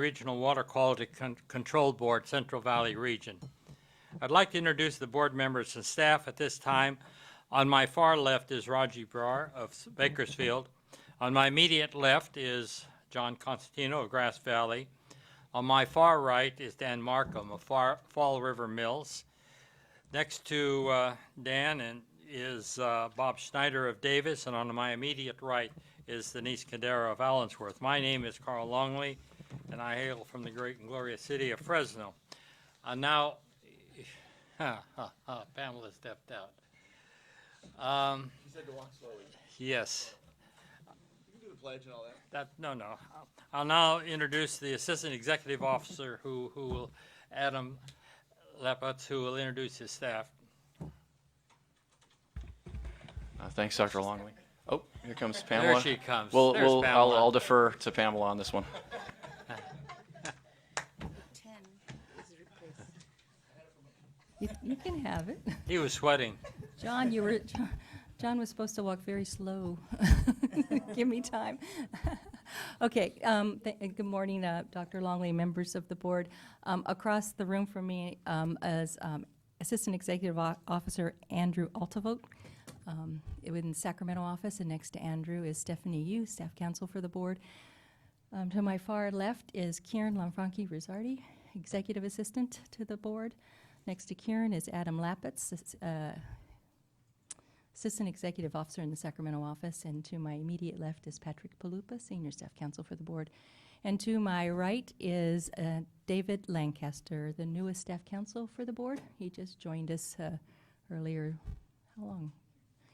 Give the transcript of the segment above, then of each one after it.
Regional Water Quality Control Board, Central Valley Region. I'd like to introduce the board members and staff at this time. On my far left is Raji Brar of Bakersfield. On my immediate left is John Constantino of Grass Valley. On my far right is Dan Markham of Fall River Mills. Next to Dan is Bob Schneider of Davis, and on my immediate right is Denise Cadera of Allensworth. My name is Carl Longley, and I hail from the great and glorious city of Fresno. Now, Pamela stepped out. You said to walk slowly. Yes. You can do the pledge and all that. No. I'll now introduce the Assistant Executive Officer, who will, Adam Leputz, who will introduce his staff. Thanks, Dr. Longley. Oh, here comes Pamela. There she comes. There's There's Pamela. I'll defer to Pamela on this one. 10 is replaced. You can have it. He was sweating. John, John was supposed to walk very slow. Give me time. Okay, good morning, Dr. Longley, members of the board. Across the room from me is Assistant Executive Officer Andrew Altavote in the Sacramento office, and next to Andrew is Stephanie Yu, Staff Counsel for the board. To my far left is Kieran Lanfranchi Rizzardi, Executive Assistant to the board. Next to Kieran is Adam Lapitz, Assistant Executive Officer in the Sacramento office, and to my immediate left is Patrick Palupa, Senior Staff Counsel for the board. And to my right is David Lancaster, the newest Staff Counsel for the board. He just joined us earlier, how long?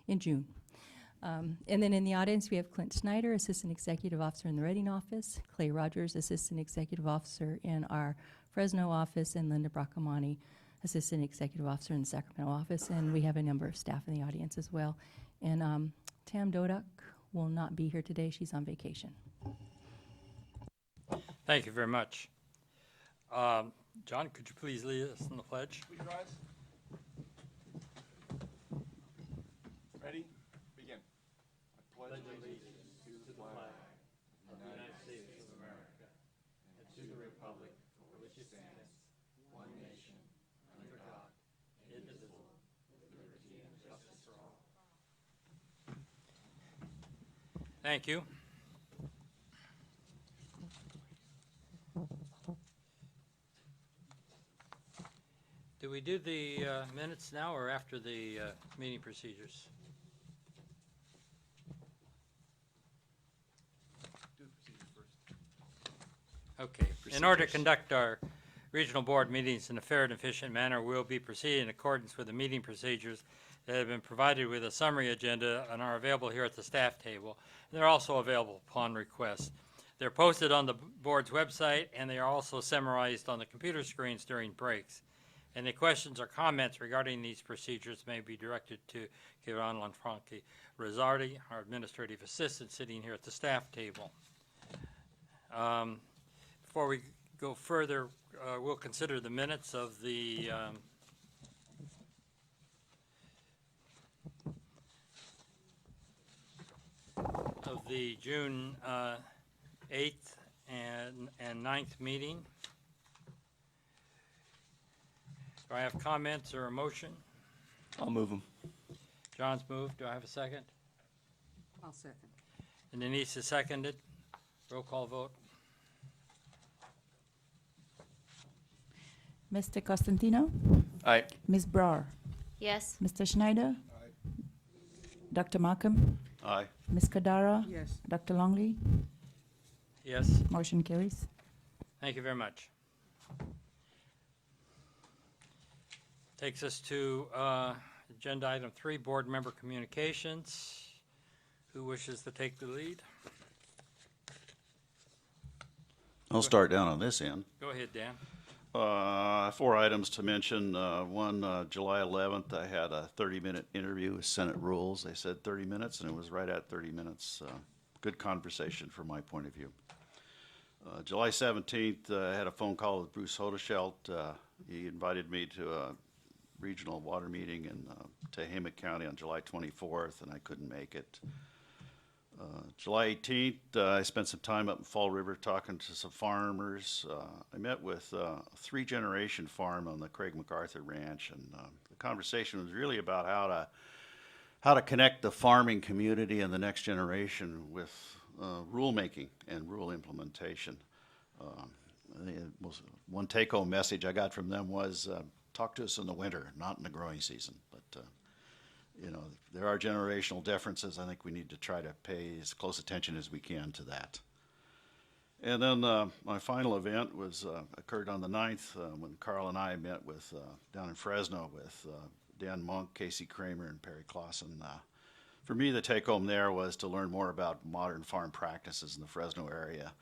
In June. And then in the audience we have Clint Snyder, Assistant Executive Officer in the Reading office, Clay Rogers, Assistant Executive Officer in our Fresno office, and Linda Bracamani, Assistant Executive Officer in the Sacramento office, and we have a number of staff in the audience as well. And Tam Dodak will not be here today. She's on vacation. Thank you very much. John, could you please lead us in the pledge? Please rise. Ready? Begin. I pledge allegiance to the flag of the United States of America and to the republic for which it stands, one nation, under God, indivisible, with liberty and justice for all. Thank you. Do we do the minutes now or after the meeting procedures? Do the procedure first. Okay. In order to conduct our regional board meetings in a fair and efficient manner, we'll be proceeding in accordance with the meeting procedures that have been provided with a summary agenda and are available here at the staff table. They're also available upon request. They're posted on the board's website, and they are also summarized on the computer screens during breaks. Any questions or comments regarding these procedures may be directed to Kieran Lanfranchi Rizzardi, our administrative assistant, sitting here at the staff table. Before we go further, we'll consider the minutes of the June 8th and 9th meeting. Do I have comments or a motion? I'll move them. John's moved. Do I have a second? I'll second. And Denise is seconded. Roll call vote. Mr. Costantino? Aye. Ms. Brar? Yes. Mr. Schneider? Dr. Markham? Aye. Ms. Kadara? Yes. Dr. Longley? Yes. Motion carries. Thank you very much. Takes us to agenda item 3, board member communications. Who wishes to take the lead? I'll start down on this end. Go ahead, Dan. 4 items to mention. One, July 11th, I had a 30-minute interview with Senate Rules. They said 30 minutes, and it was right at 30 minutes. Good conversation from my point of view. July 17th, I had a phone call with Bruce Hodeschelt. He invited me to a regional water meeting in Tehama County on July 24th, and I couldn't make it. July 18th, I spent some time up in Fall River talking to some farmers. I met with a three-generation farm on the Craig MacArthur Ranch, and the conversation was really about how to connect the farming community and the next generation with rulemaking and rule implementation. One take-home message I got from them was, talk to us in the winter, not in the growing season. But you know, there are generational differences. I think we need to try to pay as close attention as we can to that. And then my final event was occurred on the 9th when Carl and I met with down in Fresno with Dan Monk, Casey Kramer, and Perry Clausen. For me, the take-home there was to learn more about modern farm practices in the Fresno area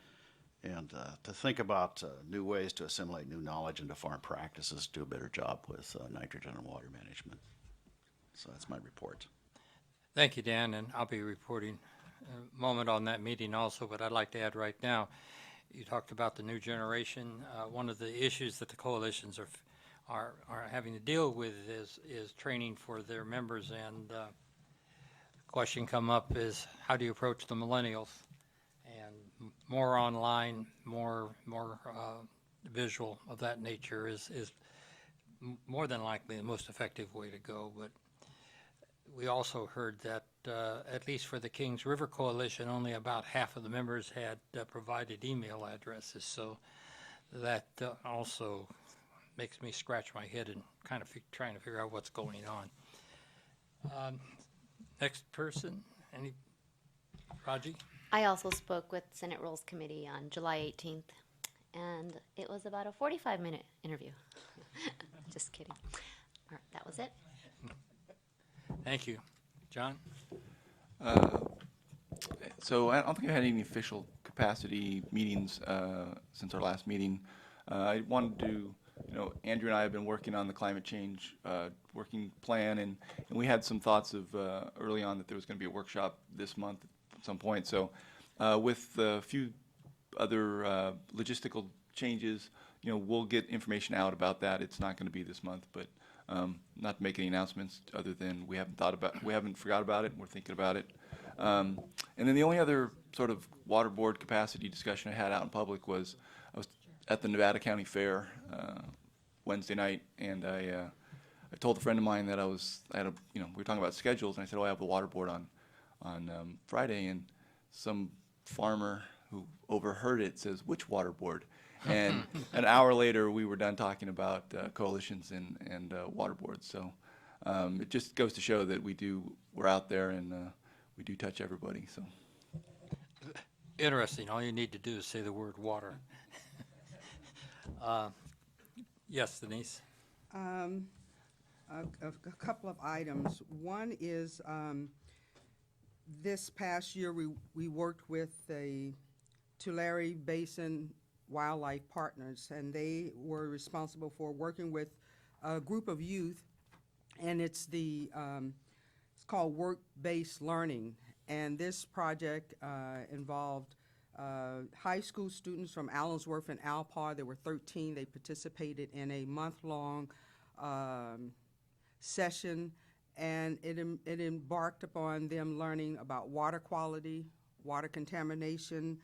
and to think about new ways to assimilate new knowledge into farm practices, do a better job with nitrogen and water management. So that's my report. Thank you, Dan, and I'll be reporting a moment on that meeting also, but I'd like to add right now, you talked about the new generation. One of the issues that the coalitions are having to deal with is training for their members, and the question come up is, how do you approach the millennials? And more online, more visual of that nature is more than likely the most effective way to go. But we also heard that at least for the Kings River Coalition, only about half of the members had provided email addresses. So that also makes me scratch my head and kind of trying to figure out what's going on. Next person, Raji? I also spoke with Senate Rules Committee on July 18th, and it was about a 45-minute interview. Just kidding. All right, that was it. Thank you. John? So I don't think I had any official capacity meetings since our last meeting. I wanted to, Andrew and I have been working on the climate change working plan, and we had some thoughts of early on that there was going to be a workshop this month at some point. So with a few other logistical changes, we'll get information out about that. It's not going to be this month, but not to make any announcements other than we haven't forgot about it, and we're thinking about it. And then the only other sort of water board capacity discussion I had out in public was I was at the Nevada County Fair Wednesday night, and I told a friend of mine that we were talking about schedules, and I said, I have the water board on Friday, and some farmer who overheard it says, which water board? And an hour later, we were done talking about coalitions and water boards. So it just goes to show that we're out there and we do touch everybody. So Interesting. All you need to do is say the word water. Yes, Denise? A couple of items. One is this past year we worked with the Tulare Basin Wildlife Partners, and they were responsible for working with a group of youth, and it's called work-based learning. And this project involved high school students from Allensworth and Alpar. There were 13. They participated in a month-long session, and it embarked upon them learning about water quality, water contamination.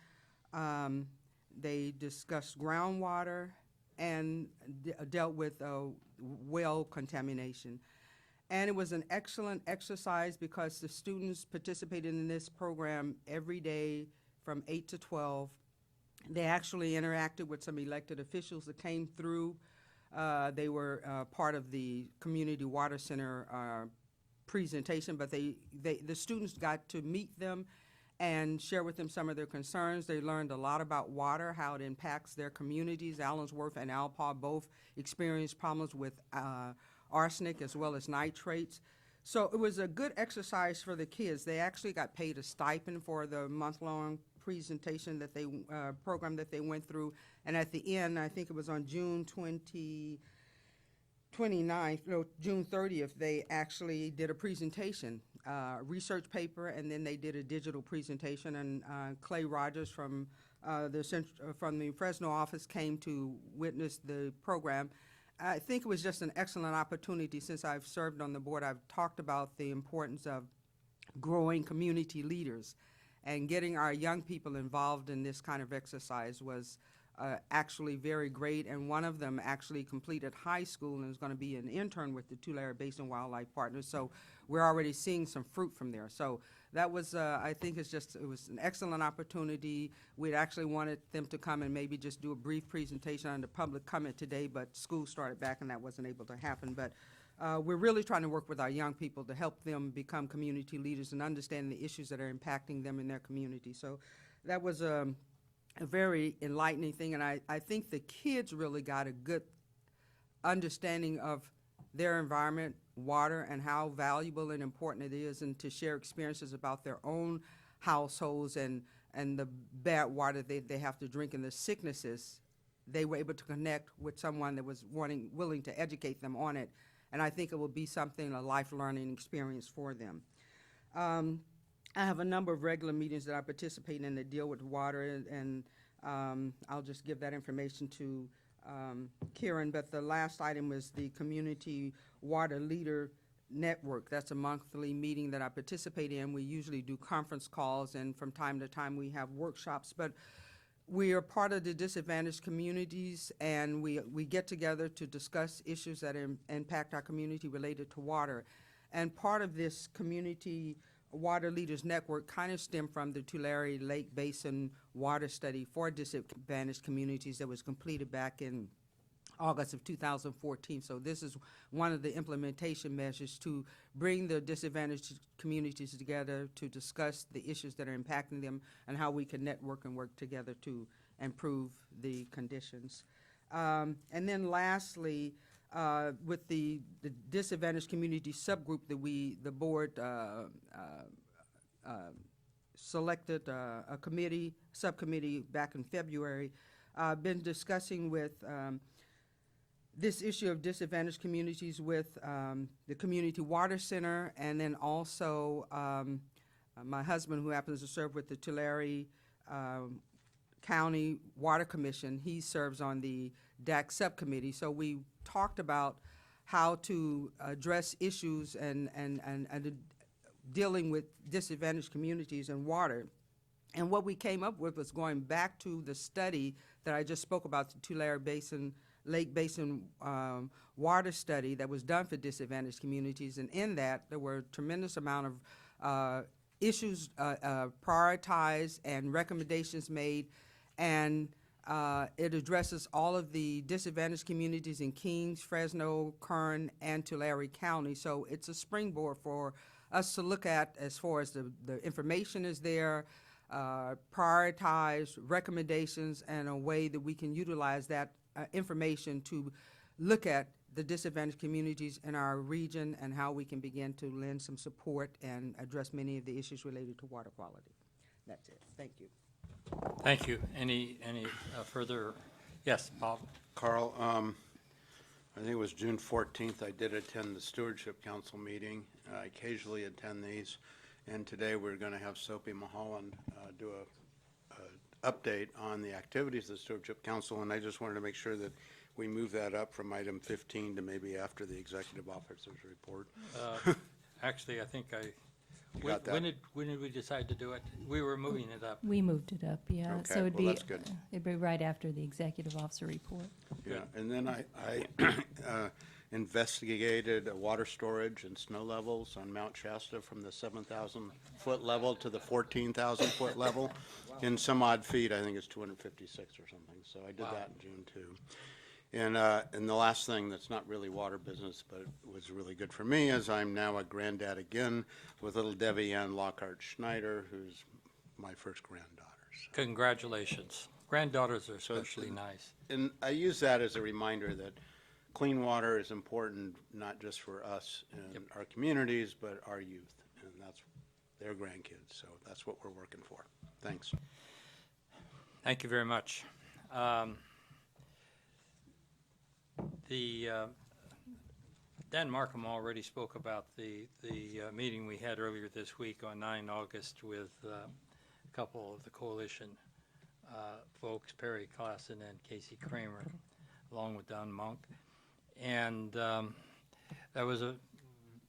They discussed groundwater and dealt with well contamination. And it was an excellent exercise because the students participated in this program every day from 8 to 12. They actually interacted with some elected officials that came through. They were part of the Community Water Center presentation, but the students got to meet them and share with them some of their concerns. They learned a lot about water, how it impacts their communities. Allensworth and Alpar both experienced problems with arsenic as well as nitrates. So it was a good exercise for the kids. They actually got paid a stipend for the month-long presentation that program that they went through. And at the end, I think it was on June 30th, they actually did a presentation, research paper, and then they did a digital presentation. And Clay Rogers from the Fresno office came to witness the program. I think it was just an excellent opportunity. Since I've served on the board, I've talked about the importance of growing community leaders. And getting our young people involved in this kind of exercise was actually very great, and one of them actually completed high school and is going to be an intern with the Tulare Basin Wildlife Partners, so we're already seeing some fruit from there. So that was, I think it was an excellent opportunity. We'd actually wanted them to come and maybe just do a brief presentation on the public comment today, but school started back and that wasn't able to happen. But we're really trying to work with our young people to help them become community leaders and understand the issues that are impacting them in their community. So that was a very enlightening thing, and I think the kids really got a good understanding of their environment, water, and how valuable and important it is, and to share experiences about their own households and the bad water they have to drink and the sicknesses. They were able to connect with someone that was willing to educate them on it, and I think it will be something, a life learning experience for them. I have a number of regular meetings that I participate in that deal with water, and I'll just give that information to Kieran. But the last item was the Community Water Leader Network. That's a monthly meeting that I participate in. We usually do conference calls, and from time to time we have workshops. But we are part of the disadvantaged communities, and we get together to discuss issues that impact our community related to water. And part of this Community Water Leaders Network kind of stemmed from the Tulare Lake Basin Water Study for Disadvantaged Communities that was completed back in August of 2014. So this is one of the implementation measures to bring the disadvantaged communities together to discuss the issues that are impacting them and how we can network and work together to improve the conditions. And then lastly, with the disadvantaged community subgroup that the board selected a subcommittee back in February, been discussing with this issue of disadvantaged communities with the Community Water Center, and then also my husband, who happens to serve with the Tulare County Water Commission. He serves on the DAC subcommittee. So we talked about how to address issues and dealing with disadvantaged communities and water. And what we came up with was going back to the study that I just spoke about, the Tulare Lake Basin water study that was done for disadvantaged communities. And in that, there were a tremendous amount of issues prioritized and recommendations made, and it addresses all of the disadvantaged communities in Kings, Fresno, Kern, and Tulare County. So it's a springboard for us to look at as far as the information is there, prioritize recommendations, and a way that we can utilize that information to look at the disadvantaged communities in our region and how we can begin to lend some support and address many of the issues related to water quality. That's it. Thank you. Thank you. Any further? Yes, Bob. Carl, I think it was June 14th, I did attend the Stewardship Council meeting. I occasionally attend these, and today we're going to have Sophie Mulholland do a update on the activities of the Stewardship Council, and I just wanted to make sure that we move that up from item 15 to maybe after the Executive Officer's report. Actually, I think got that? when did we decide to do it? We were moving it up. We moved it up, yeah. Okay, So it'd well, be, that's good. it'd be right after the Executive Officer report. Yeah, and then I investigated water storage and snow levels on Mount Shasta from the 7,000-foot level to the 14,000-foot level. In some odd feet, I think it's 256 or something, so I did that in June too. And the last thing that's not really water business, but was really good for me, is I'm now a granddad again with little Debbie Ann Lockhart Schneider, who's my first granddaughter. So. Congratulations. Granddaughters are especially nice. And I use that as a reminder that clean water is important, not just for us and our communities, but our youth, and that's their grandkids. So that's what we're working for. Thanks. Thank you very much. Dan Markham already spoke about the meeting we had earlier this week on 9 August with a couple of the coalition folks, Perry Klassen and Casey Kramer, along with Don Monk. And that was a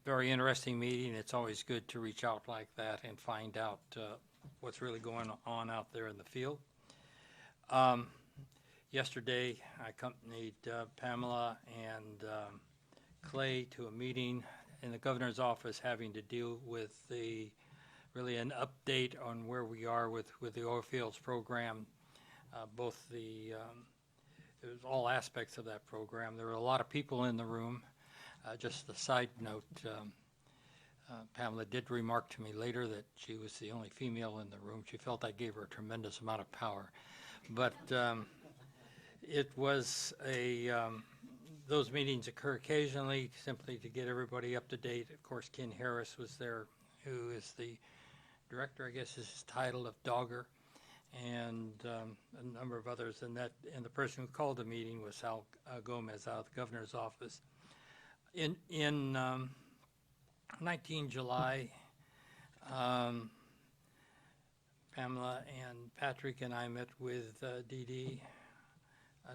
very interesting meeting. It's always good to reach out like that and find out what's really going on out there in the field. Yesterday, I accompanied Pamela and Clay to a meeting in the governor's office having to deal with really an update on where we are with the oil fields program, both it was all aspects of that program. There were a lot of people in the room. Just a side note, Pamela did remark to me later that she was the only female in the room. She felt I gave her a tremendous amount of power. But it was those meetings occur occasionally simply to get everybody up to date. Of course, Ken Harris was there, who is the director, I guess is his title, of Dogger, and a number of others. And the person who called the meeting was Sal Gomez out of the governor's office. In 19 July, Pamela and Patrick and I met with Dee Dee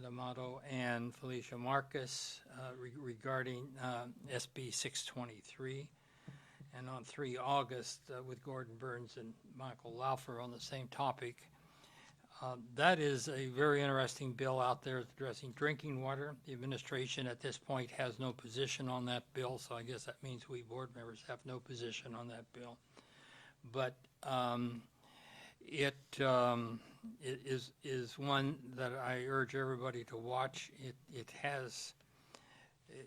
D'Amato and Felicia Marcus regarding SB 623. And on 3 August with Gordon Burns and Michael Laufer on the same topic. That is a very interesting bill out there addressing drinking water. The administration at this point has no position on that bill, so I guess that means we board members have no position on that bill. But it is one that I urge everybody to watch.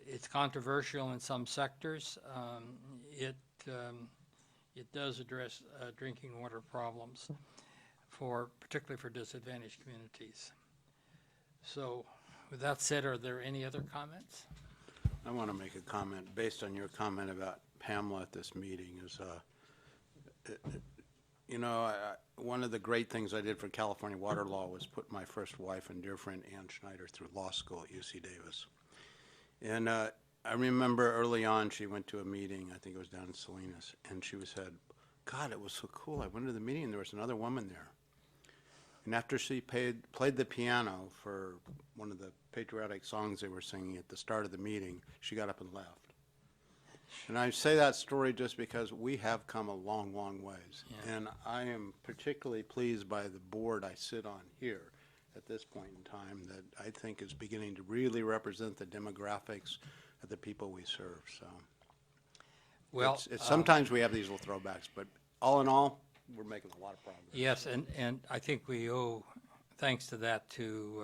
It's controversial in some sectors. It does address drinking water problems, particularly for disadvantaged communities. So with that said, are there any other comments? I want to make a comment based on your comment about Pamela at this meeting. One of the great things I did for California water law was put my first wife and dear friend Ann Schneider through law school at UC Davis. And I remember early on she went to a meeting, I think it was down in Salinas, and she said, God, it was so cool. I went to the meeting and there was another woman there. And after she played the piano for one of the patriotic songs they were singing at the start of the meeting, she got up and left. And I say that story just because we have come a long, long ways. Yeah. And I am particularly pleased by the board I sit on here at this point in time that I think is beginning to really represent the demographics of the people we serve. So Well, sometimes we have these little throwbacks, but all in all, we're making a lot of progress. yes, and I think we owe thanks to that to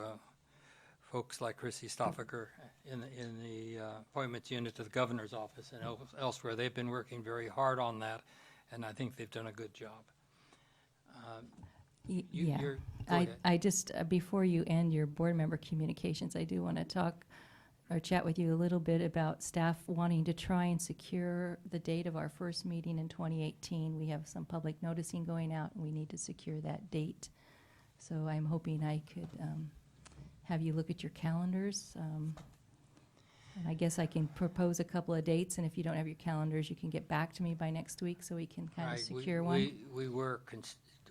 folks like Chrissy Stoffaker in the appointments unit to the governor's office and elsewhere. They've been working very hard on that, and I think they've done a good job. Yeah, Go ahead. I just, before you end your board member communications, I do want to talk or chat with you a little bit about staff wanting to try and secure the date of our first meeting in 2018. We have some public noticing going out, and we need to secure that date. So I'm hoping I could have you look at your calendars. And I guess I can propose a couple of dates, and if you don't have your calendars, you can get back to me by next week so we can kind of Right, secure one.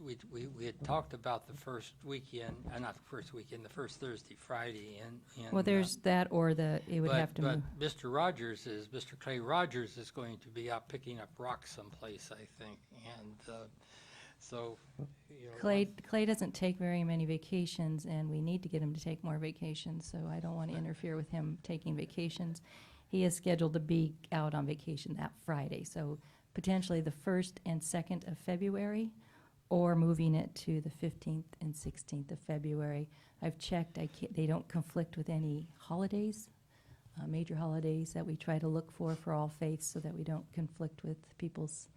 We had talked about the first weekend, not the first weekend, the first Thursday, Friday, and Well, there's that, or it would have to move. But Mr. Clay Rogers is going to be out picking up rocks someplace, I think, and so, you know. Clay doesn't take very many vacations, and we need to get him to take more vacations, so I don't want to interfere with him taking vacations. He is scheduled to be out on vacation that Friday, so potentially the 1st and 2nd of February, or moving it to the 15th and 16th of February. I've checked, they don't conflict with any holidays, major holidays that we try to look for all faiths so that we don't conflict with people's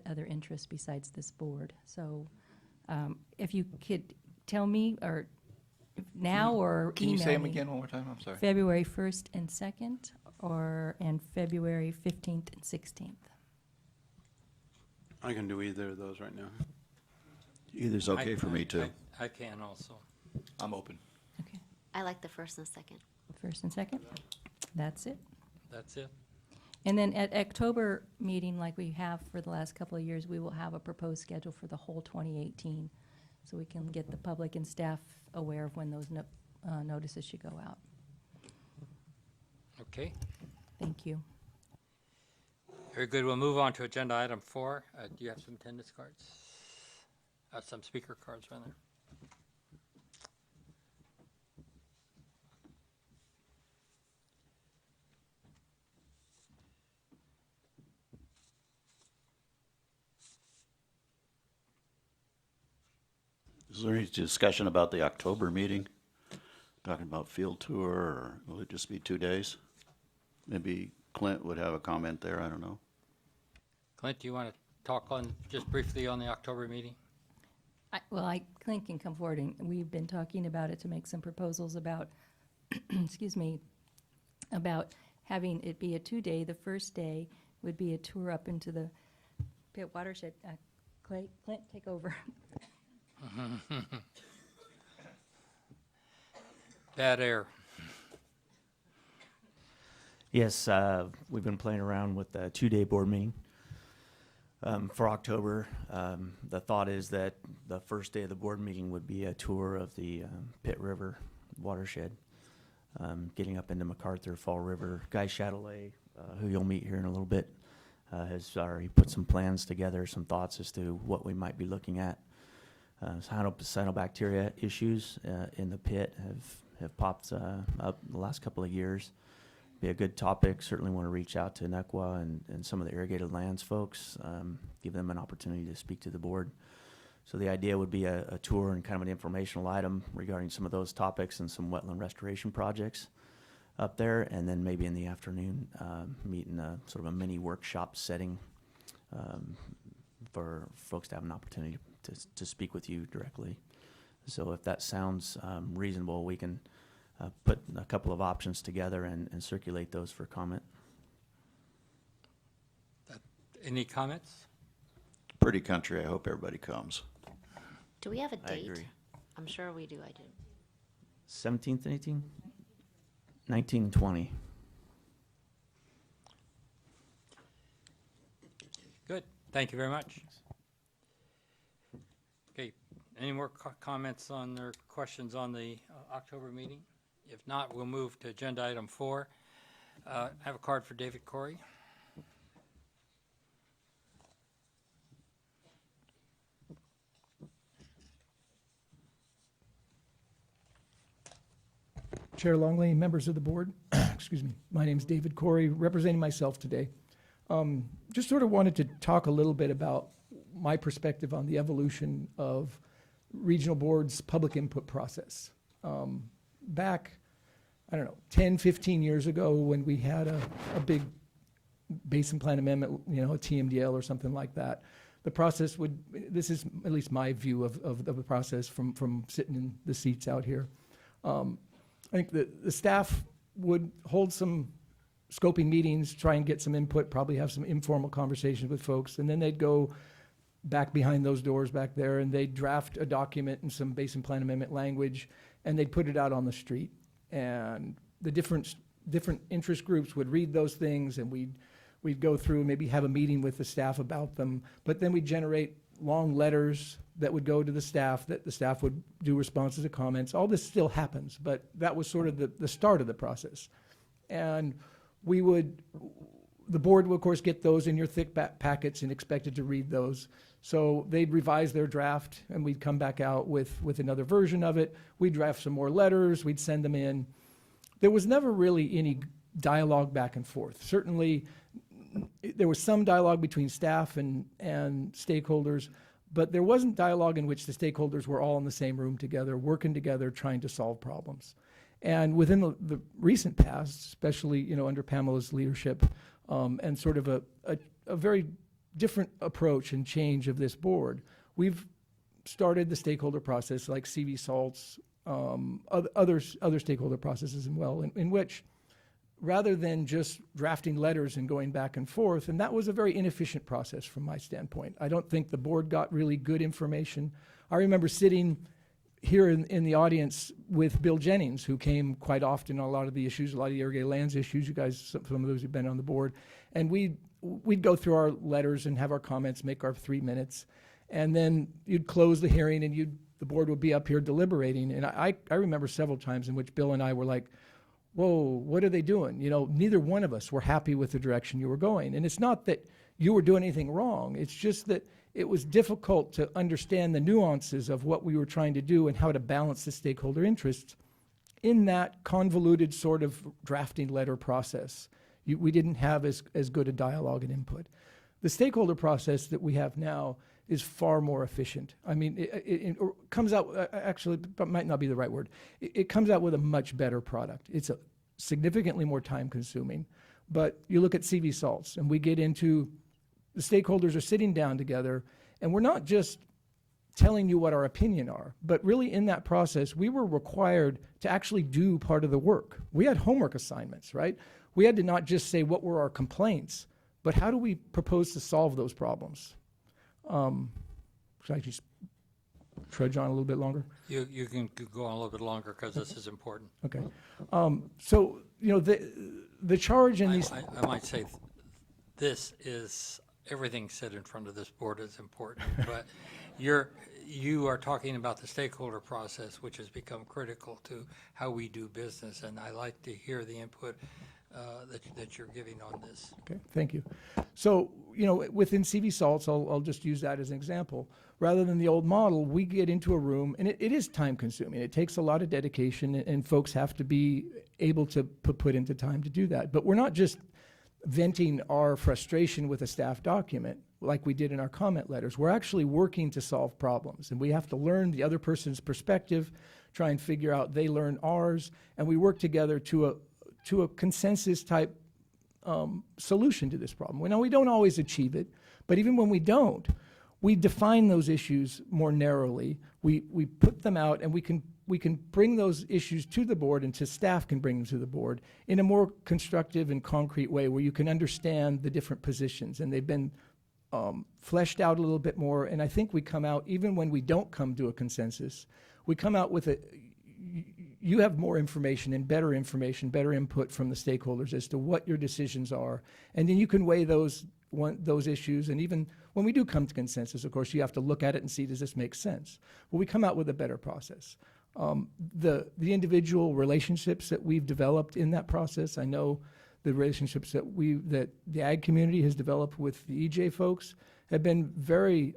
other interests besides this board. So if you could tell me, or now, or Can you email say them me. again one more time? I'm sorry. February 1st and 2nd, and February 15th and 16th. I can do either of those right now. Either's okay for me, too. I can also. I'm open. Okay, I like the first and second. 1st and 2nd? That's it. That's it. And then at October meeting, like we have for the last couple of years, we will have a proposed schedule for the whole 2018, so we can get the public and staff aware of when those notices should go out. Okay. Thank you. Very good. We'll move on to agenda item 4. Do you have some attendance cards? some speaker cards right there. Is there any discussion about the October meeting? Talking about field tour, or will it just be 2 days? Maybe Clint would have a comment there, I don't know. Clint, do you want to talk on, just briefly on the October meeting? Clint can come forward, and we've been talking about it to make some proposals about, excuse me, about having it be a 2-day. The first day would be a tour up into the Pitt watershed. Clint, take over. Bad air. Yes, we've been playing around with the 2-day board meeting for October. The thought is that the first day of the board meeting would be a tour of the Pitt River watershed, getting up into MacArthur, Fall River. Guy Chatelet, who you'll meet here in a little bit, has already put some plans together, some thoughts as to what we might be looking at. Cyanobacteria issues in the pit have popped up the last couple of years. Be a good topic. Certainly want to reach out to NECWA and some of the irrigated lands folks, give them an opportunity to speak to the board. So the idea would be a tour and kind of an informational item regarding some of those topics and some wetland restoration projects up there, and then maybe in the afternoon meet in a sort of a mini workshop setting for folks to have an opportunity to speak with you directly. So if that sounds reasonable, we can put a couple of options together and circulate those for comment. Any comments? Pretty country, I hope everybody comes. Do we have a I date? agree. I'm sure we do, I do. 17th and 18th? 19 and 20. Good. Thank you very much. Okay. Any more comments on or questions on the October meeting? If not, we'll move to agenda item 4. I have a card for David Corey. Chair Longley, members of the board, excuse me, my name's David Corey, representing myself today. Just sort of wanted to talk a little bit about my perspective on the evolution of regional boards' public input process. Back, I don't know, 10, 15 years ago, when we had a big basin plan amendment, a TMDL or something like that, the process would, this is at least my view of the process from sitting in the seats out here. I think the staff would hold some scoping meetings, try and get some input, probably have some informal conversations with folks, and then they'd go back behind those doors back there and they'd draft a document in some basin plan amendment language, and they'd put it out on the street. And the different interest groups would read those things, and we'd go through and maybe have a meeting with the staff about them, but then we'd generate long letters that would go to the staff, that the staff would do responses to comments. All this still happens, but that was sort of the start of the process. And the board would, of course, get those in your thick packets and expected to read those. So they'd revise their draft, and we'd come back out with another version of it. We'd draft some more letters, we'd send them in. There was never really any dialogue back and forth. Certainly, there was some dialogue between staff and stakeholders, but there wasn't dialogue in which the stakeholders were all in the same room together, working together, trying to solve problems. And within the recent past, especially under Pamela's leadership, and sort of a very different approach and change of this board, we've started the stakeholder process like CV Salts, other stakeholder processes as well, in which rather than just drafting letters and going back and forth, and that was a very inefficient process from my standpoint. I don't think the board got really good information. I remember sitting here in the audience with Bill Jennings, who came quite often on a lot of the issues, a lot of the irrigated lands issues. You guys, some of those who've been on the board, and we'd go through our letters and have our comments, make our 3 minutes, and then you'd close the hearing and the board would be up here deliberating. And I remember several times in which Bill and I were like, whoa, what are they doing? Neither one of us were happy with the direction you were going. And it's not that you were doing anything wrong. It's just that it was difficult to understand the nuances of what we were trying to do and how to balance the stakeholder interests in that convoluted sort of drafting letter process. We didn't have as good a dialogue and input. The stakeholder process that we have now is far more efficient. I mean, it comes out, actually, that might not be the right word. It comes out with a much better product. It's significantly more time consuming. But you look at CV Salts, and we get into, the stakeholders are sitting down together, and we're not just telling you what our opinion are, but really in that process, we were required to actually do part of the work. We had homework assignments, right? We had to not just say what were our complaints, but how do we propose to solve those problems? Should I just trudge on a little bit longer? You can go on a little bit longer because this is important. Okay. So, you know, the charge in these... I might say this is, everything said in front of this board is important, but you are talking about the stakeholder process, which has become critical to how we do business, and I like to hear the input that you're giving on this. Okay, thank you. So, you know, within CV Salts, I'll just use that as an example. Rather than the old model, we get into a room, and it is time consuming. It takes a lot of dedication, and folks have to be able to put into time to do that. But we're not just venting our frustration with a staff document like we did in our comment letters. We're actually working to solve problems, and we have to learn the other person's perspective, try and figure out they learn ours, and we work together to a consensus type solution to this problem. We don't always achieve it, but even when we don't, we define those issues more narrowly. We put them out, and we can bring those issues to the board, and to staff can bring them to the board in a more constructive and concrete way where you can understand the different positions, and they've been fleshed out a little bit more. And I think we come out, even when we don't come to a consensus, we come out with you have more information and better information, better input from the stakeholders as to what your decisions are. And then you can weigh those issues. And even when we do come to consensus, of course, you have to look at it and see, does this make sense? Well, we come out with a better process. The individual relationships that we've developed in that process, I know the relationships that the ag community has developed with the EJ folks have been very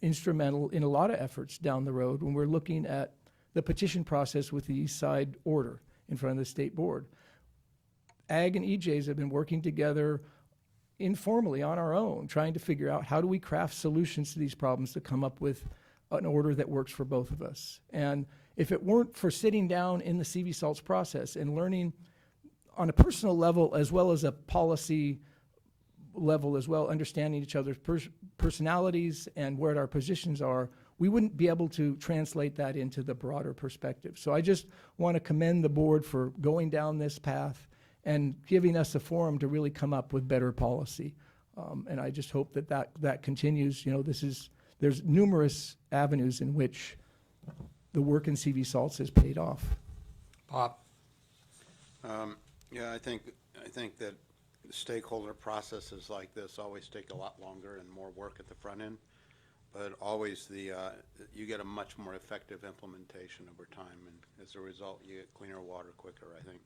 instrumental in a lot of efforts down the road when we're looking at the petition process with the East Side order in front of the state board. Ag and EJs have been working together informally on our own, trying to figure out how do we craft solutions to these problems to come up with an order that works for both of us. And if it weren't for sitting down in the CV Salts process and learning on a personal level as well as a policy level as well, understanding each other's personalities and where our positions are, we wouldn't be able to translate that into the broader perspective. So I just want to commend the board for going down this path and giving us a forum to really come up with better policy. And I just hope that continues. You know, there's numerous avenues in which the work in CV Salts has paid off. Bob? Yeah, I think that stakeholder processes like this always take a lot longer and more work at the front end, but always you get a much more effective implementation over time, and as a result, you get cleaner water quicker, I think.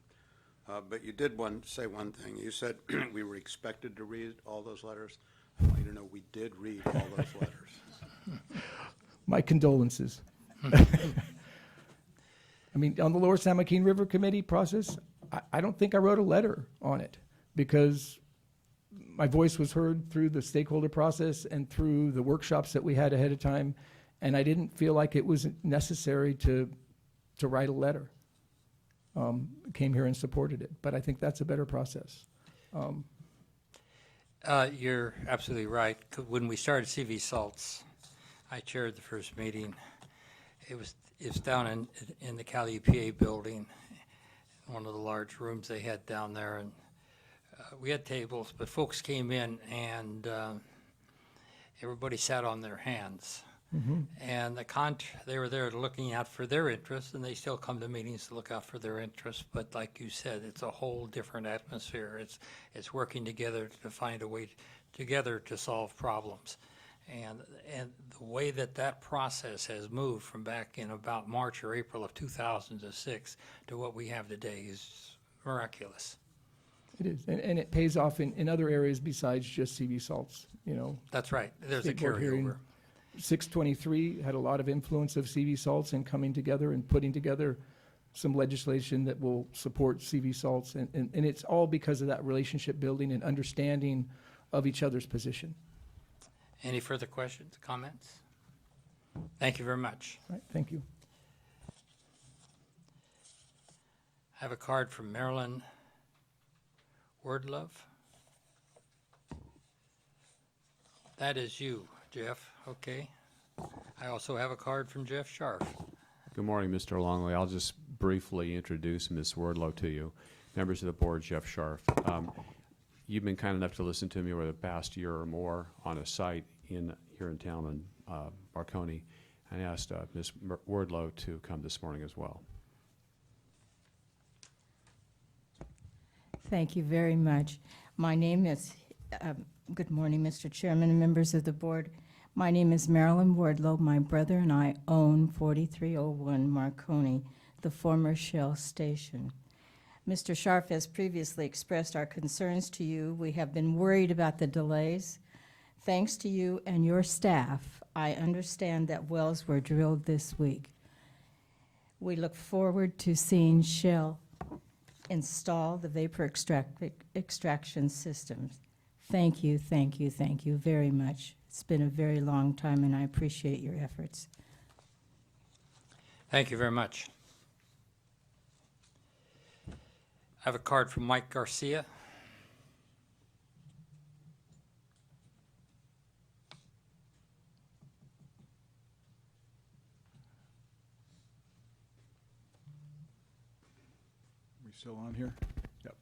But you did say one thing. You said we were expected to read all those letters. I want you to know we did read all those letters. My condolences. I mean, on the Lower San Joaquin River Committee process, I don't think I wrote a letter on it because my voice was heard through the stakeholder process and through the workshops that we had ahead of time, and I didn't feel like it was necessary to write a letter. Came here and supported it, but I think that's a better process. You're absolutely right. When we started CV Salts, I chaired the first meeting. It was down in the Cal EPA building, one of the large rooms they had down there, and we had tables, but folks came in and everybody sat on their hands. Mm-hmm. And they were there looking out for their interests, and they still come to meetings to look out for their interests. But like you said, it's a whole different atmosphere. It's working together to find a way together to solve problems. And the way that process has moved from back in about March or April of 2006 to what we have today is miraculous. It is, and it pays off in other areas besides just CV salts, you know. That's right. There's a State Board hearing. carryover. 623 had a lot of influence of CV salts and coming together and putting together some legislation that will support CV salts. And it's all because of that relationship building and understanding of each other's position. Any further questions, comments? Thank you very much. All right, thank you. I have a card from Marilyn Wordlove. That is you, Jeff. Okay. I also have a card from Jeff Scharf. Good morning, Mr. Longley. I'll just briefly introduce Ms. Wardlow to you. Members of the board, Jeff Scharf. You've been kind enough to listen to me over the past year or more on a site here in town in Marconi, and asked Ms. Wardlow to come this morning as well. Thank you very much. My name is, good morning, Mr. Chairman and members of the board. My name is Marilyn Wardlow. My brother and I own 4301 Marconi, the former Shell station. Mr. Scharf has previously expressed our concerns to you. We have been worried about the delays. Thanks to you and your staff, I understand that wells were drilled this week. We look forward to seeing Shell install the vapor extraction systems. Thank you, thank you, thank you very much. It's been a very long time, and I appreciate your efforts. Thank you very much. I have a card from Mike Garcia. We still on here? Yep.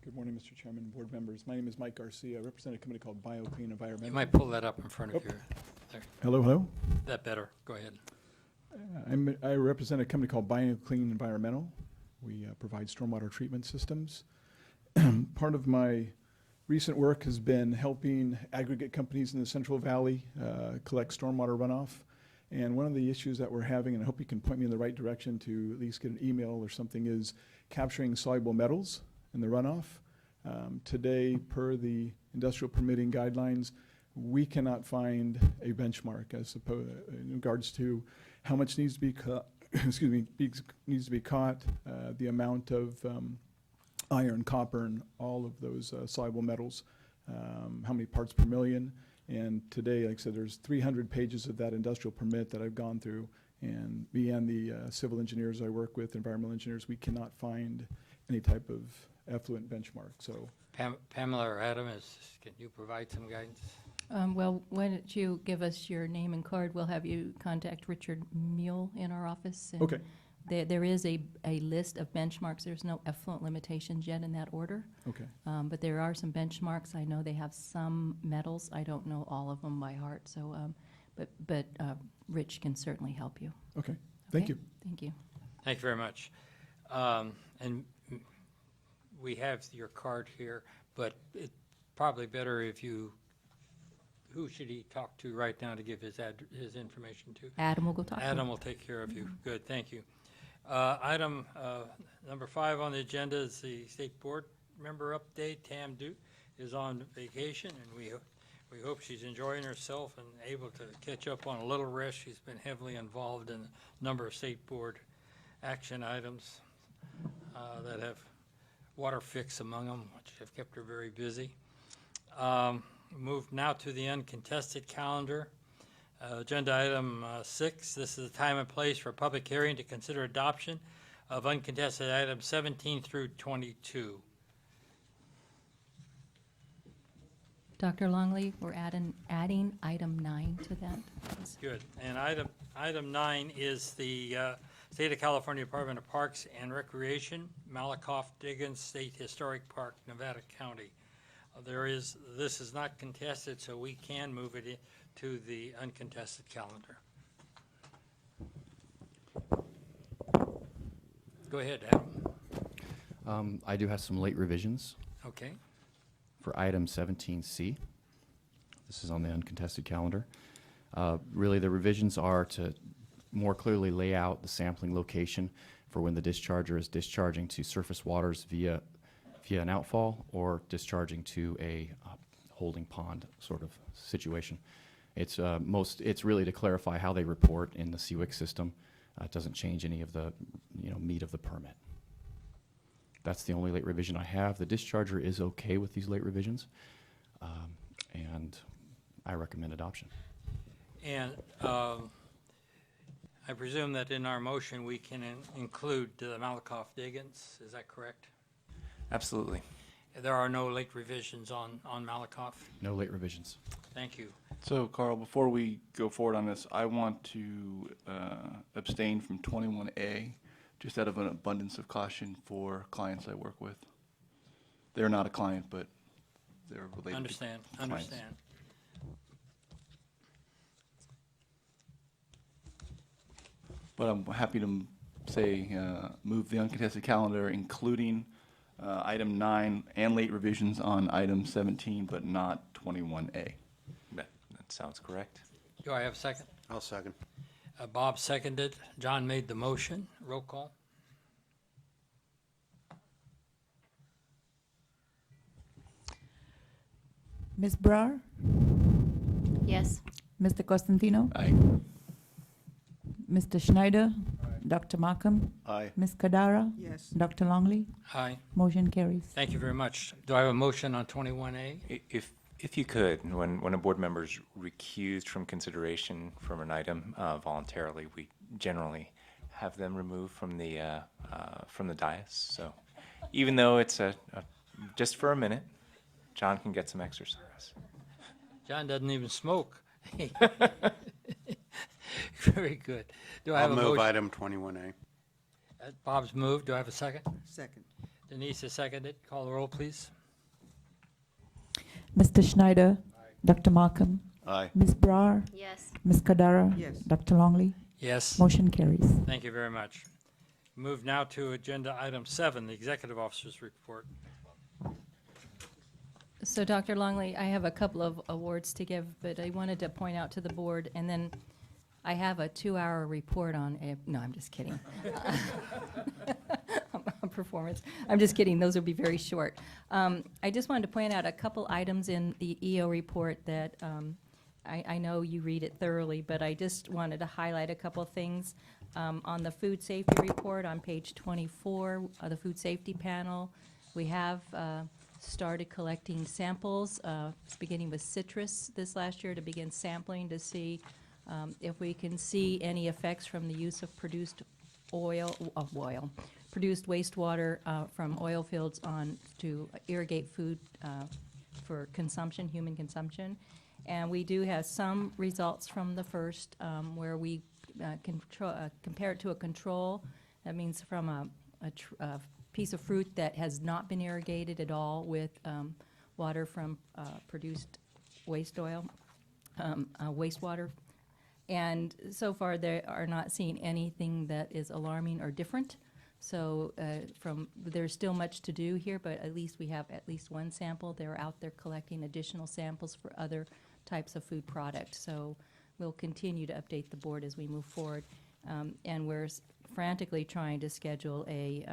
Good morning, Mr. Chairman, board members. My name is Mike Garcia. I represent a company called BioClean Environmental. You might pull that up in front of Oh. you. There. Hello, hello. That better. Go ahead. I represent a company called BioClean Environmental. We provide stormwater treatment systems. Part of my recent work has been helping aggregate companies in the Central Valley collect stormwater runoff. And one of the issues that we're having, and I hope you can point me in the right direction to at least get an email or something, is capturing soluble metals in the runoff. Today, per the industrial permitting guidelines, we cannot find a benchmark as in regards to how much needs to be needs to be caught, the amount of iron, copper, and all of those soluble metals, how many parts per million. And today, like I said, there's 300 pages of that industrial permit that I've gone through, and me and the civil engineers I work with, environmental engineers, we cannot find any type of effluent benchmark. So Pamela or Adam, can you provide some guidance? Well, why don't you give us your name and card? We'll have you contact Richard Mule in our office. And Okay. There is a list of benchmarks. There's no effluent limitations yet in that order. Okay. But there are some benchmarks. I know they have some metals. I don't know all of them by heart. So, but Rich can certainly help you. Okay. Thank Okay? you. Thank you. Thank you very much. And we have your card here, but it's probably better if you, who should he talk to right now to give his information to? Adam will go talk to him. Adam will take care of you. Good, thank you. Item number 5 on the agenda is the state board member update. Tam Duke is on vacation, and we hope she's enjoying herself and able to catch up on a little rest. She's been heavily involved in a number of state board action items that have water fix among them, which have kept her very busy. Move now to the uncontested calendar. Agenda item 6, this is the time and place for a public hearing to consider adoption of uncontested items 17 through 22. Dr. Longley, we're adding item 9 to that. Good. And item 9 is the State of California Department of Parks and Recreation, Malakoff Diggins State Historic Park, Nevada County. This is not contested, so we can move it to the uncontested calendar. Go ahead, Adam. I do have some late revisions Okay. for item 17C. This is on the uncontested calendar. Really, the revisions are to more clearly lay out the sampling location for when the discharger is discharging to surface waters via via an outfall or discharging to a holding pond sort of situation. It's really to clarify how they report in the CWIC system. It doesn't change any of the meat of the permit. That's the only late revision I have. The discharger is okay with these late revisions, and I recommend adoption. And I presume that in our motion, we can include the Malakoff Diggins, is that correct? Absolutely. There are no late revisions on Malakoff? No late revisions. Thank you. So, Carl, before we go forward on this, I want to abstain from 21A, just out of an abundance of caution for clients I work with. They're not a client, but they're related Understand, to clients. understand. But I'm happy to say, move the uncontested calendar, including item 9 and late revisions on item 17, but not 21A. That sounds correct. Do I have a second? I'll second. Bob seconded. John made the motion. Roll call. Ms. Brar, Yes. Mr. Costantino, Aye. Mr. Schneider, Dr. Markham, Aye. Ms. Kadara, Yes. Dr. Longley. Aye. Motion carries. Thank you very much. Do I have a motion on 21A? If you could, when a board member's recused from consideration from an item voluntarily, we generally have them removed from the dais. So even though it's just for a minute, John can get some exercise. John doesn't even smoke. Very good. Do I have I'll a move motion? item 21A. Bob's moved. Do I have a second? Second. Denise has seconded. Call the roll, please. Mr. Schneider, Dr. Markham, Aye. Ms. Brar, Yes. Ms. Kadara, Yes. Dr. Longley. Yes. Motion carries. Thank you very much. Move now to agenda item 7, the executive officer's report. So, Dr. Longley, I have a couple of awards to give, but I wanted to point out to the board, and then I have a 2-hour report on, no, I'm just kidding. On performance. I'm just kidding, those will be very short. I just wanted to point out a couple items in the EO report that I know you read it thoroughly, but I just wanted to highlight a couple things. On the food safety report on page 24, the food safety panel, we have started collecting samples, beginning with citrus this last year, to begin sampling to see if we can see any effects from the use of produced produced wastewater from oil fields on to irrigate food for consumption, human consumption. And we do have some results from the first where we compare it to a control. That means from a piece of fruit that has not been irrigated at all with water from produced wastewater. And so far, they are not seeing anything that is alarming or different. So there's still much to do here, but at least we have at least one sample. They're out there collecting additional samples for other types of food products. So we'll continue to update the board as we move forward. And we're frantically trying to schedule a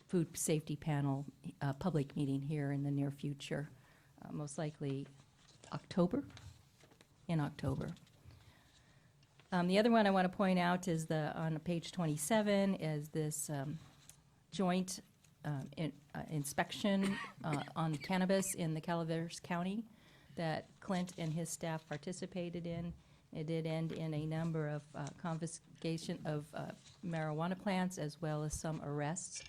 food safety panel public meeting here in the near future, most likely in October. The other one I want to point out is on page 27 is this joint inspection on cannabis in the Calaveras County that Clint and his staff participated in. It did end in a number of confiscation of marijuana plants as well as some arrests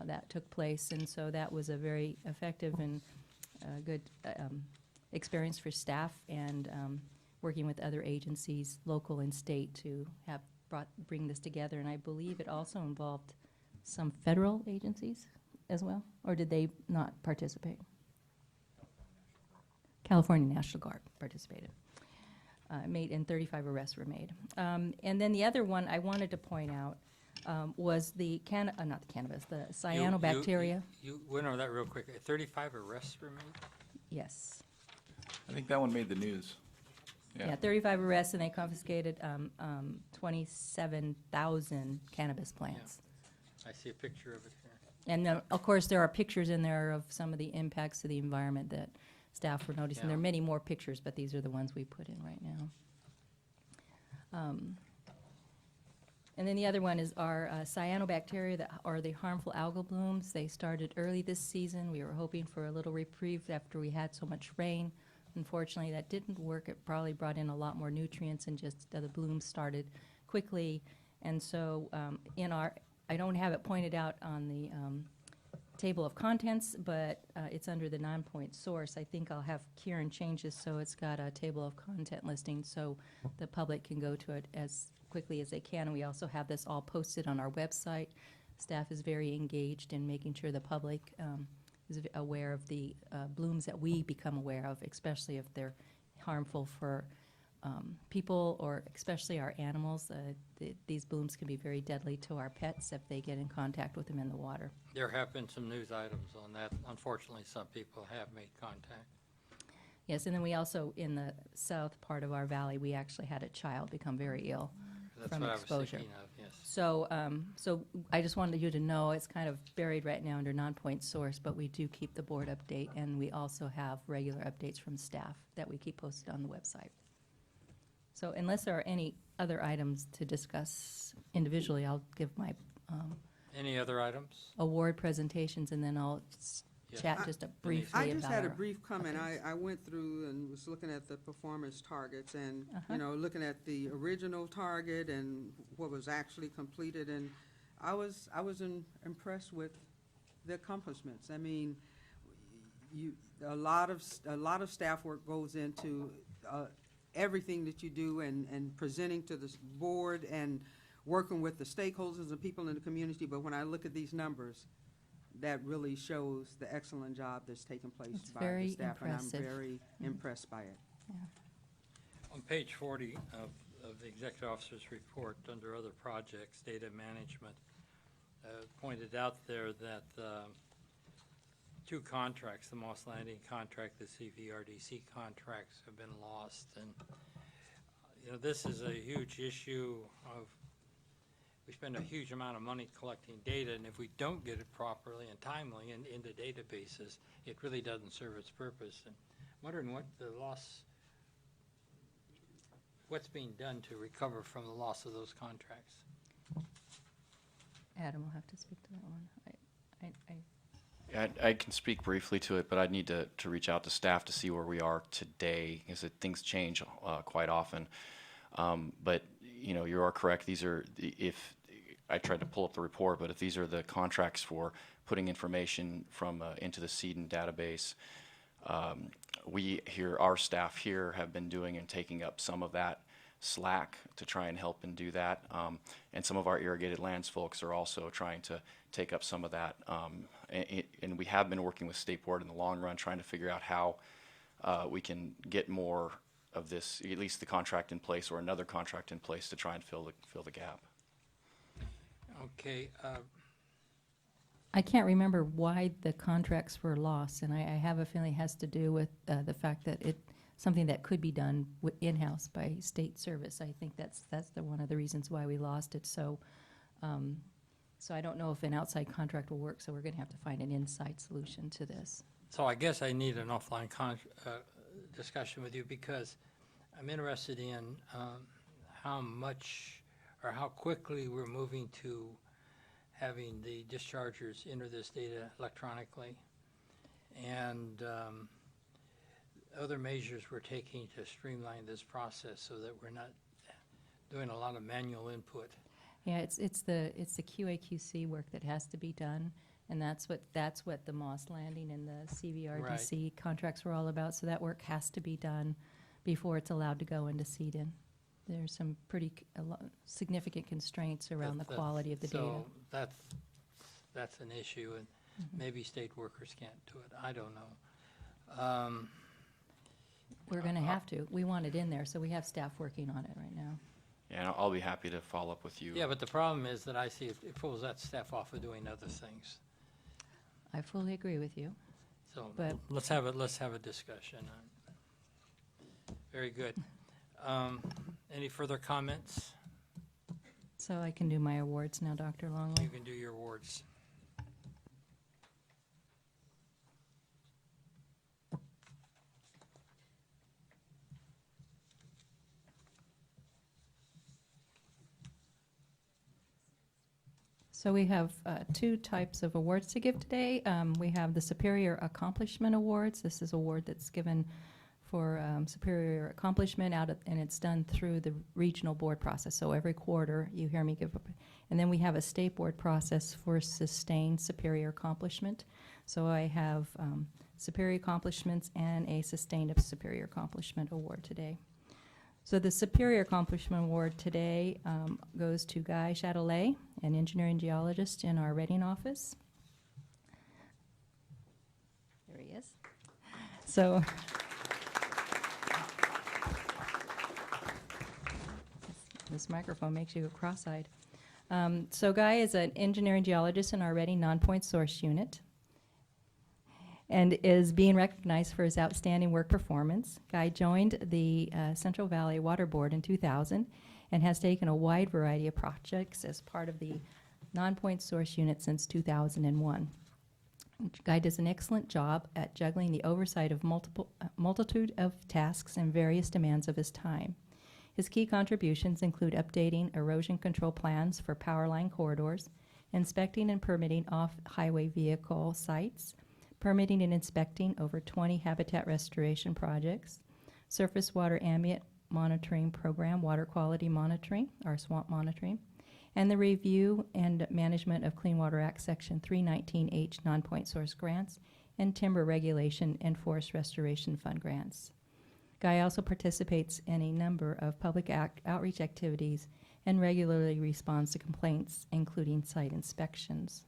that took place. And so that was a very effective and good experience for staff and working with other agencies, local and state, to bring this together. And I believe it also involved some federal agencies as well, or did they not participate? California National Guard participated. 35 arrests were made. And then the other one I wanted to point out was the not the cannabis, the cyanobacteria. You went over that real quick. 35 arrests were made? Yes. I think that one made the news. Yeah, 35 arrests, and they confiscated 27,000 cannabis plants. I see a picture of it here. And then, of course, there are pictures in there of some of the impacts to the environment that staff were noticing. There are Yeah. many more pictures, but these are the ones we put in right now. And then the other one is our cyanobacteria that are the harmful algal blooms. They started early this season. We were hoping for a little reprieve after we had so much rain. Unfortunately, that didn't work. It probably brought in a lot more nutrients and just the blooms started quickly. And so I don't have it pointed out on the table of contents, but it's under the 9-point source. I think I'll have Kieran change this so it's got a table of content listing so the public can go to it as quickly as they can. And we also have this all posted on our website. Staff is very engaged in making sure the public is aware of the blooms that we become aware of, especially if they're harmful for people or especially our animals. These blooms can be very deadly to our pets if they get in contact with them in the water. There have been some news items on that. Unfortunately, some people have made contact. Yes, and then we also, in the south part of our valley, we actually had a child become very ill That's from what I was exposure. thinking of, yes. So I just wanted you to know, it's kind of buried right now under non-point source, but we do keep the board update, and we also have regular updates from staff that we keep posted on the website. So unless there are any other items to discuss individually, I'll give my Any other items? award presentations, and then I'll Yes. chat just briefly I about just had a our- brief comment. updates. I went through and was looking at the performance targets and, Uh-huh. you know, looking at the original target and what was actually completed, and I was impressed with the accomplishments. I mean, a lot of staff work goes into everything that you do and presenting to the board and working with the stakeholders and people in the community, but when I look at these numbers, that really shows the excellent job that's taking place It's by the very staff, impressive. and I'm very impressed by it. On page 40 of the Executive Officer's report, under other projects, data management, pointed out there that 2 contracts, the Moss Landing contract, the CVRDC contracts have been lost. And, you know, this is a huge issue of, we spend a huge amount of money collecting data, and if we don't get it properly and timely into databases, it really doesn't serve its purpose. And I'm wondering what the loss, what's being done to recover from the loss of those contracts? Adam will have to speak to that one. I can speak briefly to it, but I'd need to reach out to staff to see where we are today, because things change quite often. But, you know, you are correct. These are, if, I tried to pull up the report, but if these are the contracts for putting information from into the CEDN database, our staff here have been doing and taking up some of that slack to try and help and do that. And some of our irrigated lands folks are also trying to take up some of that. And we have been working with State Board in the long run, trying to figure out how we can get more of this, at least the contract in place or another contract in place to try and fill the gap. Okay, I can't remember why the contracts were lost, and I have a feeling it has to do with the fact that something that could be done in-house by state service. I think that's one of the reasons why we lost it. So I don't know if an outside contract will work, so we're going to have to find an inside solution to this. so I guess I need an offline discussion with you, because I'm interested in how much or how quickly we're moving to having the dischargers enter this data electronically, and other measures we're taking to streamline this process so that we're not doing a lot of manual input. Yeah, it's the QA/QC work that has to be done, and that's what the Moss Landing and the CVRDC contracts were all about. So that work has to be done before it's allowed to go into CEDN. There's some pretty significant constraints around the quality of the data. So that's an issue, and maybe state workers can't do it. I don't know. We're going to have to. We want it in there, so we have staff working on it right now. Yeah, and I'll be happy to follow up with you. Yeah, but the problem is that I see it pulls that staff off of doing other things. I fully agree with you. So But- let's have a discussion. Very good. Any further comments? So I can do my awards now, Dr. Longley. You can do your awards. So we have two types of awards to give today. We have the Superior Accomplishment Awards. This is an award that's given for superior accomplishment and it's done through the regional board process. So every quarter, you hear me give up. And then we have a state board process for sustained superior accomplishment. So I have superior accomplishments and a sustained superior accomplishment award today. So the Superior Accomplishment Award today goes to Guy Chatelet, an engineering geologist in our Reading office. There he is. So this microphone makes you go cross-eyed. So Guy is an engineering geologist in our Reading Non-Point Source Unit and is being recognized for his outstanding work performance. Guy joined the Central Valley Water Board in 2000 and has taken a wide variety of projects as part of the Non-Point Source Unit since 2001. Guy does an excellent job at juggling the oversight of multitude of tasks and various demands of his time. His key contributions include updating erosion control plans for power line corridors, inspecting and permitting off-highway vehicle sites, permitting and inspecting over 20 habitat restoration projects, surface water ambient monitoring program, water quality monitoring, or swamp monitoring, and the review and management of Clean Water Act Section 319H non-point source grants and timber regulation and forest restoration fund grants. Guy also participates in a number of public outreach activities and regularly responds to complaints, including site inspections.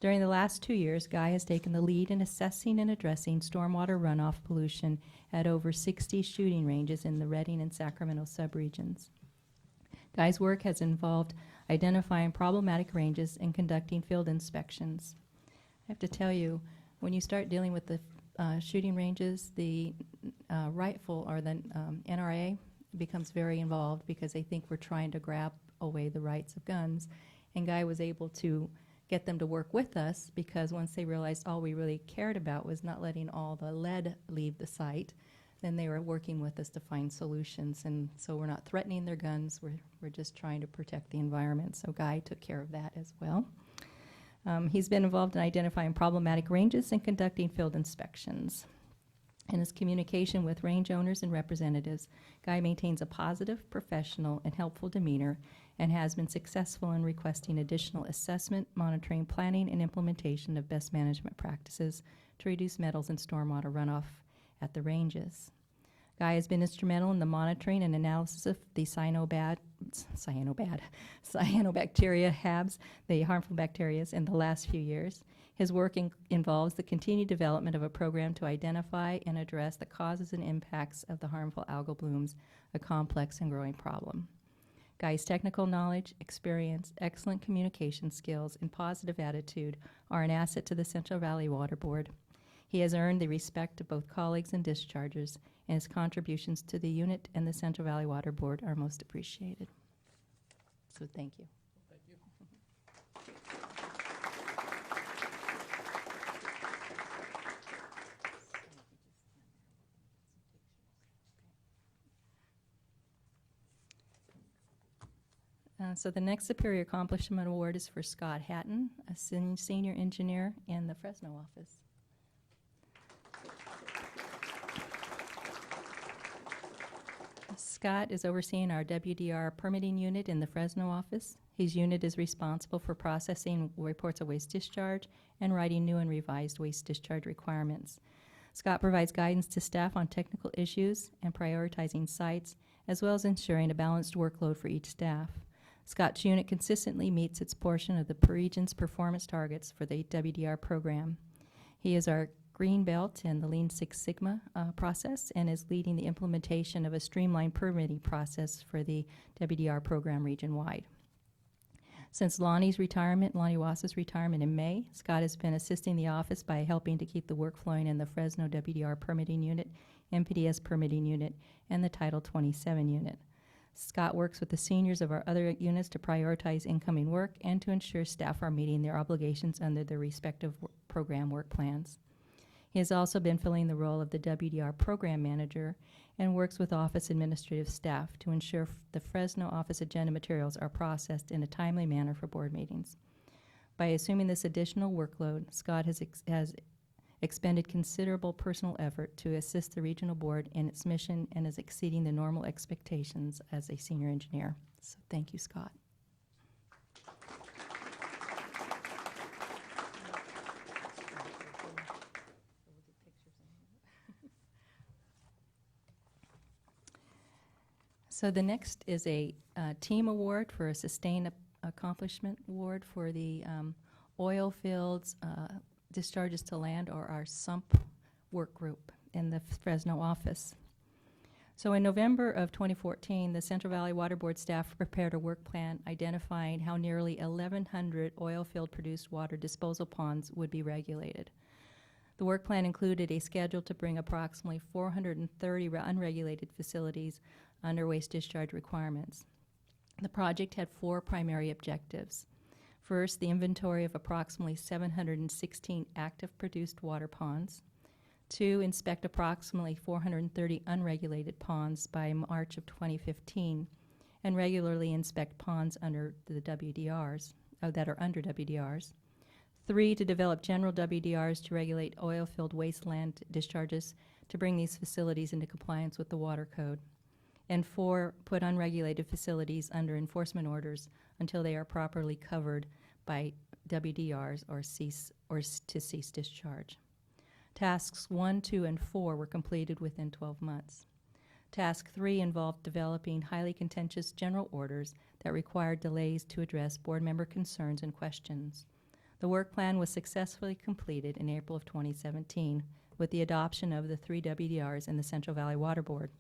During the last 2 years, Guy has taken the lead in assessing and addressing stormwater runoff pollution at over 60 shooting ranges in the Reading and Sacramento subregions. Guy's work has involved identifying problematic ranges and conducting field inspections. I have to tell you, when you start dealing with the shooting ranges, the rightful or the NRA becomes very involved because they think we're trying to grab away the rights of guns. And Guy was able to get them to work with us because once they realized all we really cared about was not letting all the lead leave the site, then they were working with us to find solutions. And so we're not threatening their guns, we're just trying to protect the environment. So Guy took care of that as well. He's been involved in identifying problematic ranges and conducting field inspections. In his communication with range owners and representatives, Guy maintains a positive, professional, and helpful demeanor and has been successful in requesting additional assessment, monitoring, planning, and implementation of best management practices to reduce metals and stormwater runoff at the ranges. Guy has been instrumental in the monitoring and analysis of the cyanobacteria HABs, the harmful bacteria, in the last few years. His work involves the continued development of a program to identify and address the causes and impacts of the harmful algal blooms, a complex and growing problem. Guy's technical knowledge, experience, excellent communication skills, and positive attitude are an asset to the Central Valley Water Board. He has earned the respect of both colleagues and dischargers, and his contributions to the unit and the Central Valley Water Board are most appreciated. So thank you. So the next Superior Accomplishment Award is for Scott Hatton, a senior engineer in the Fresno office. Scott is overseeing our WDR permitting unit in the Fresno office. His unit is responsible for processing reports of waste discharge and writing new and revised waste discharge requirements. Scott provides guidance to staff on technical issues and prioritizing sites, as well as ensuring a balanced workload for each staff. Scott's unit consistently meets its portion of the region's performance targets for the WDR program. He is our green belt in the Lean Six Sigma process and is leading the implementation of a streamlined permitting process for the WDR program region-wide. Since Lonnie Wassa's retirement in May, Scott has been assisting the office by helping to keep the work flowing in the Fresno WDR permitting unit, MPDS permitting unit, and the Title 27 unit. Scott works with the seniors of our other units to prioritize incoming work and to ensure staff are meeting their obligations under their respective program work plans. He has also been filling the role of the WDR program manager and works with office administrative staff to ensure the Fresno office agenda materials are processed in a timely manner for board meetings. By assuming this additional workload, Scott has expended considerable personal effort to assist the regional board in its mission and is exceeding the normal expectations as a senior engineer. So thank you, Scott. So the next is a team award for a sustained accomplishment award for the oil fields discharges to land, or our SUMP work group in the Fresno office. So in November of 2014, the Central Valley Water Board staff prepared a work plan identifying how nearly 1,100 oil field produced water disposal ponds would be regulated. The work plan included a schedule to bring approximately 430 unregulated facilities under waste discharge requirements. The project had 4 primary objectives. First, the inventory of approximately 716 active produced water ponds. 2, inspect approximately 430 unregulated ponds by March of 2015, and regularly inspect ponds under the WDRs, that are under WDRs. 3, to develop general WDRs to regulate oil-filled wasteland discharges to bring these facilities into compliance with the Water Code. And 4, put unregulated facilities under enforcement orders until they are properly covered by WDRs or to cease discharge. Tasks 1, 2, and 4 were completed within 12 months. Task 3 involved developing highly contentious general orders that required delays to address board member concerns and questions. The work plan was successfully completed in April of 2017 with the adoption of the 3 WDRs in the Central Valley Water Board.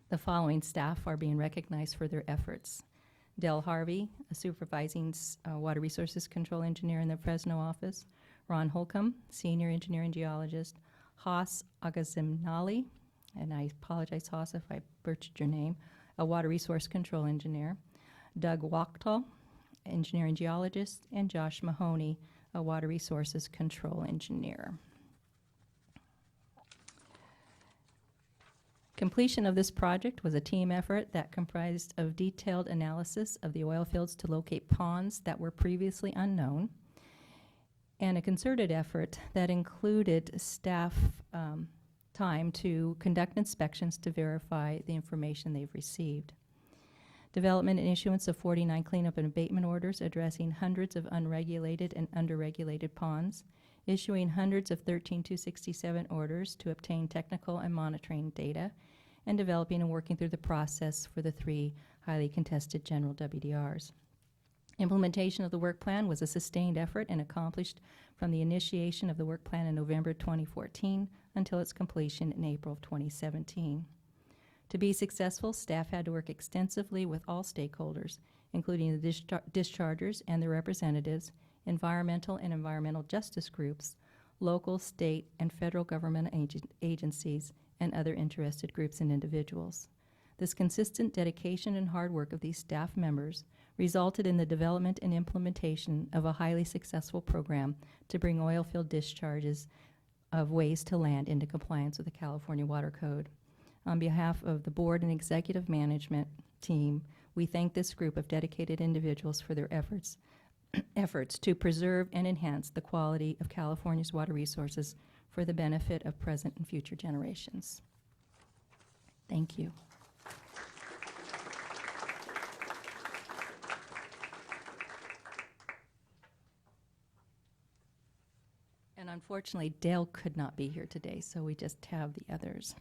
The following staff are being recognized for their efforts: Del Harvey, a supervising water resources control engineer in the Fresno office; Ron Holcomb, senior engineer and geologist; Haas Agazimnali, and I apologize, Haas, if I butchered your name, a water resource control engineer; Doug Wachtel, engineer and geologist; and Josh Mahoney, a water resources control engineer. Completion of this project was a team effort that comprised of detailed analysis of the oil fields to locate ponds that were previously unknown, and a concerted effort that included staff time to conduct inspections to verify the information they've received. Development and issuance of 49 cleanup and abatement orders addressing hundreds of unregulated and underregulated ponds, issuing hundreds of 13267 orders to obtain technical and monitoring data, and developing and working through the process for the 3 highly contested general WDRs. Implementation of the work plan was a sustained effort and accomplished from the initiation of the work plan in November 2014 until its completion in April of 2017. To be successful, staff had to work extensively with all stakeholders, including the dischargers and their representatives, environmental and environmental justice groups, local, state, and federal government agencies, and other interested groups and individuals. This consistent dedication and hard work of these staff members resulted in the development and implementation of a highly successful program to bring oil field discharges of waste to land into compliance with the California Water Code. On behalf of the board and executive management team, we thank this group of dedicated individuals for their efforts to preserve and enhance the quality of California's water resources for the benefit of present and future generations. Thank you. And unfortunately, Dale could not be here today, so we just have the others.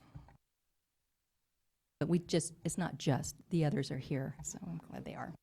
But it's not just, the others are here, so I'm glad they are.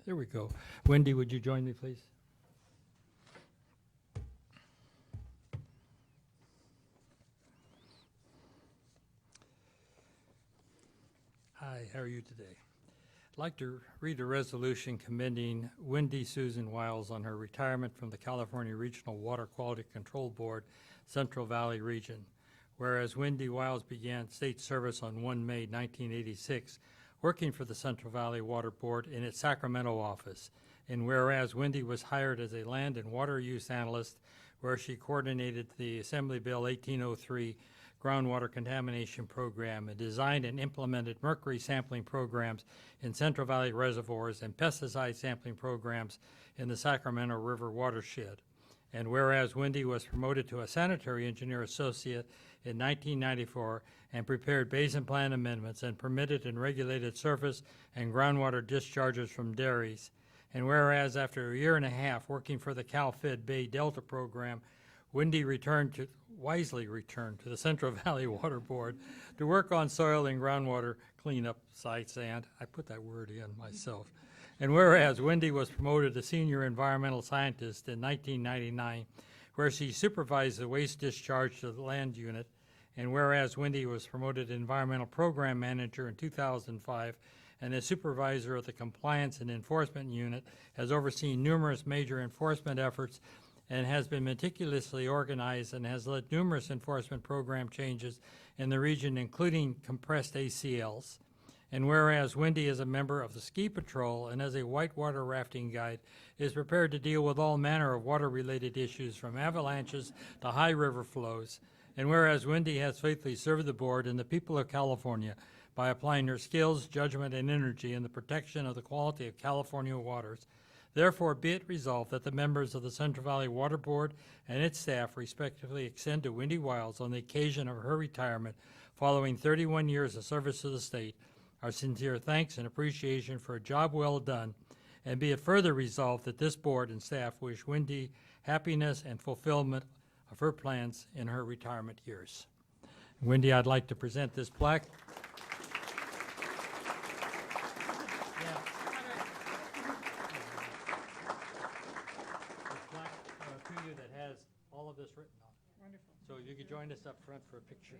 There we go. Wendy, would you join me, please? Hi, how are you today? I'd like to read a resolution commending Wendy Susan Wiles on her retirement from the California Regional Water Quality Control Board, Central Valley Region. Whereas Wendy Wiles began state service on 1 May 1986, working for the Central Valley Water Board in its Sacramento office. And whereas Wendy was hired as a land and water use analyst, where she coordinated the Assembly Bill 1803 groundwater contamination program and designed and implemented mercury sampling programs in Central Valley reservoirs and pesticide sampling programs in the Sacramento River watershed. And whereas Wendy was promoted to a sanitary engineer associate in 1994 and prepared basin plan amendments and permitted and regulated surface and groundwater discharges from dairies. And whereas after a year and a half working for the CalFed Bay Delta program, Wendy wisely returned to the Central Valley Water Board to work on soil and groundwater cleanup sites, and I put that word in myself. And whereas Wendy was promoted to senior environmental scientist in 1999, where she supervised the waste discharge to the land unit, and whereas Wendy was promoted environmental program manager in 2005, and as supervisor of the compliance and enforcement unit, has overseen numerous major enforcement efforts and has been meticulously organized and has led numerous enforcement program changes in the region, including compressed ACLs. And whereas Wendy is a member of the Ski Patrol and as a whitewater rafting guide, is prepared to deal with all manner of water-related issues from avalanches to high river flows. And whereas Wendy has faithfully served the board and the people of California by applying her skills, judgment, and energy in the protection of the quality of California waters, therefore, be it resolved that the members of the Central Valley Water Board and its staff respectively extend to Wendy Wiles on the occasion of her retirement following 31 years of service to the state our sincere thanks and appreciation for a job well done, and be it further resolved that this board and staff wish Wendy happiness and fulfillment of her plans in her retirement years. Wendy, I'd like to present this plaque. To you that has all of this written on it. Wonderful. So you could join us up front for a picture.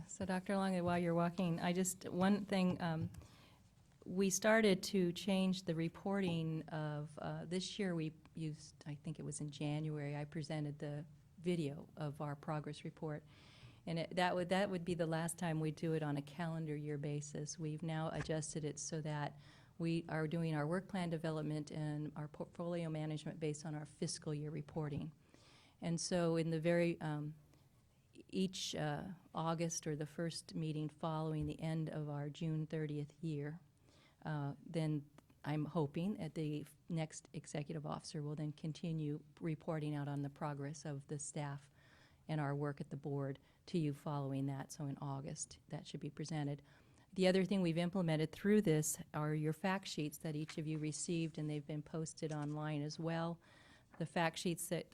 So Dr. Longley, while you're walking, one thing, we started to change the reporting of, this year we used, I think it was in January, I presented the video of our progress report. And that would be the last time we do it on a calendar year basis. We've now adjusted it so that we are doing our work plan development and our portfolio management based on our fiscal year reporting. And so in the very, each August or the first meeting following the end of our June 30th year, then I'm hoping that the next executive officer will then continue reporting out on the progress of the staff and our work at the board to you following that. So in August, that should be presented. The other thing we've implemented through this are your fact sheets that each of you received, and they've been posted online as well. The fact sheets that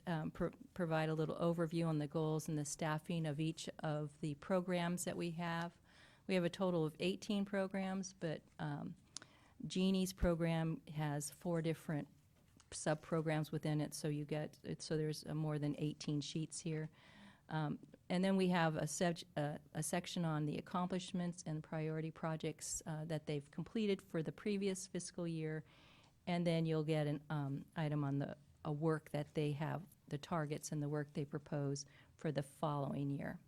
provide a little overview on the goals and the staffing of each of the programs that we have. We have a total of 18 programs, but Jeannie's program has 4 different sub-programs within it, so you get, so there's more than 18 sheets here. And then we have a section on the accomplishments and priority projects that they've completed for the previous fiscal year. And then you'll get an item on a work that they have, the targets and the work they propose for the following year,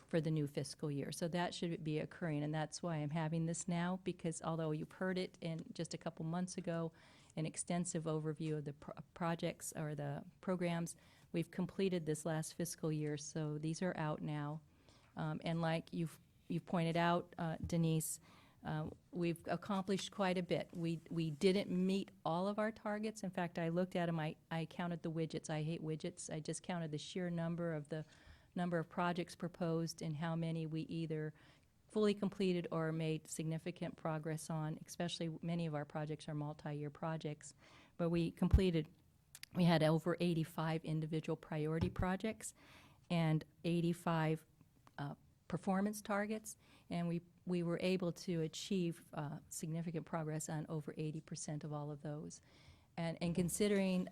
for the new fiscal year. So that should be occurring, and that's why I'm having this now, because although you've heard it in just a couple months ago, an extensive overview of the projects or the programs, we've completed this last fiscal year, so these are out now. And like you've pointed out, Denise, we've accomplished quite a bit. We didn't meet all of our targets. In fact, I looked at them, I counted the widgets. I hate widgets. I just counted the sheer number of projects proposed and how many we either fully completed or made significant progress on, especially many of our projects are multi-year projects. But we had over 85 individual priority projects and 85 performance targets, and we were able to achieve significant progress on over 80% of all of those. And considering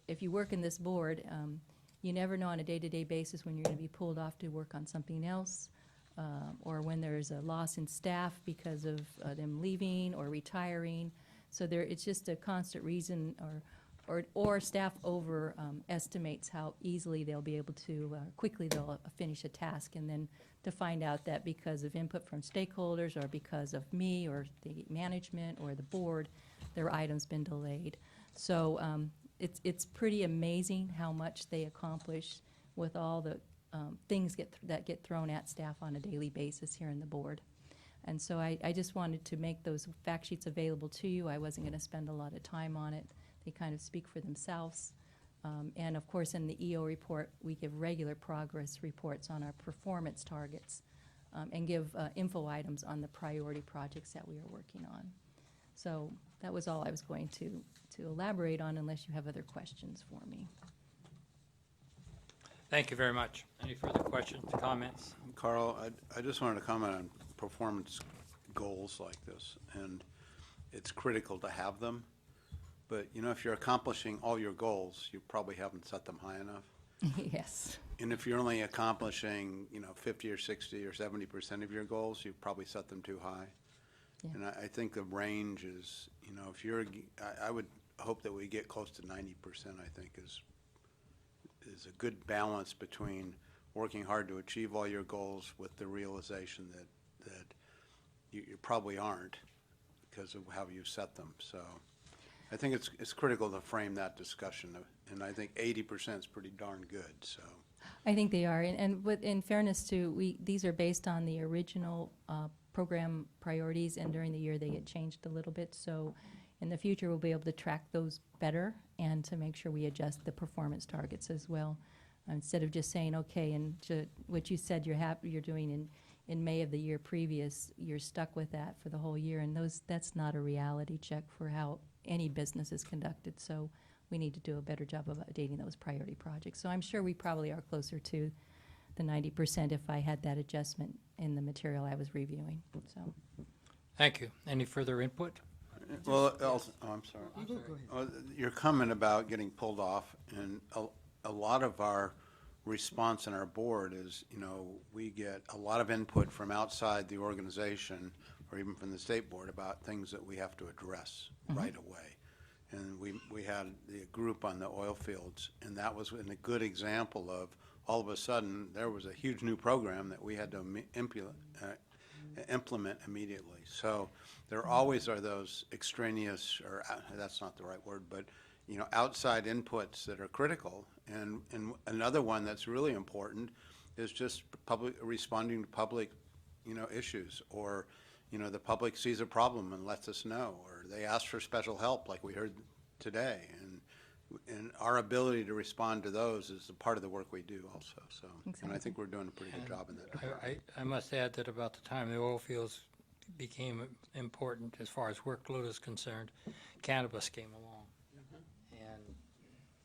if you work in this board, you never know on a day-to-day basis when you're going to be pulled off to work on something else, or when there's a loss in staff because of them leaving or retiring. So it's just a constant reason, or staff overestimates how easily they'll be able to, quickly they'll finish a task, and then to find out that because of input from stakeholders or because of me or the management or the board, their item's been delayed. So it's pretty amazing how much they accomplish with all the things that get thrown at staff on a daily basis here in the board. And so I just wanted to make those fact sheets available to you. I wasn't going to spend a lot of time on it. They kind of speak for themselves. And of course, in the EO report, we give regular progress reports on our performance targets and give info items on the priority projects that we are working on. So that was all I was going to elaborate on, unless you have other questions for me. Thank you very much. Any further questions, comments? Carl, I just wanted to comment on performance goals like this, and it's critical to have them. But, you know, if you're accomplishing all your goals, you probably haven't set them high enough. Yes. And if you're only accomplishing, 50 or 60 or 70% of your goals, you've probably set them too high. Yeah. And I think the range is, I would hope that we get close to 90%, I think, is a good balance between working hard to achieve all your goals with the realization that you probably aren't because of how you set them. So I think it's critical to frame that discussion, and I think 80% is pretty darn good, so. I think they are, and in fairness to, these are based on the original program priorities, and during the year they get changed a little bit, so in the future we'll be able to track those better and to make sure we adjust the performance targets as well. Instead of just saying, okay, and what you said you're doing in May of the year previous, you're stuck with that for the whole year, and that's not a reality check for how any business is conducted, so we need to do a better job of updating those priority projects. So I'm sure we probably are closer to the 90% if I had that adjustment in the material I was reviewing, so. Thank you. Any further input? Well, I'm sorry. Your comment about getting pulled off, and a lot of our response in our board is, we get a lot of input from outside the organization or even from the state board about things that we have to address right away. And we had the group on the oil fields, and that was a good example of all of a sudden there was a huge new program that we had to implement immediately. So there always are those extraneous, or that's not the right word, but outside inputs that are critical. And another one that's really important is just responding to public, issues, or the public sees a problem and lets us know, or they ask for special help like we heard today. And our ability to respond to those is a part of the work we do also. So, And I think we're doing a pretty good job in that. I must add that about the time the oil fields became important as far as workload is concerned, cannabis came along. And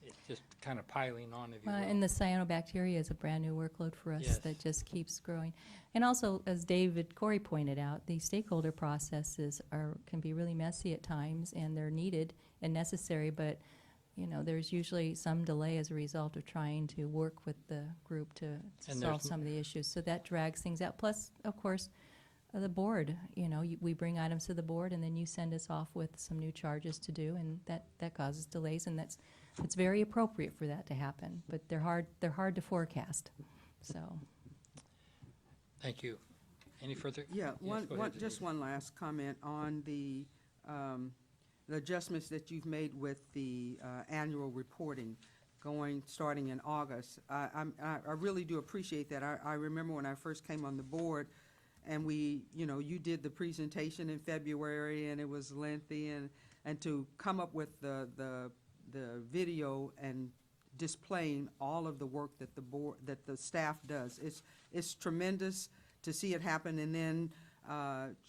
it's just kind of piling on, if you will. And the cyanobacteria is a brand new workload for us Yes. that just keeps growing. And also, as David Corey pointed out, the stakeholder processes can be really messy at times, and they're needed and necessary, but you know, there's usually some delay as a result of trying to work with the group to And solve there's some of the issues. So that drags things out. Plus, of course, the board, you know, we bring items to the board and then you send us off with some new charges to do, and that causes delays, and it's very appropriate for that to happen. But they're hard to forecast, so. Thank you. Any further? Yeah, Yes, go ahead. just one last comment on the adjustments that you've made with the annual reporting starting in August. I really do appreciate that. I remember when I first came on the board, and you did the presentation in February, and it was lengthy, and to come up with the video and displaying all of the work that the staff does. It's tremendous to see it happen, and then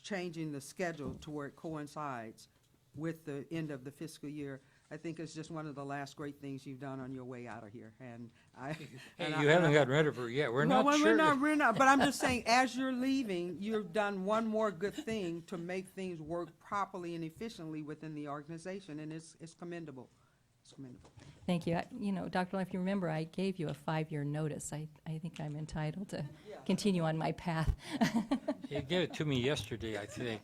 changing the schedule to where it coincides with the end of the fiscal year. I think it's just one of the last great things you've done on your way out of here, and You haven't gotten rid of her yet. We're not sure. We're not, but I'm just saying, as you're leaving, you've done one more good thing to make things work properly and efficiently within the organization, and it's commendable. It's commendable. Thank you. Dr. Long, if you remember, I gave you a 5-year notice. I think I'm entitled to continue on my path. You gave it to me yesterday, I think.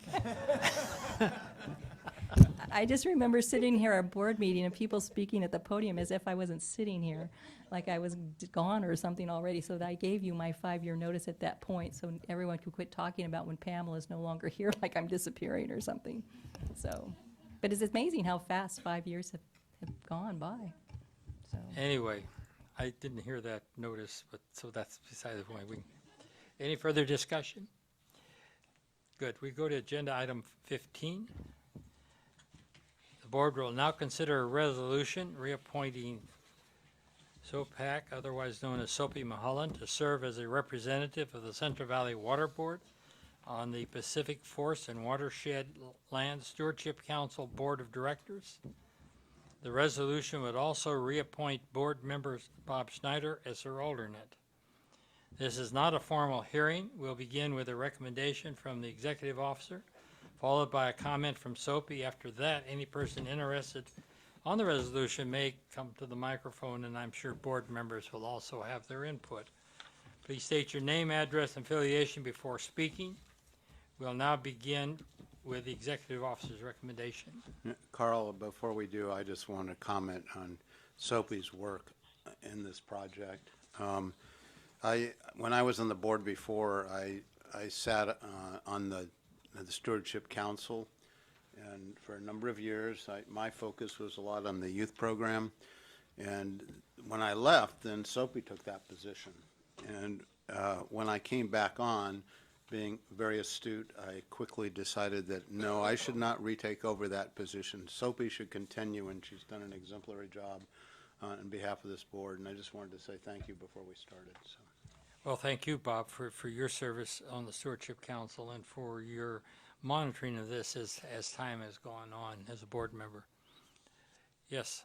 I just remember sitting here at a board meeting and people speaking at the podium as if I wasn't sitting here, like I was gone or something already. So that I gave you my 5-year notice at that point, so everyone could quit talking about when Pamela's no longer here, like I'm disappearing or something. So, but it's amazing how fast 5 years have gone by. So. Anyway, I didn't hear that notice, but so that's beside the point. Any further discussion? Good. We go to agenda item 15. The board will now consider a resolution reappointing SOPAC, otherwise known as Soapy Mulholland, to serve as a representative of the Central Valley Water Board on the Pacific Forest and Watershed Land Stewardship Council Board of Directors. The resolution would also reappoint board members Bob Schneider as their alternate. This is not a formal hearing. We'll begin with a recommendation from the executive officer, followed by a comment from Soapy. After that, any person interested on the resolution may come to the microphone, and I'm sure board members will also have their input. Please state your name, address, and affiliation before speaking. We'll now begin with the executive officer's recommendation. Carl, before we do, I just want to comment on Soapy's work in this project. When I was on the board before, I sat on the Stewardship Council, and for a number of years, my focus was a lot on the youth program. And when I left, then Soapy took that position. And when I came back on, being very astute, I quickly decided that, no, I should not retake over that position. Soapy should continue, and she's done an exemplary job on behalf of this board. And I just wanted to say thank you before we started. So. Well, thank you, Bob, for your service on the Stewardship Council and for your monitoring of this as time has gone on as a board member. Yes.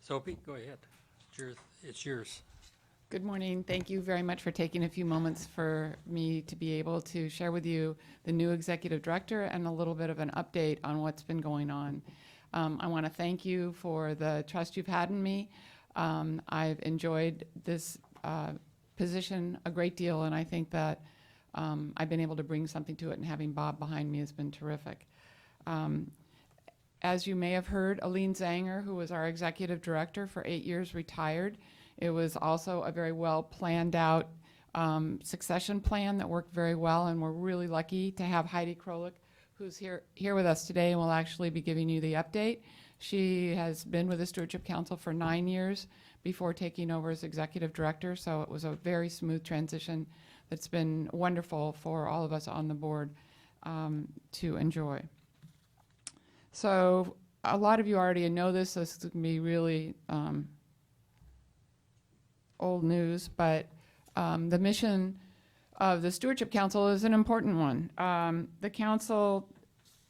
Soapy, go ahead. It's yours. Good morning. Thank you very much for taking a few moments for me to be able to share with you the new executive director and a little bit of an update on what's been going on. I want to thank you for the trust you've had in me. I've enjoyed this position a great deal, and I think that I've been able to bring something to it, and having Bob behind me has been terrific. As you may have heard, Aline Zanger, who was our executive director for 8 years, retired. It was also a very well planned out succession plan that worked very well, and we're really lucky to have Heidi Krolik, who's here with us today and will actually be giving you the update. She has been with the Stewardship Council for 9 years before taking over as executive director, so it was a very smooth transition that's been wonderful for all of us on the board to enjoy. So a lot of you already know this. This is going to be really old news, but the mission of the Stewardship Council is an important one. The council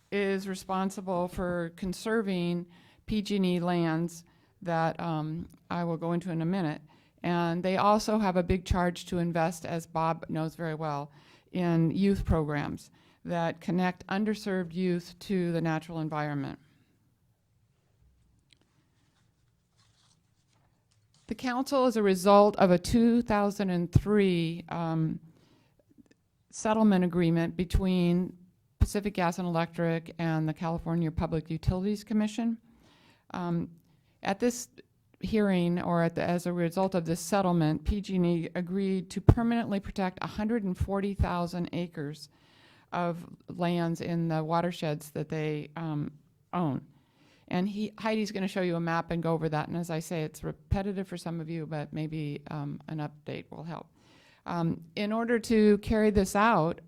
is responsible for conserving PG&E lands that I will go into in a minute. And they also have a big charge to invest, as Bob knows very well, in youth programs. that connect underserved youth to the natural environment. The council is a result of a 2003 settlement agreement between Pacific Gas and Electric and the California Public Utilities Commission. At this hearing, or as a result of this settlement, PG&E agreed to permanently protect 140,000 acres of lands in the watersheds that they own. And Heidi's going to show you a map and go over that. And as I say, it's repetitive for some of you, but maybe an update will help. In order to carry this out,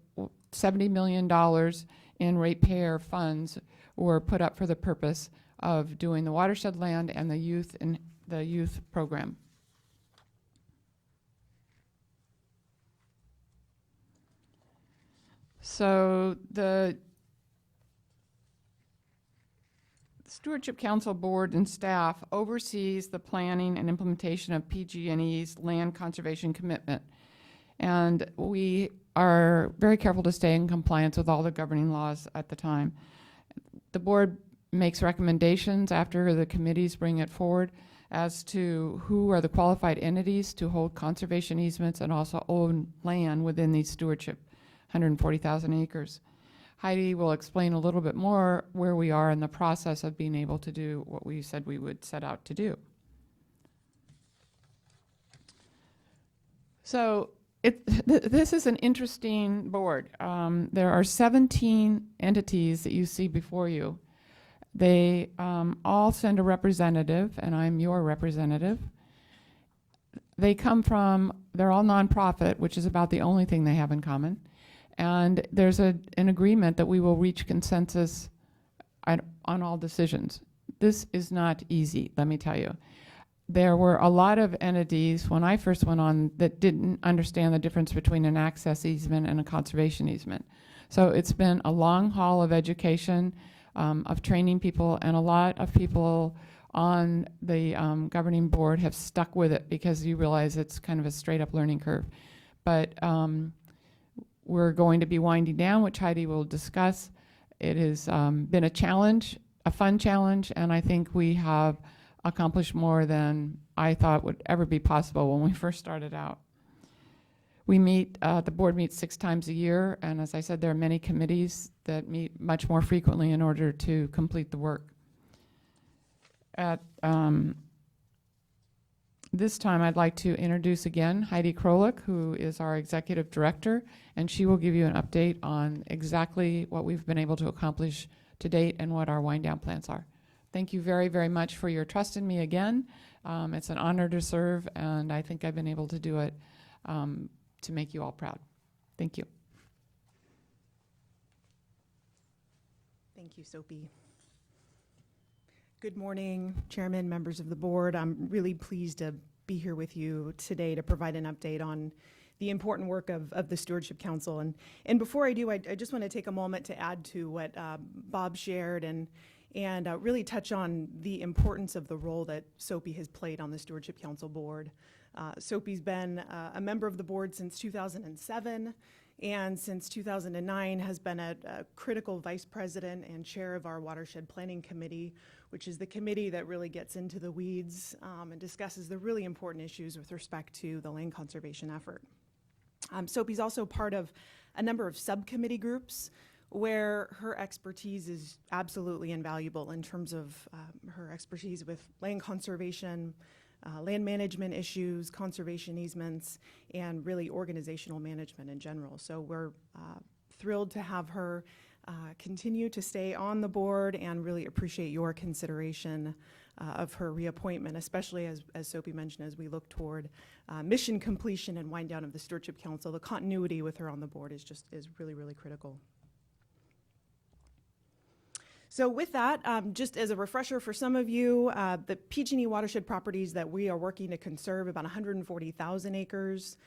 $70 million in ratepayer funds were put up for the purpose of doing the watershed land and the youth program. So the Stewardship Council Board and staff oversees the planning and implementation of PG&E's land conservation commitment. And we are very careful to stay in compliance with all the governing laws at the time. The board makes recommendations after the committees bring it forward as to who are the qualified entities to hold conservation easements and also own land within these stewardship, 140,000 acres. Heidi will explain a little bit more where we are in the process of being able to do what we said we would set out to do. So this is an interesting board. There are 17 entities that you see before you. They all send a representative, and I'm your representative. They're all nonprofit, which is about the only thing they have in common. And there's an agreement that we will reach consensus on all decisions. This is not easy, let me tell you. There were a lot of entities when I first went on that didn't understand the difference between an access easement and a conservation easement. So it's been a long haul of education, of training people, and a lot of people on the governing board have stuck with it because you realize it's kind of a straight up learning curve. But we're going to be winding down, which Heidi will discuss. It has been a challenge, a fun challenge, and I think we have accomplished more than I thought would ever be possible when we first started out. We meet, the board meets 6 times a year, and as I said, there are many committees that meet much more frequently in order to complete the work. At this time, I'd like to introduce again Heidi Krolik, who is our executive director, and she will give you an update on exactly what we've been able to accomplish to date and what our wind down plans are. Thank you very, very much for your trust in me again. It's an honor to serve, and I think I've been able to do it to make you all proud. Thank you. Thank you, Sophie. Good morning, Chairman, members of the board. I'm really pleased to be here with you today to provide an update on the important work of the Stewardship Council. And before I do, I just want to take a moment to add to what Bob shared and really touch on the importance of the role that SOPI has played on the Stewardship Council board. SOPI's been a member of the board since 2007, and since 2009 has been a critical vice president and chair of our Watershed Planning Committee, which is the committee that really gets into the weeds and discusses the really important issues with respect to the land conservation effort. SOPI's also part of a number of subcommittee groups where her expertise is absolutely invaluable in terms of her expertise with land conservation, land management issues, conservation easements, and really organizational management in general. So we're thrilled to have her continue to stay on the board and really appreciate your consideration of her reappointment, especially as Sophie mentioned, as we look toward mission completion and wind down of the Stewardship Council. The continuity with her on the board is really, really critical. So with that, just as a refresher for some of you, the PG&E watershed properties that we are working to conserve, about 140,000 acres,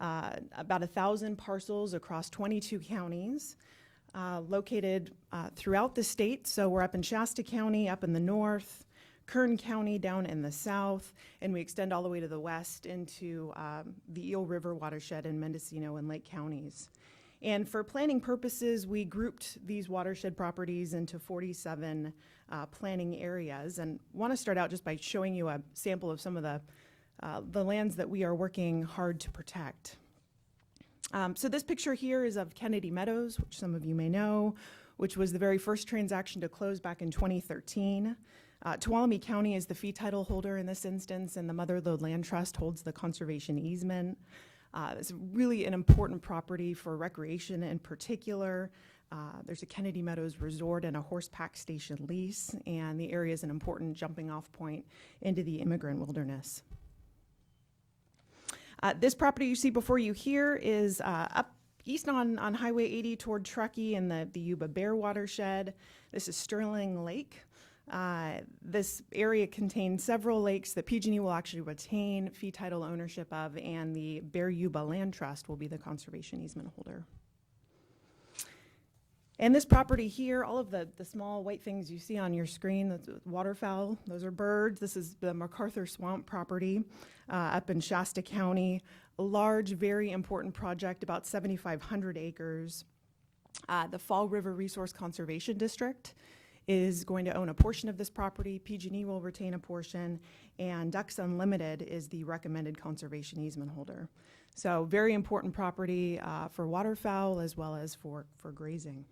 about 1,000 parcels across 22 counties, located throughout the state. So we're up in Shasta County, up in the north, Kern County down in the south, and we extend all the way to the west into the Eel River watershed in Mendocino and Lake counties. And for planning purposes, we grouped these watershed properties into 47 planning areas. And want to start out just by showing you a sample of some of the lands that we are working hard to protect. So this picture here is of Kennedy Meadows, which some of you may know, which was the very first transaction to close back in 2013. Tuolumne County is the fee title holder in this instance, and the Mother Lode Land Trust holds the conservation easement. It's really an important property for recreation in particular. There's a Kennedy Meadows Resort and a horse pack station lease, and the area is an important jumping off point into the immigrant wilderness. This property you see before you here is up east on Highway 80 toward Truckee in the Yuba Bear watershed. This is Sterling Lake. This area contains several lakes that PG&E will actually retain fee title ownership of, and the Bear Yuba Land Trust will be the conservation easement holder. And this property here, all of the small white things you see on your screen, that's waterfowl, those are birds. This is the MacArthur Swamp property up in Shasta County. A large, very important project, about 7,500 acres. The Fall River Resource Conservation District is going to own a portion of this property. PG&E will retain a portion, and Ducks Unlimited is the recommended conservation easement holder. So very important property for waterfowl as well as for grazing.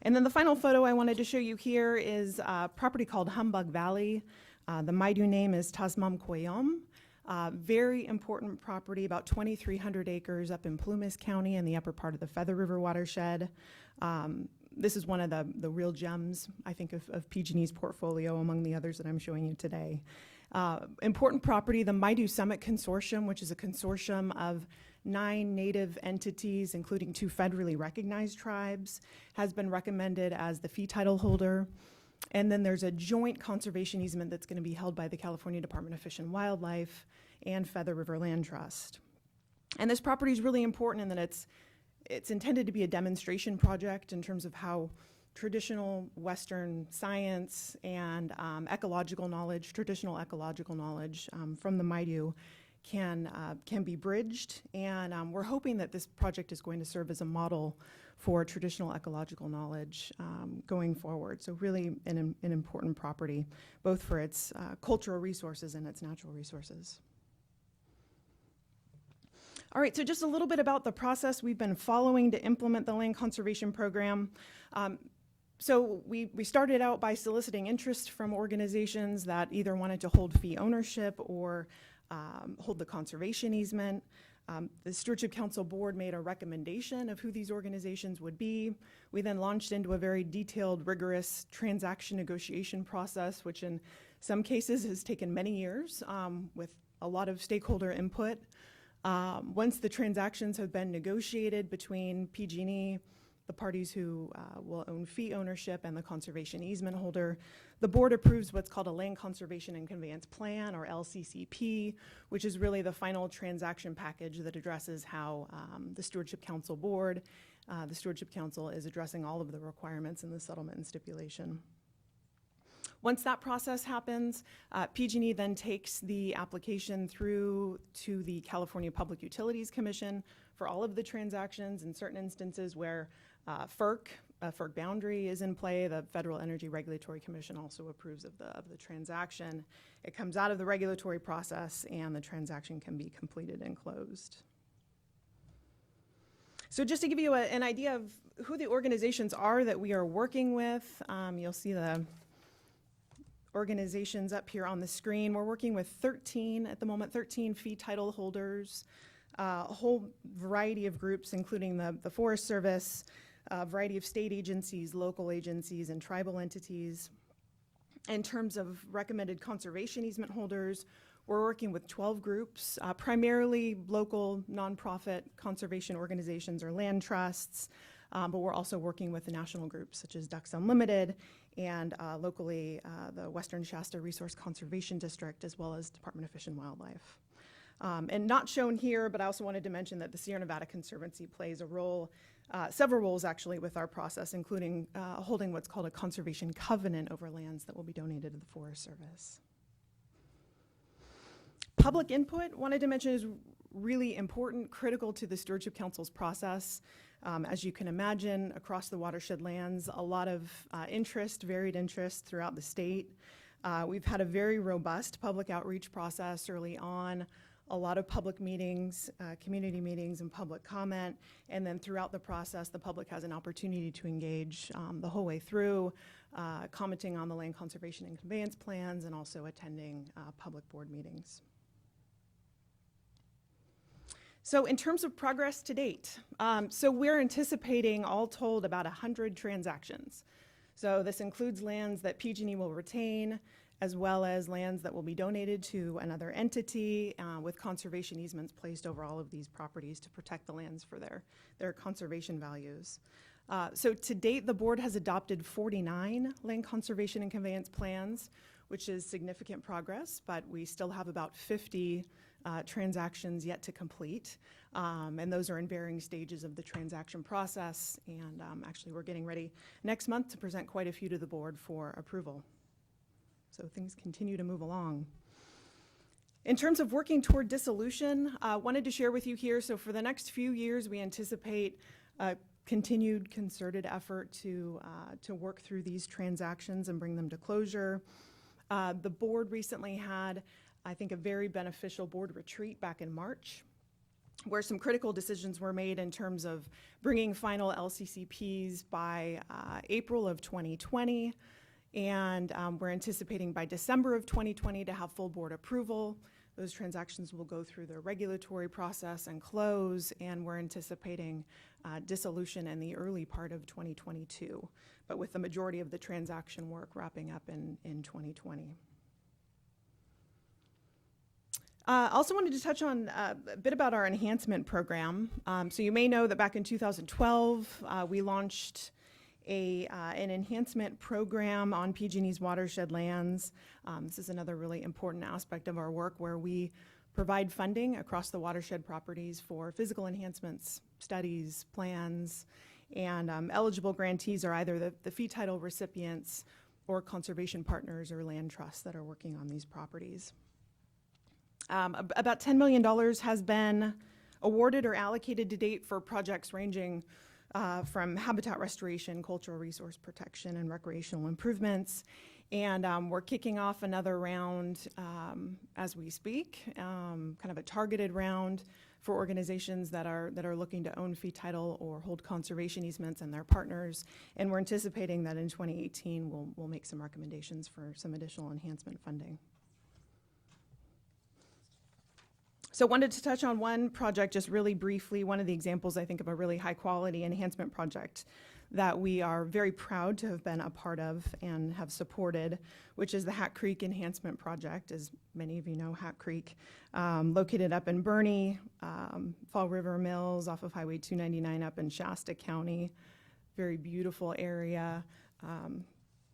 And then the final photo I wanted to show you here is a property called Humbug Valley. The Maidu name is Tasmam Koyom. Very important property, about 2,300 acres up in Plumas County in the upper part of the Feather River watershed. This is one of the real gems, I think, of PG&E's portfolio among the others that I'm showing you today. Important property, the Maidu Summit Consortium, which is a consortium of 9 native entities, including 2 federally recognized tribes, has been recommended as the fee title holder. And then there's a joint conservation easement that's going to be held by the California Department of Fish and Wildlife and Feather River Land Trust. And this property is really important in that it's intended to be a demonstration project in terms of how traditional Western science and ecological knowledge, traditional ecological knowledge from the Maidu can be bridged. And we're hoping that this project is going to serve as a model for traditional ecological knowledge going forward. So really an important property, both for its cultural resources and its natural resources. All right, so just a little bit about the process we've been following to implement the land conservation program. So we started out by soliciting interest from organizations that either wanted to hold fee ownership or hold the conservation easement. The Stewardship Council Board made a recommendation of who these organizations would be. We then launched into a very detailed, rigorous transaction negotiation process, which in some cases has taken many years with a lot of stakeholder input. Once the transactions have been negotiated between PG&E, the parties who will own fee ownership, and the conservation easement holder, the board approves what's called a Land Conservation and Conveyance Plan, or LCCP, which is really the final transaction package that addresses how the Stewardship Council Board, the Stewardship Council is addressing all of the requirements in the settlement and stipulation. Once that process happens, PG&E then takes the application through to the California Public Utilities Commission for all of the transactions. In certain instances where FERC boundary is in play, the Federal Energy Regulatory Commission also approves of the transaction. It comes out of the regulatory process and the transaction can be completed and closed. So just to give you an idea of who the organizations are that we are working with, you'll see the organizations up here on the screen. We're working with 13 at the moment, 13 fee title holders, a whole variety of groups, including the Forest Service, a variety of state agencies, local agencies, and tribal entities. In terms of recommended conservation easement holders, we're working with 12 groups, primarily local nonprofit conservation organizations or land trusts, but we're also working with the national groups such as Ducks Unlimited and locally the Western Shasta Resource Conservation District, as well as Department of Fish and Wildlife. And not shown here, but I also wanted to mention that the Sierra Nevada Conservancy plays a role, several roles actually with our process, including holding what's called a conservation covenant over lands that will be donated to the Forest Service. Public input, wanted to mention, is really important, critical to the Stewardship Council's process. As you can imagine, across the watershed lands, a lot of interest, varied interest throughout the state. We've had a very robust public outreach process early on, a lot of public meetings, community meetings, and public comment. And then throughout the process, the public has an opportunity to engage the whole way through, commenting on the land conservation and conveyance plans, and also attending public board meetings. So in terms of progress to date, so we're anticipating, all told, about 100 transactions. So this includes lands that PG&E will retain, as well as lands that will be donated to another entity with conservation easements placed over all of these properties to protect the lands for their conservation values. So to date, the board has adopted 49 land conservation and conveyance plans, which is significant progress, but we still have about 50 transactions yet to complete. And those are in varying stages of the transaction process. And actually, we're getting ready next month to present quite a few to the board for approval. So things continue to move along. In terms of working toward dissolution, wanted to share with you here, so for the next few years, we anticipate a continued concerted effort to work through these transactions and bring them to closure. The board recently had, I think, a very beneficial board retreat back in March, where some critical decisions were made in terms of bringing final LCCPs by April of 2020. And we're anticipating by December of 2020 to have full board approval. Those transactions will go through the regulatory process and close, and we're anticipating dissolution in the early part of 2022, but with the majority of the transaction work wrapping up in 2020. Also wanted to touch on a bit about our enhancement program. So you may know that back in 2012, we launched an enhancement program on PG&E's watershed lands. This is another really important aspect of our work, where we provide funding across the watershed properties for physical enhancements, studies, plans, and eligible grantees are either the fee title recipients or conservation partners or land trusts that are working on these properties. About $10 million has been awarded or allocated to date for projects ranging from habitat restoration, cultural resource protection, and recreational improvements. And we're kicking off another round as we speak, kind of a targeted round for organizations that are looking to own fee title or hold conservation easements and their partners. And we're anticipating that in 2018 we'll make some recommendations for some additional enhancement funding. So wanted to touch on one project just really briefly, one of the examples, I think, of a really high quality enhancement project that we are very proud to have been a part of and have supported, which is the Hat Creek Enhancement Project. As many of you know, Hat Creek, located up in Boerne, Fall River Mills off of Highway 299 up in Shasta County, very beautiful area.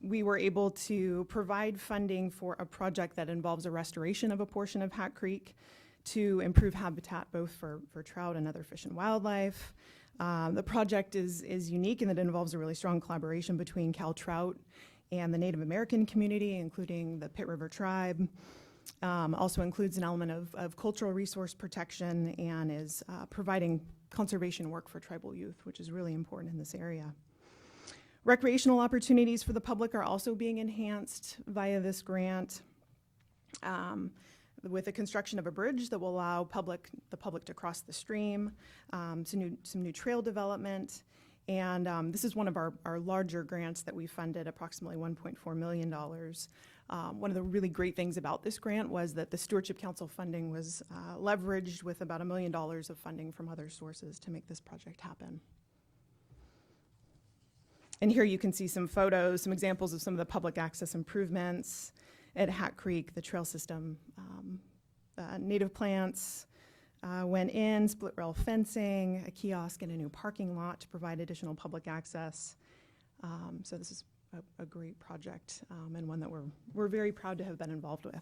We were able to provide funding for a project that involves a restoration of a portion of Hat Creek to improve habitat both for trout and other fish and wildlife. The project is unique in that it involves a really strong collaboration between Cal Trout and the Native American community, including the Pit River Tribe. Also includes an element of cultural resource protection and is providing conservation work for tribal youth, which is really important in this area. Recreational opportunities for the public are also being enhanced via this grant. With the construction of a bridge that will allow the public to cross the stream, some new trail development, and this is one of our larger grants that we funded, approximately $1.4 million. One of the really great things about this grant was that the Stewardship Council funding was leveraged with about $1 million of funding from other sources to make this project happen. And here you can see some photos, some examples of some of the public access improvements at Hat Creek, the trail system, native plants went in, split rail fencing, a kiosk, and a new parking lot to provide additional public access. So this is a great project and one that we're very proud to have been involved with.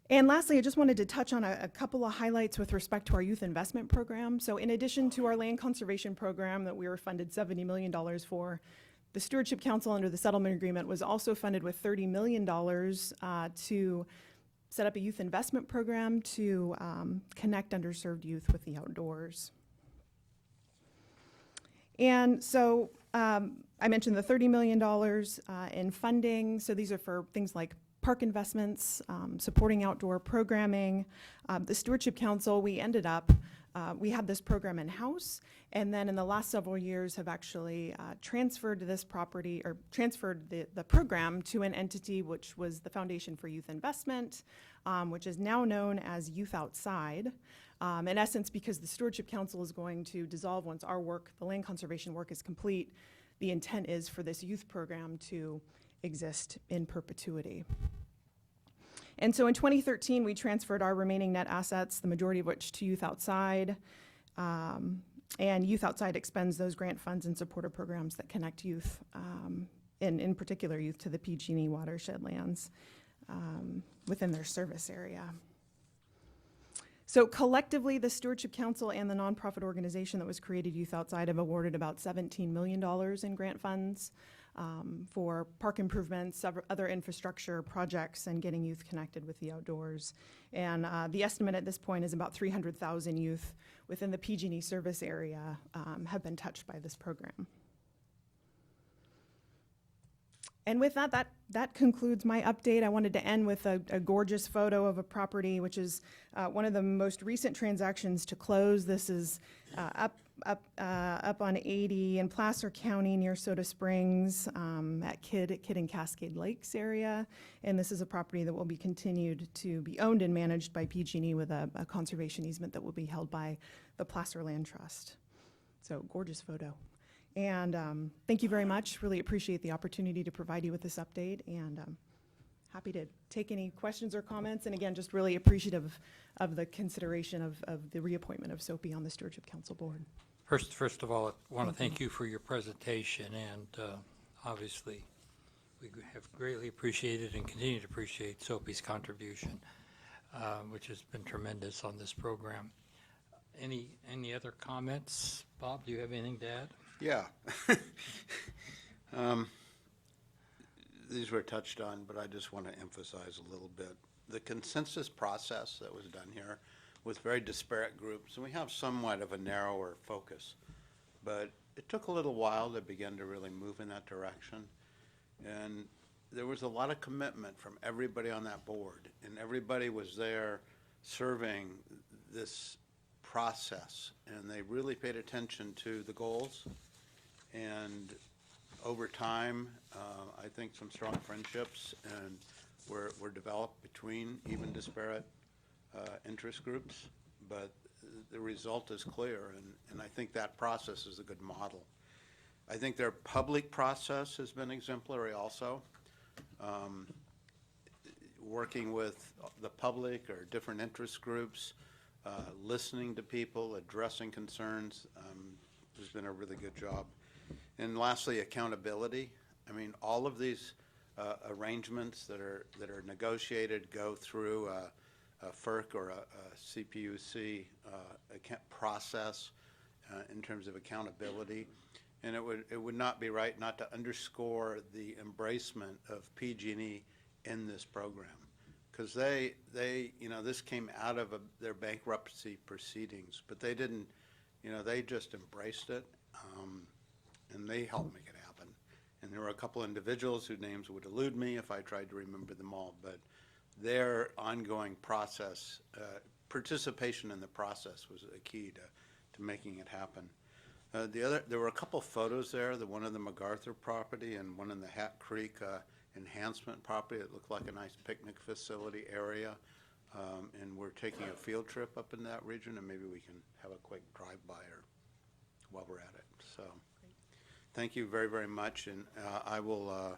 And lastly, I just wanted to touch on a couple of highlights with respect to our youth investment program. So in addition to our land conservation program that we were funded $70 million for, the Stewardship Council under the settlement agreement was also funded with $30 million to set up a youth investment program to connect underserved youth with the outdoors. And so I mentioned the $30 million in funding. So these are for things like park investments, supporting outdoor programming. The Stewardship Council, we ended up, we had this program in-house, and then in the last several years have actually transferred this property, or transferred the program to an entity which was the Foundation for Youth Investment, which is now known as Youth Outside. In essence, because the Stewardship Council is going to dissolve once our work, the land conservation work, is complete, the intent is for this youth program to exist in perpetuity. And so in 2013, we transferred our remaining net assets, the majority of which to Youth Outside. And Youth Outside expends those grant funds in support of programs that connect youth, in particular youth, to the PG&E watershed lands within their service area. So collectively, the Stewardship Council and the nonprofit organization that was created, Youth Outside, have awarded about $17 million in grant funds for park improvements, several other infrastructure projects, and getting youth connected with the outdoors. And the estimate at this point is about 300,000 youth within the PG&E service area have been touched by this program. And with that concludes my update. I wanted to end with a gorgeous photo of a property, which is one of the most recent transactions to close. This is up on 80 in Placer County near Soda Springs at Kidd and Cascade Lakes area. And this is a property that will be continued to be owned and managed by PG&E with a conservation easement that will be held by the Placer Land Trust. So gorgeous photo. And thank you very much. Really appreciate the opportunity to provide you with this update, and happy to take any questions or comments. And again, just really appreciative of the consideration of the reappointment of Soapy on the Stewardship Council Board. First of all, I want to thank you for your presentation, and obviously, we have greatly appreciated and continue to appreciate Soapy's contribution, which has been tremendous on this program. Any other comments? Bob, do you have anything to add? Yeah. These were touched on, but I just want to emphasize a little bit. The consensus process that was done here with very disparate groups, and we have somewhat of a narrower focus, but it took a little while to begin to really move in that direction. And there was a lot of commitment from everybody on that board, and everybody was there serving this process, and they really paid attention to the goals. And over time, I think some strong friendships and were developed between even disparate interest groups, but the result is clear, and I think that process is a good model. I think their public process has been exemplary also. Working with the public or different interest groups, listening to people, addressing concerns, has been a really good job. And lastly, accountability. I mean, all of these arrangements that are negotiated go through a FERC or a CPUC process in terms of accountability. And it would not be right not to underscore the embracement of PG&E in this program, because they this came out of their bankruptcy proceedings, but they didn't, they just embraced it, and they helped make it happen. And there were a couple individuals whose names would elude me if I tried to remember them all, but their ongoing process, participation in the process was a key to making it happen. There were a couple photos there, the one of the MacArthur property and one in the Hat Creek enhancement property. It looked like a nice picnic facility area, and we're taking a field trip up in that region, and maybe we can have a quick drive-by or while we're at it. So, thank you very, very much, and I will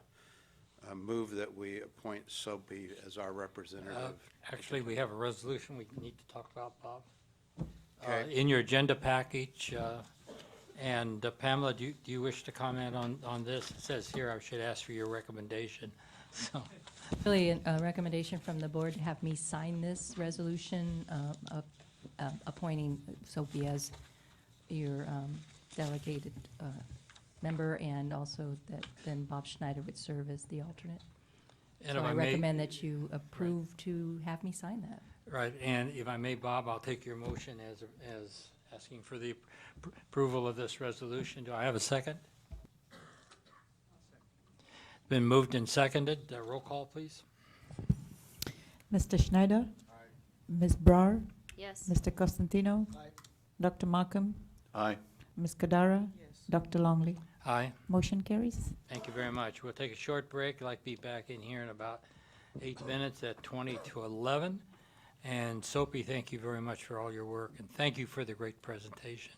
move that we appoint Soapy as our representative. Actually, we have a resolution we need to talk about, Bob. Okay. In your agenda package, and Pamela, do you wish to comment on this? It says here I should ask for your recommendation. So, Really, a recommendation from the board to have me sign this resolution appointing Soapy as your delegated member, and also that then Bob Schneider would serve as the alternate. And So if I I may- recommend that you approve to have me sign that. Right, and if I may, Bob, I'll take your motion as asking for the approval of this resolution. Do I have a second? Been moved and seconded. Roll call, please. Mr. Schneider? Ms. Brar? Yes. Mr. Costantino? Dr. Markham? Aye. Ms. Kadara? Dr. Longley? Aye. Motion carries. Thank you very much. We'll take a short break. I'd like to be back in here in about 8 minutes at 20 to 11. And Soapy, thank you very much for all your work, and thank you for the great presentation.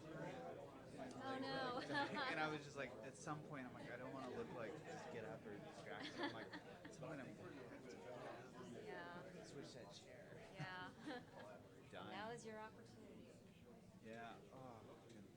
Oh, no. And I was just like, at some point, I'm like, I don't want to look like just get up or distract. I'm like, at some point, I'm Yeah. switch that chair. Yeah. Done. That was your opportunity. Yeah. Oh, goodness.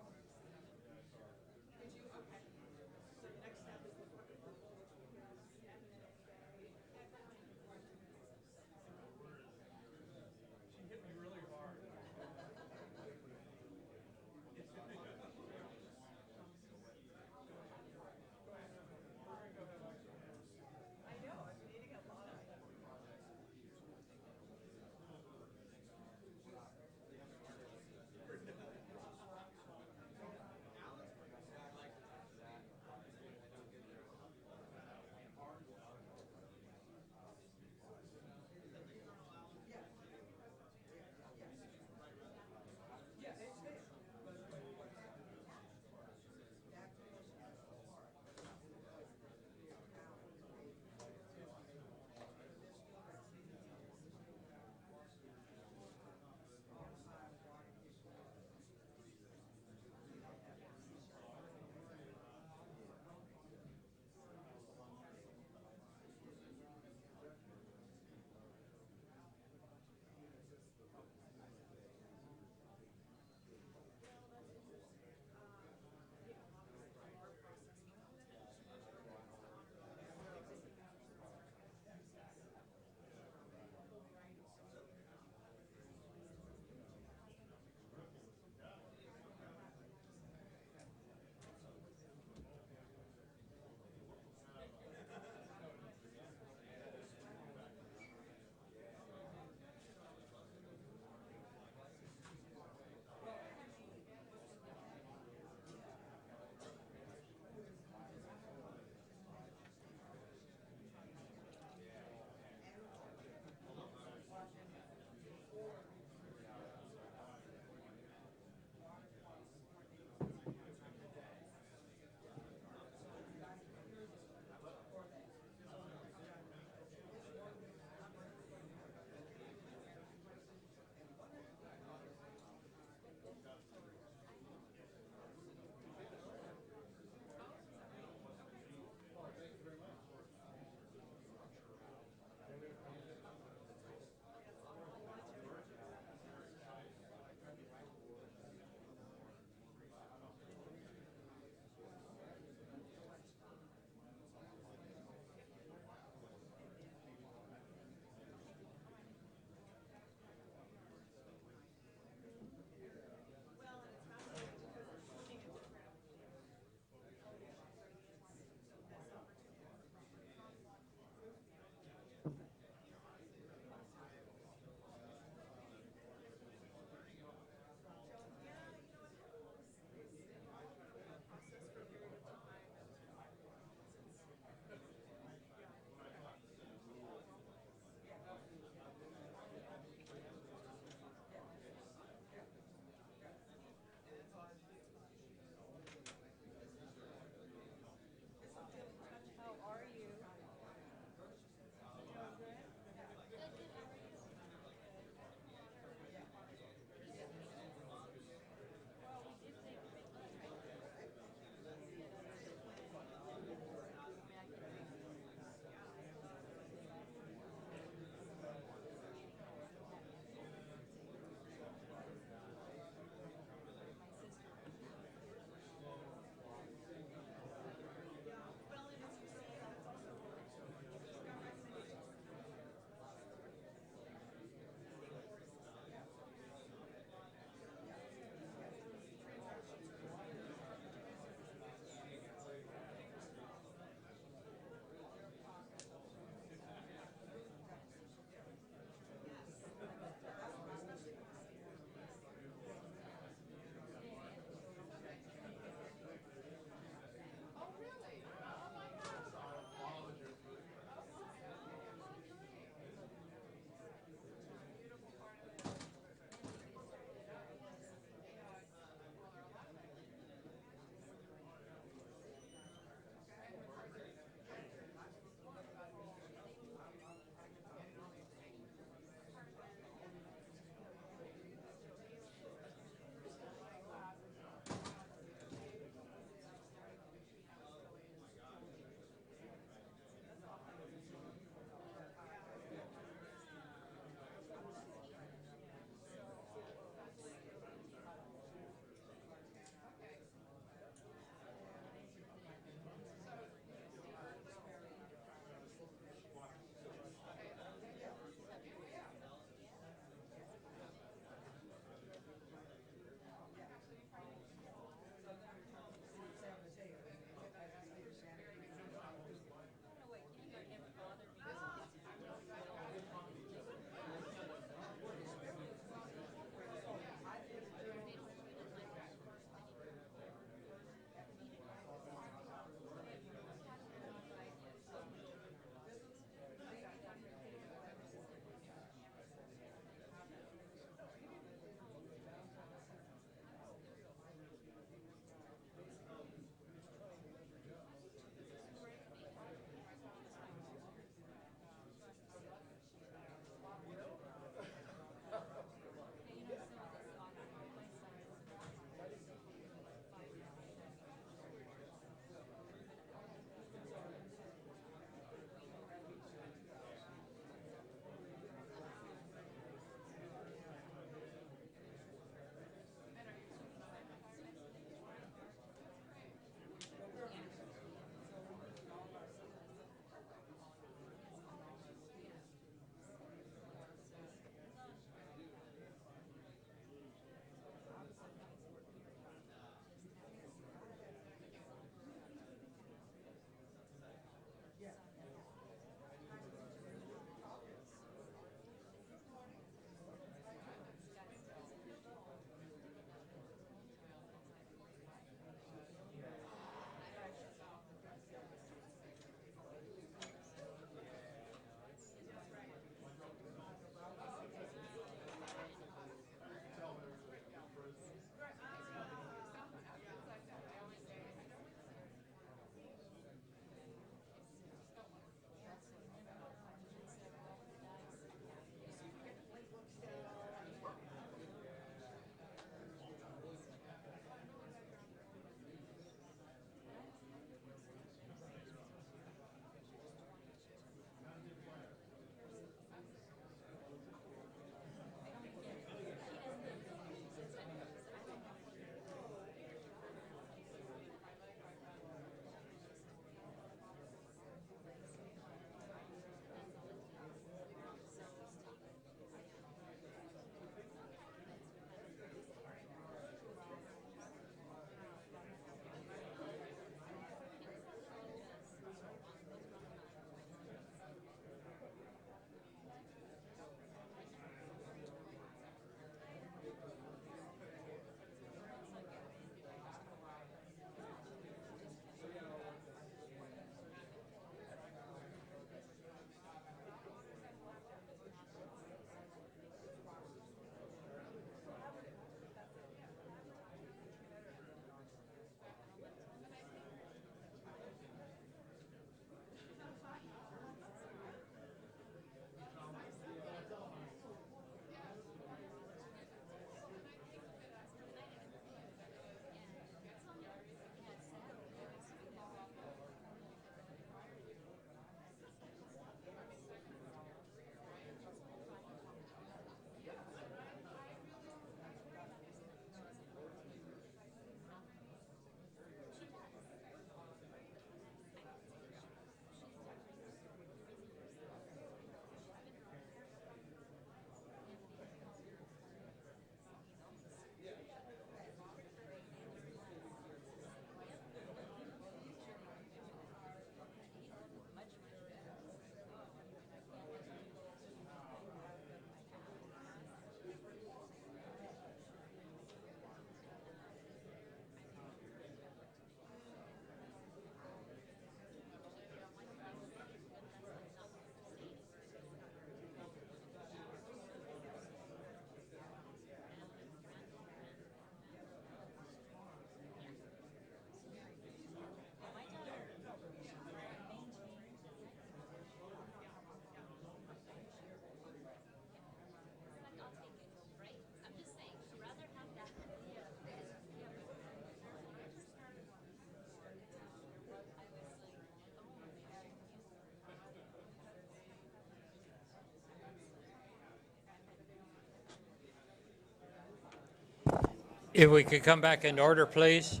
If we could come back in order, please.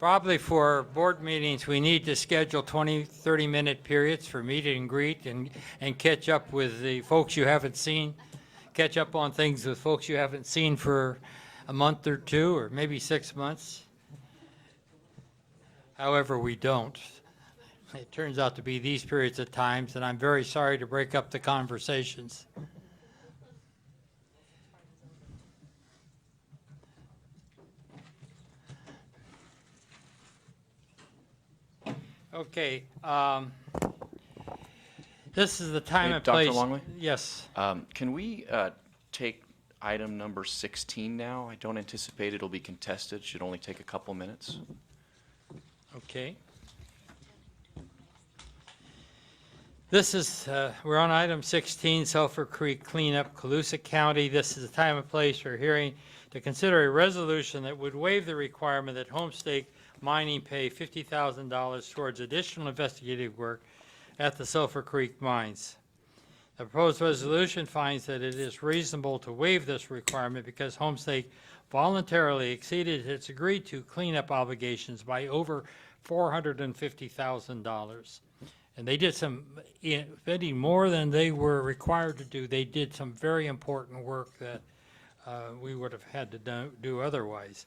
Probably for board meetings, we need to schedule 20, 30-minute periods for meet and greet and catch up with the folks you haven't seen, catch up on things with folks you haven't seen for a month or two, or maybe 6 months. However, we don't. It turns out to be these periods of times, and I'm very sorry to break up the conversations. Okay, this is the time Hey, and Dr. place. Longley? Yes. Can we take item number 16 now? I don't anticipate it'll be contested. Should only take a couple minutes. Okay. This is, we're on item 16, Sulphur Creek cleanup, Colusa County. This is the time and place for hearing to consider a resolution that would waive the requirement that Homestake Mining pay $50,000 towards additional investigative work at the Sulphur Creek mines. The proposed resolution finds that it is reasonable to waive this requirement because Homestake voluntarily exceeded its agreed-to cleanup obligations by over $450,000. And they did spending more than they were required to do. They did some very important work that we would have had to do otherwise.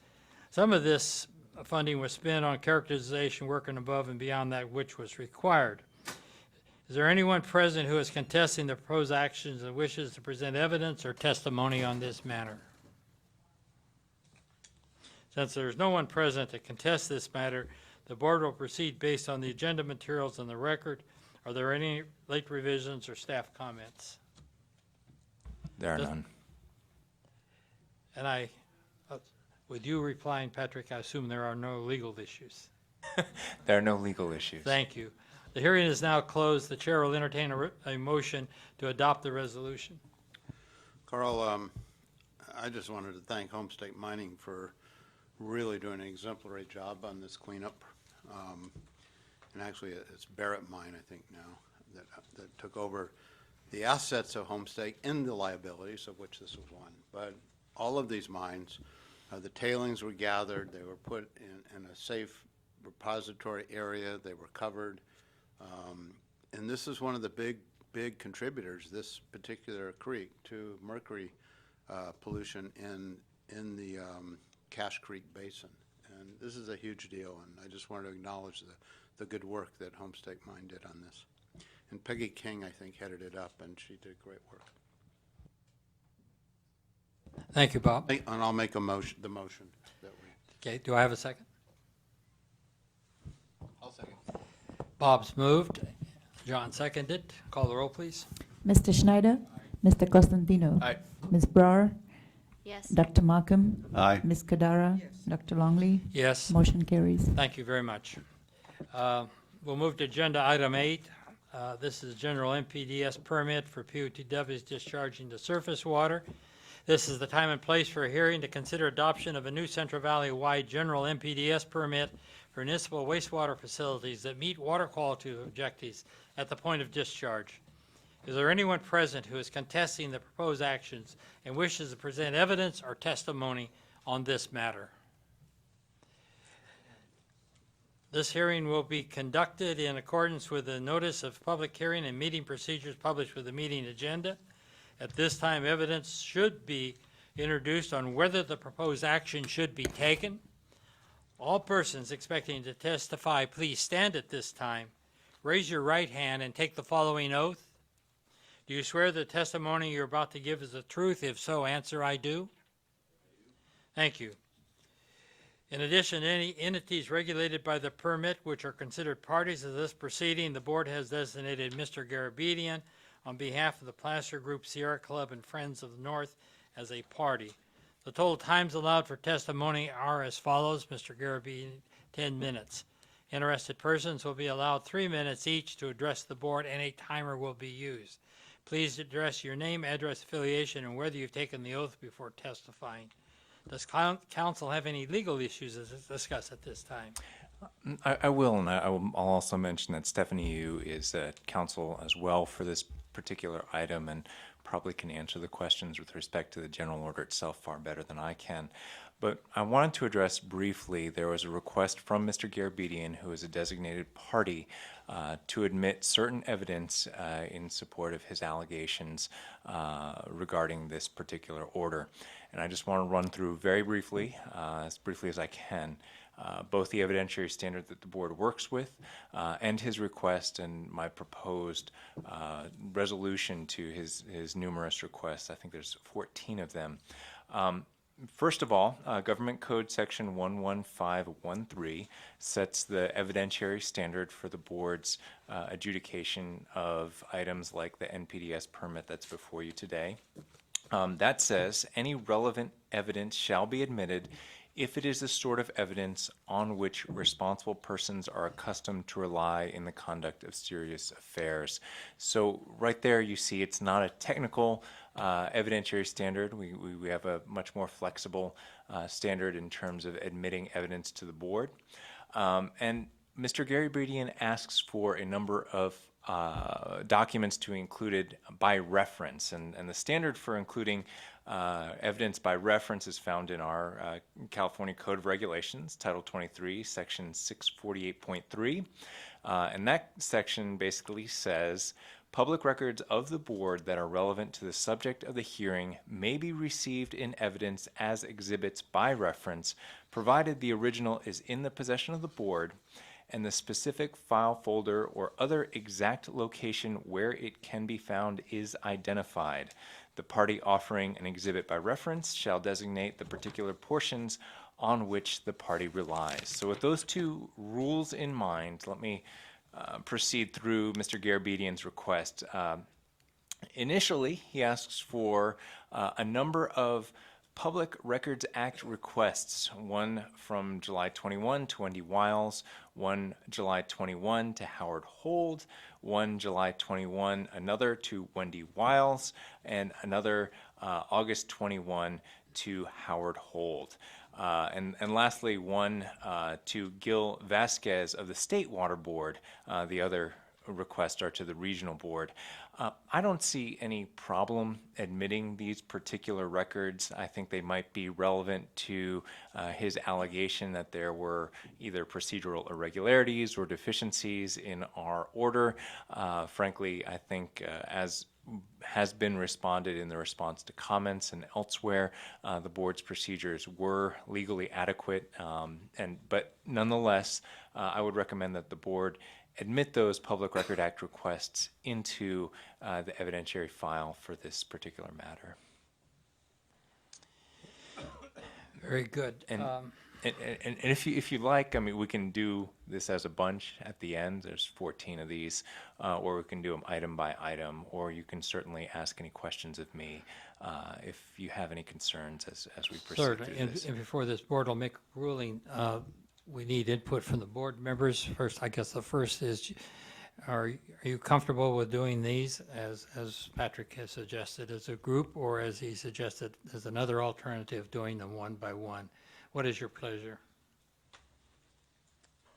Some of this funding was spent on characterization work and above and beyond that which was required. Is there anyone present who is contesting the proposed actions and wishes to present evidence or testimony on this matter? Since there is no one present to contest this matter, the board will proceed based on the agenda materials in the record. Are there any late revisions or staff comments? There are none. And with you replying, Patrick, I assume there are no legal issues. There are no legal issues. Thank you. The hearing is now closed. The chair will entertain a motion to adopt the resolution. Carl, I just wanted to thank Homestake Mining for really doing an exemplary job on this cleanup. And actually, it's Barrett Mine, I think now, that took over the assets of Homestake and the liabilities, of which this was one. But all of these mines, the tailings were gathered, they were put in a safe repository area, they were covered. And this is one of the big contributors, this particular creek, to mercury pollution in the Cache Creek Basin. And this is a huge deal, and I just wanted to acknowledge the good work that Homestake Mine did on this. And Peggy King, I think, headed it up, and she did great work. Thank you, Bob. And I'll make the motion that we. Okay, do I have a second? I'll second. Bob's moved. John seconded. Call the roll, please. Mr. Schneider? Mr. Costantino? Aye. Ms. Brower? Yes. Dr. Markham? Aye. Ms. Kadara? Dr. Longley? Yes. Motion carries. Thank you very much. We'll move to agenda item 8. This is general MPDS permit for POTWs discharging to surface water. This is the time and place for a hearing to consider adoption of a new Central Valley-wide general MPDS permit for municipal wastewater facilities that meet water quality objectives at the point of discharge. Is there anyone present who is contesting the proposed actions and wishes to present evidence or testimony on this matter? This hearing will be conducted in accordance with the notice of public hearing and meeting procedures published with the meeting agenda. At this time, evidence should be introduced on whether the proposed action should be taken. All persons expecting to testify, please stand at this time. Raise your right hand and take the following oath. Do you swear the testimony you're about to give is the truth? If so, answer, I do. Thank you. In addition, any entities regulated by the permit which are considered parties to this proceeding, the board has designated Mr. Garabedian on behalf of the Placer Group, Sierra Club, and Friends of the North as a party. The total times allowed for testimony are as follows. Mr. Garabedian, 10 minutes. Interested persons will be allowed 3 minutes each to address the board, and a timer will be used. Please address your name, address, affiliation, and whether you've taken the oath before testifying. Does council have any legal issues to discuss at this time? I will, and I'll also mention that Stephanie Yu is counsel as well for this particular item and probably can answer the questions with respect to the general order itself far better than I can. But I wanted to address briefly, there was a request from Mr. Garabedian, who is a designated party, to admit certain evidence in support of his allegations regarding this particular order. And I just want to run through very briefly, as briefly as I can, both the evidentiary standard that the board works with and his request and my proposed resolution to his numerous requests. I think there's 14 of them. First of all, Government Code Section 11513 sets the evidentiary standard for the board's adjudication of items like the NPDES permit that's before you today. That says any relevant evidence shall be admitted if it is the sort of evidence on which responsible persons are accustomed to rely in the conduct of serious affairs. So right there you see it's not a technical evidentiary standard. We have a much more flexible standard in terms of admitting evidence to the board. And Mr. Garabedian asks for a number of documents to be included by reference, and the standard for including evidence by reference is found in our California Code of Regulations, Title 23, Section 648.3, and that section basically says, public records of the board that are relevant to the subject of the hearing may be received in evidence as exhibits by reference, provided the original is in the possession of the board and the specific file folder or other exact location where it can be found is identified. The party offering an exhibit by reference shall designate the particular portions on which the party relies. So with those two rules in mind, let me proceed through Mr. Garabedian's request. Initially, he asks for a number of Public Records Act requests, one from July 21 to Wendy Wiles, one July 21 to Howard Hold, one July 21, another to Wendy Wiles, and another August 21 to Howard Hold. And lastly, one to Gil Vasquez of the State Water Board. The other requests are to the regional board. I don't see any problem admitting these particular records. I think they might be relevant to his allegation that there were either procedural irregularities or deficiencies in our order. Frankly, I think as has been responded in the response to comments and elsewhere, the board's procedures were legally adequate, but nonetheless, I would recommend that the board admit those Public Record Act requests into the evidentiary file for this particular matter. Very good. And if you like, I mean, we can do this as a bunch at the end. There's 14 of these, or we can do them item by item, or you can certainly ask any questions of me if you have any concerns as we proceed Certainly. through this. And before this board will make a ruling, we need input from the board members. First, I guess the first is, are you comfortable with doing these as Patrick has suggested as a group, or as he suggested as another alternative, doing them one by one? What is your pleasure?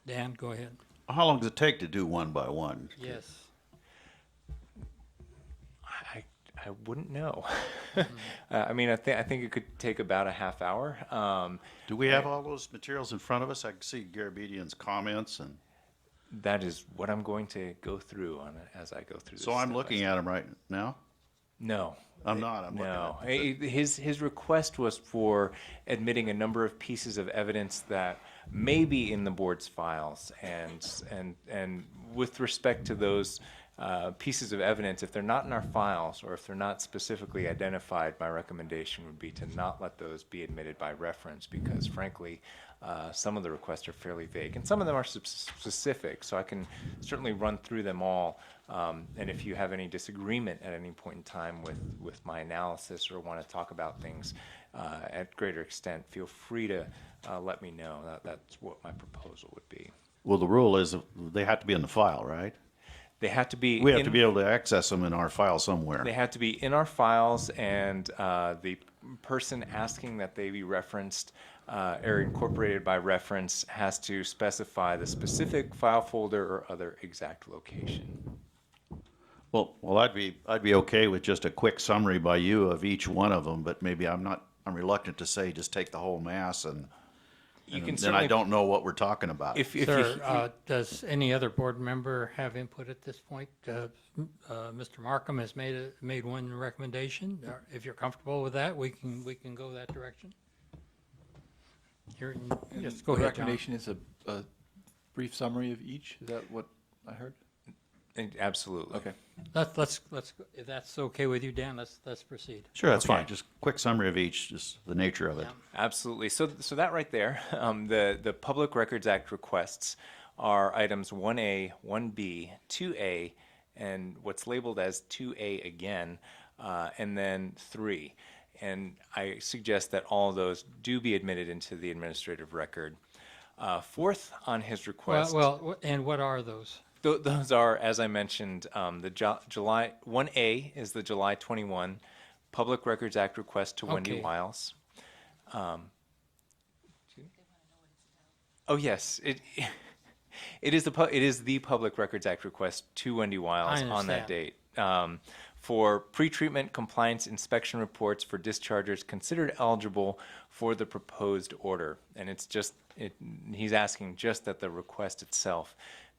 Dan, go ahead. How long does it take to do one by one? Yes. I wouldn't know. I mean, I think it could take about a half hour. Do we have all those materials in front of us? I can see Garabedian's comments, and that is what I'm going to go through on it as I go through this. so I'm looking at them right now. No, I'm not. I'm no. looking at His request was for admitting a number of pieces of evidence that may be in the board's files, and with respect to those pieces of evidence, if they're not in our files or if they're not specifically identified, my recommendation would be to not let those be admitted by reference, because frankly, some of the requests are fairly vague and some of them are specific, so I can certainly run through them all. And if you have any disagreement at any point in time with my analysis or want to talk about things at greater extent, feel free to let me know. That's what my proposal would be. Well, the rule is they have to be in the file, right? They have to be. We have to be able to access them in our file somewhere. They have to be in our files, and the person asking that they be referenced or incorporated by reference has to specify the specific file folder or other exact location. Well, I'd be okay with just a quick summary by you of each one of them, but maybe I'm reluctant to say just take the whole mass and You can then I certainly- don't know what we're talking about. If Sir, does any other board member have input at this point? Mr. Markham has made one recommendation. If you're comfortable with that, we can go that direction. Yes, go The ahead, John. recommendation is a brief summary of each? Is that what I heard? Absolutely. Okay. Let's, if that's okay with you, Dan, let's proceed. Sure, that's Okay. fine. Just quick summary of each, just the nature of it. Absolutely. So that right there, the Public Records Act requests are items 1A, 1B, 2A, and what's labeled as 2A again, and then 3. And I suggest that all of those do be admitted into the administrative record. Fourth on his request. Well, and what are those? Those are, as I mentioned, the July 1A is the July 21 Public Records Act request to Wendy Okay. Wiles. Oh yes, it is the Public Records Act request to Wendy Wiles I on that understand. date for pretreatment compliance inspection reports for dischargers considered eligible for the proposed order, and he's asking just that the request itself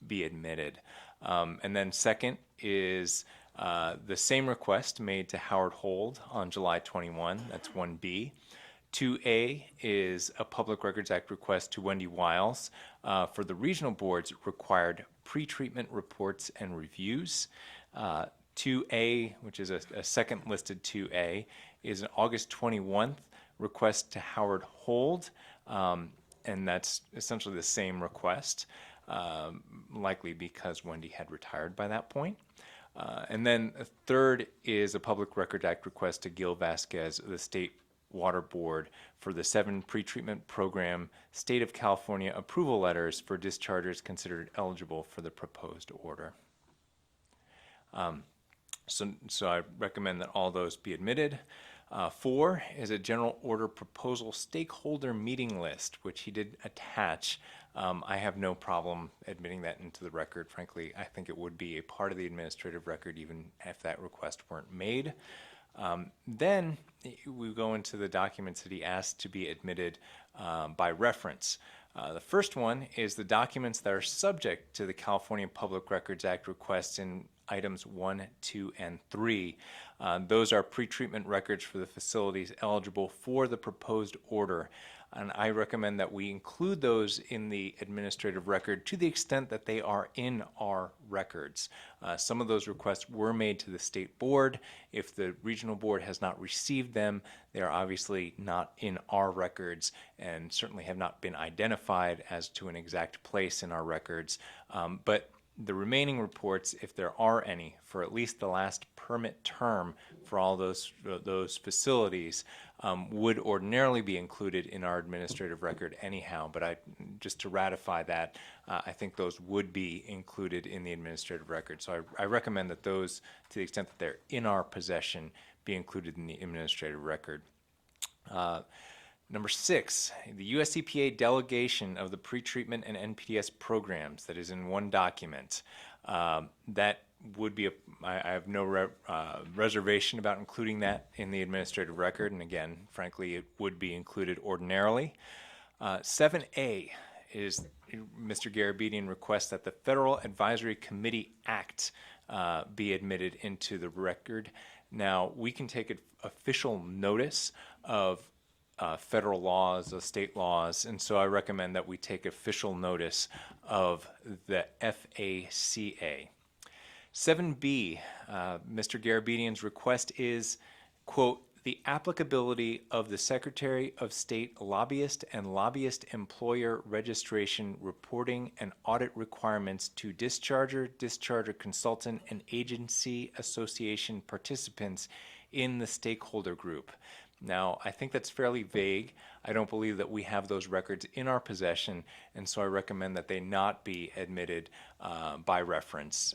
be admitted. And then second is the same request made to Howard Hold on July 21. That's 1B. 2A is a Public Records Act request to Wendy Wiles for the regional board's required pretreatment reports and reviews. 2A, which is a second listed 2A, is an August 21st request to Howard Hold, and that's essentially the same request, likely because Wendy had retired by that point. And then a third is a Public Record Act request to Gil Vasquez of the State Water Board for the 7 pretreatment program State of California approval letters for dischargers considered eligible for the proposed order. So I recommend that all those be admitted. 4 is a general order proposal stakeholder meeting list, which he did attach. I have no problem admitting that into the record. Frankly, I think it would be a part of the administrative record even if that request weren't made. Then we go into the documents that he asked to be admitted by reference. The first one is the documents that are subject to the California Public Records Act requests in items 1, 2, and 3. Those are pretreatment records for the facilities eligible for the proposed order. And I recommend that we include those in the administrative record to the extent that they are in our records. Some of those requests were made to the state board. If the regional board has not received them, they are obviously not in our records and certainly have not been identified as to an exact place in our records. But the remaining reports, if there are any, for at least the last permit term for all those facilities, would ordinarily be included in our administrative record anyhow. But just to ratify that, I think those would be included in the administrative record. So I recommend that those, to the extent that they're in our possession, be included in the administrative record. Number 6, the US EPA delegation of the pretreatment and NPDES programs that is in one document. That would be, I have no reservation about including that in the administrative record, and again, frankly, it would be included ordinarily. 7A is Mr. Garabedian requests that the Federal Advisory Committee Act be admitted into the record. Now, we can take official notice of federal laws, of state laws, and so I recommend that we take official notice of the FACA. 7B, Mr. Garabedian's request is, quote, the applicability of the Secretary of State lobbyist and lobbyist employer registration reporting and audit requirements to discharger consultant, and agency association participants in the stakeholder group. Now, I think that's fairly vague. I don't believe that we have those records in our possession, and so I recommend that they not be admitted by reference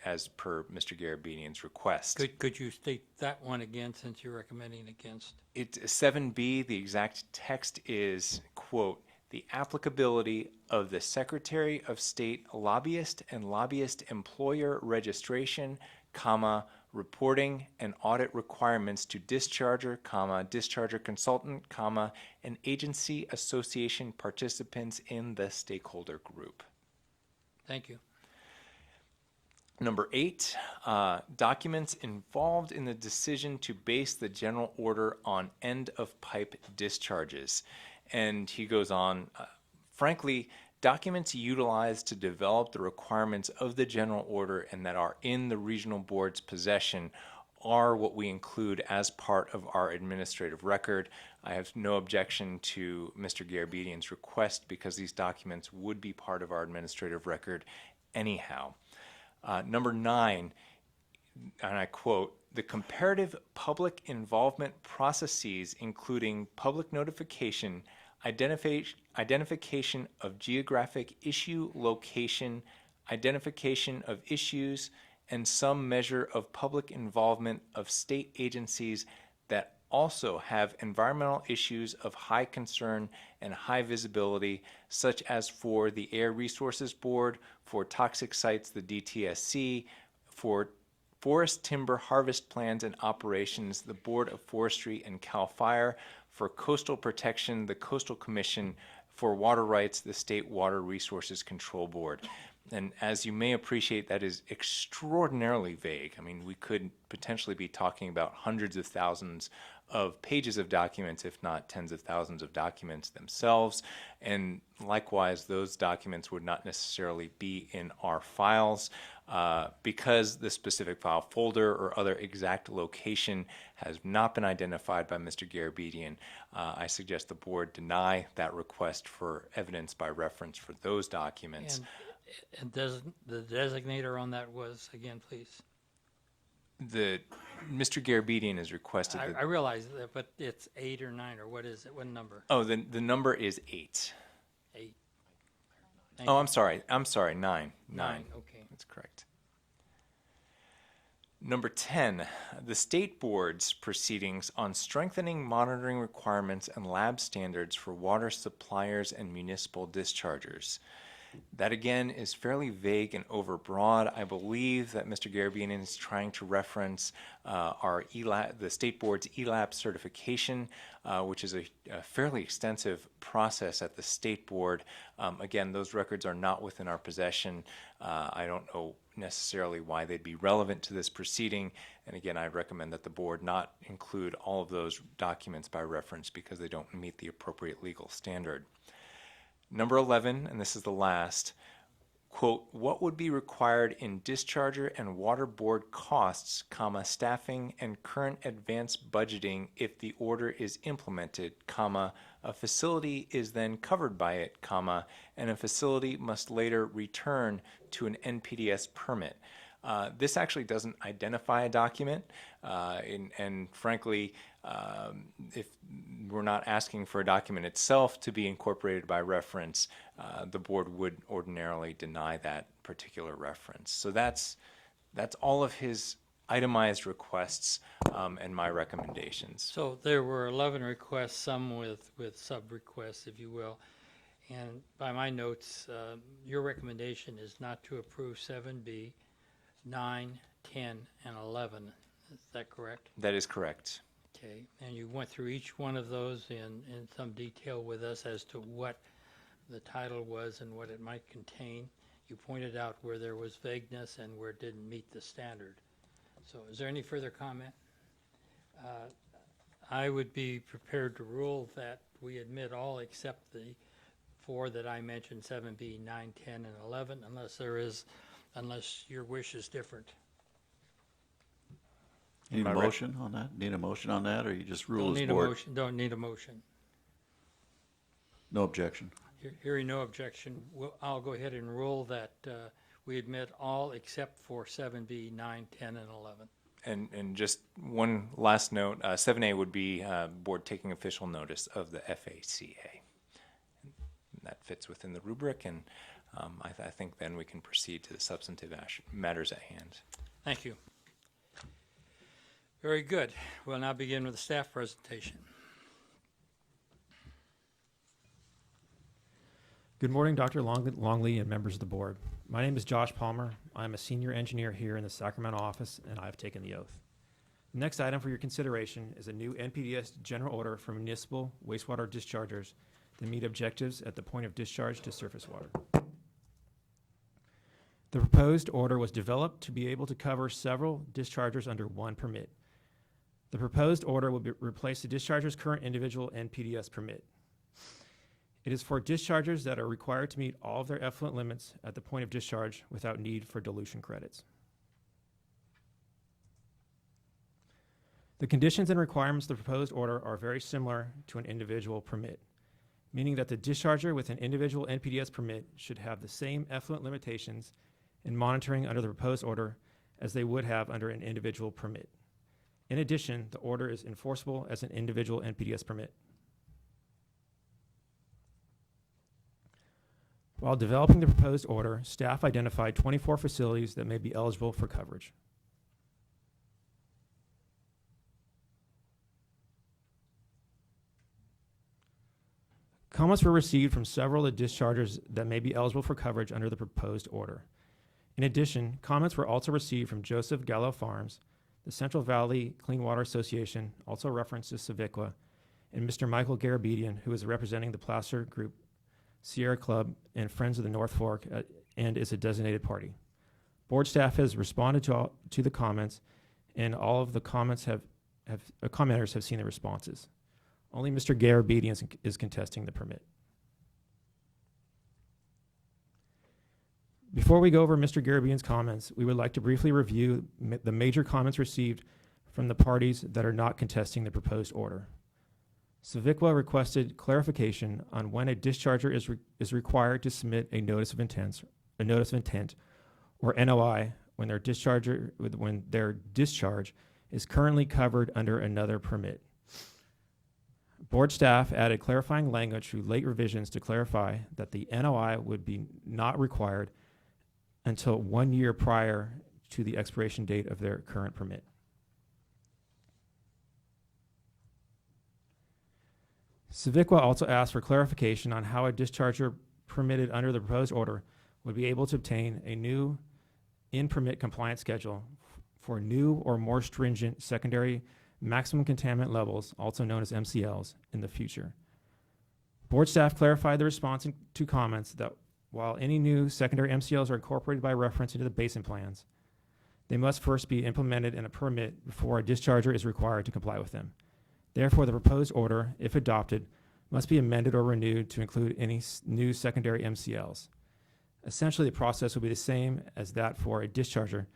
as per Mr. Garabedian's request. Could you state that one again since you're recommending against? It's 7B, the exact text is, quote, the applicability of the Secretary of State lobbyist and lobbyist employer registration comma, reporting and audit requirements to discharger, comma, discharger consultant, comma, and agency association participants in the stakeholder group. Thank you. Number 8, documents involved in the decision to base the general order on end-of-pipe discharges. And he goes on, frankly, documents utilized to develop the requirements of the general order and that are in the regional board's possession are what we include as part of our administrative record. I have no objection to Mr. Garabedian's request because these documents would be part of our administrative record anyhow. Number 9, and I quote, the comparative public involvement processes, including public notification, identification of geographic issue location, identification of issues, and some measure of public involvement of state agencies that also have environmental issues of high concern and high visibility, such as for the Air Resources Board, for toxic sites, the DTSC, for forest timber harvest plans and operations, the Board of Forestry and CAL FIRE, for coastal protection, the Coastal Commission, for water rights, the State Water Resources Control Board. And as you may appreciate, that is extraordinarily vague. I mean, we could potentially be talking about hundreds of thousands of pages of documents, if not tens of thousands of documents themselves. And likewise, those documents would not necessarily be in our files because the specific file folder or other exact location has not been identified by Mr. Garabedian. I suggest the board deny that request for evidence by reference for those documents. And the designator on that was, again, please? Mr. Garabedian has requested I realize that, but it's 8 or 9, or what is it? What number? Oh, the number is 8. 8. Oh, I'm sorry, 9. 9, okay. That's correct. Number 10, the state board's proceedings on strengthening monitoring requirements and lab standards for water suppliers and municipal dischargers. That again is fairly vague and overbroad. I believe that Mr. Garabedian is trying to reference the state board's ELAP certification, which is a fairly extensive process at the state board. Again, those records are not within our possession. I don't know necessarily why they'd be relevant to this proceeding. And again, I recommend that the board not include all of those documents by reference because they don't meet the appropriate legal standard. Number 11, and this is the last, quote, what would be required in discharger and water board costs, comma, staffing and current advance budgeting if the order is implemented, comma, a facility is then covered by it, comma, and a facility must later return to an NPDES permit. This actually doesn't identify a document, and frankly, if we're not asking for a document itself to be incorporated by reference, the board would ordinarily deny that particular reference. So that's all of his itemized requests and my recommendations. So there were 11 requests, some with sub-requests, if you will. And by my notes, your recommendation is not to approve 7B, 9, 10, and 11. Is that correct? That is correct. Okay, and you went through each one of those in some detail with us as to what the title was and what it might contain. You pointed out where there was vagueness and where it didn't meet the standard. So is there any further comment? I would be prepared to rule that we admit all except the 4 that I mentioned, 7B, 9, 10, and 11, unless your wish is different. Need a motion on that? Need a motion on that, or you just rule as board? Don't need a motion. No objection. Hearing no objection, I'll go ahead and rule that we admit all except for 7B, 9, 10, and 11. And just one last note, 7A would be board taking official notice of the FACA. That fits within the rubric, and I think then we can proceed to the substantive matters at hand. Thank you. Very good. We'll now begin with the staff presentation. Good morning, Dr. Longley and members of the board. My name is Josh Palmer. I'm a senior engineer here in the Sacramento office, and I've taken the oath. The next item for your consideration is a new NPDES general order for municipal wastewater dischargers that meet objectives at the point of discharge to surface water. The proposed order was developed to be able to cover several dischargers under one permit. The proposed order will replace the discharger's current individual NPDES permit. It is for dischargers that are required to meet all of their effluent limits at the point of discharge without need for dilution credits. The conditions and requirements of the proposed order are very similar to an individual permit, meaning that the discharger with an individual NPDES permit should have the same effluent limitations and monitoring under the proposed order as they would have under an individual permit. In addition, the order is enforceable as an individual NPDES permit. While developing the proposed order, staff identified 24 facilities that may be eligible for coverage. Comments were received from several of the dischargers that may be eligible for coverage under the proposed order. In addition, comments were also received from Joseph Gallo Farms, the Central Valley Clean Water Association, also referenced as Civiqua, and Mr. Michael Garabedian, who is representing the Placer Group, Sierra Club, and Friends of the North Fork, and is a designated party. Board staff has responded to the comments, and all of the comments commenters have seen the responses. Only Mr. Garabedian is contesting the permit. Before we go over Mr. Garabedian's comments, we would like to briefly review the major comments received from the parties that are not contesting the proposed order. Civiqua requested clarification on when a discharger is required to submit a notice of intent, or NOI, when their discharge is currently covered under another permit. Board staff added clarifying language through late revisions to clarify that the NOI would be not required until 1 year prior to the expiration date of their current permit. Civiqua also asked for clarification on how a discharger permitted under the proposed order would be able to obtain a new in-permit compliance schedule for new or more stringent secondary maximum contaminant levels, also known as MCLs, in the future. Board staff clarified the response to comments that while any new secondary MCLs are incorporated by reference into the basin plans, they must first be implemented in a permit before a discharger is required to comply with them. Therefore, the proposed order, if adopted, must be amended or renewed to include any new secondary MCLs. Essentially, the process will be the same as that for a discharger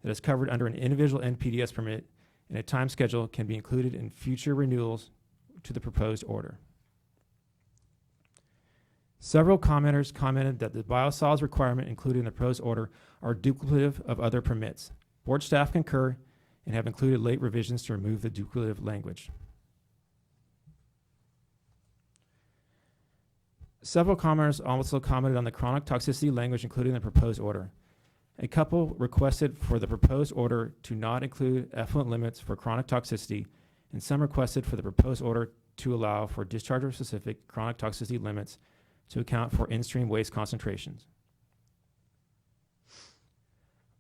that is covered under an individual NPDES permit, and a time schedule can be included in future renewals to the proposed order. Several commenters commented that the biosolids requirement included in the proposed order are duplicative of other permits. Board staff concur and have included late revisions to remove the duplicative language. Several commenters also commented on the chronic toxicity language included in the proposed order. A couple requested for the proposed order to not include effluent limits for chronic toxicity, and some requested for the proposed order to allow for discharger-specific chronic toxicity limits to account for in-stream waste concentrations.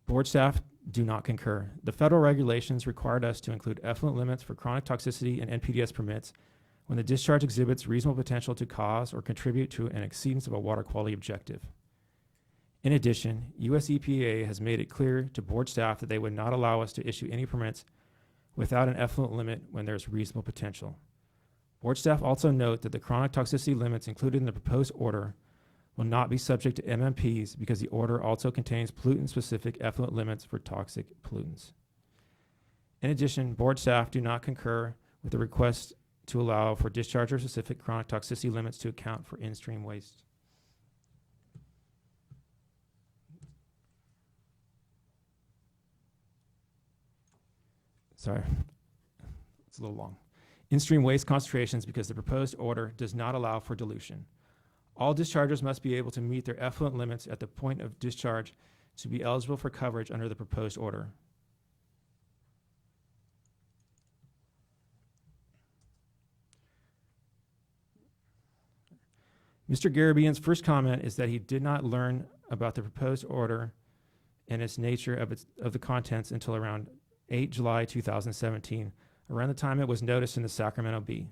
Board staff do not concur. The federal regulations required us to include effluent limits for chronic toxicity and NPDES permits when the discharge exhibits reasonable potential to cause or contribute to an exceedance of a water quality objective. In addition, US EPA has made it clear to board staff that they would not allow us to issue any permits without an effluent limit when there's reasonable potential. Board staff also note that the chronic toxicity limits included in the proposed order will not be subject to MMPs because the order also contains pollutant-specific effluent limits for toxic pollutants. In addition, board staff do not concur with the request to allow for discharger-specific chronic toxicity limits to account for in-stream waste. Sorry, it's a little long. In-stream waste concentrations because the proposed order does not allow for dilution. All dischargers must be able to meet their effluent limits at the point of discharge to be eligible for coverage under the proposed order. Mr. Garabedian's first comment is that he did not learn about the proposed order and its nature of the contents until around 8 July 2017, around the time it was noticed in the Sacramento Bee.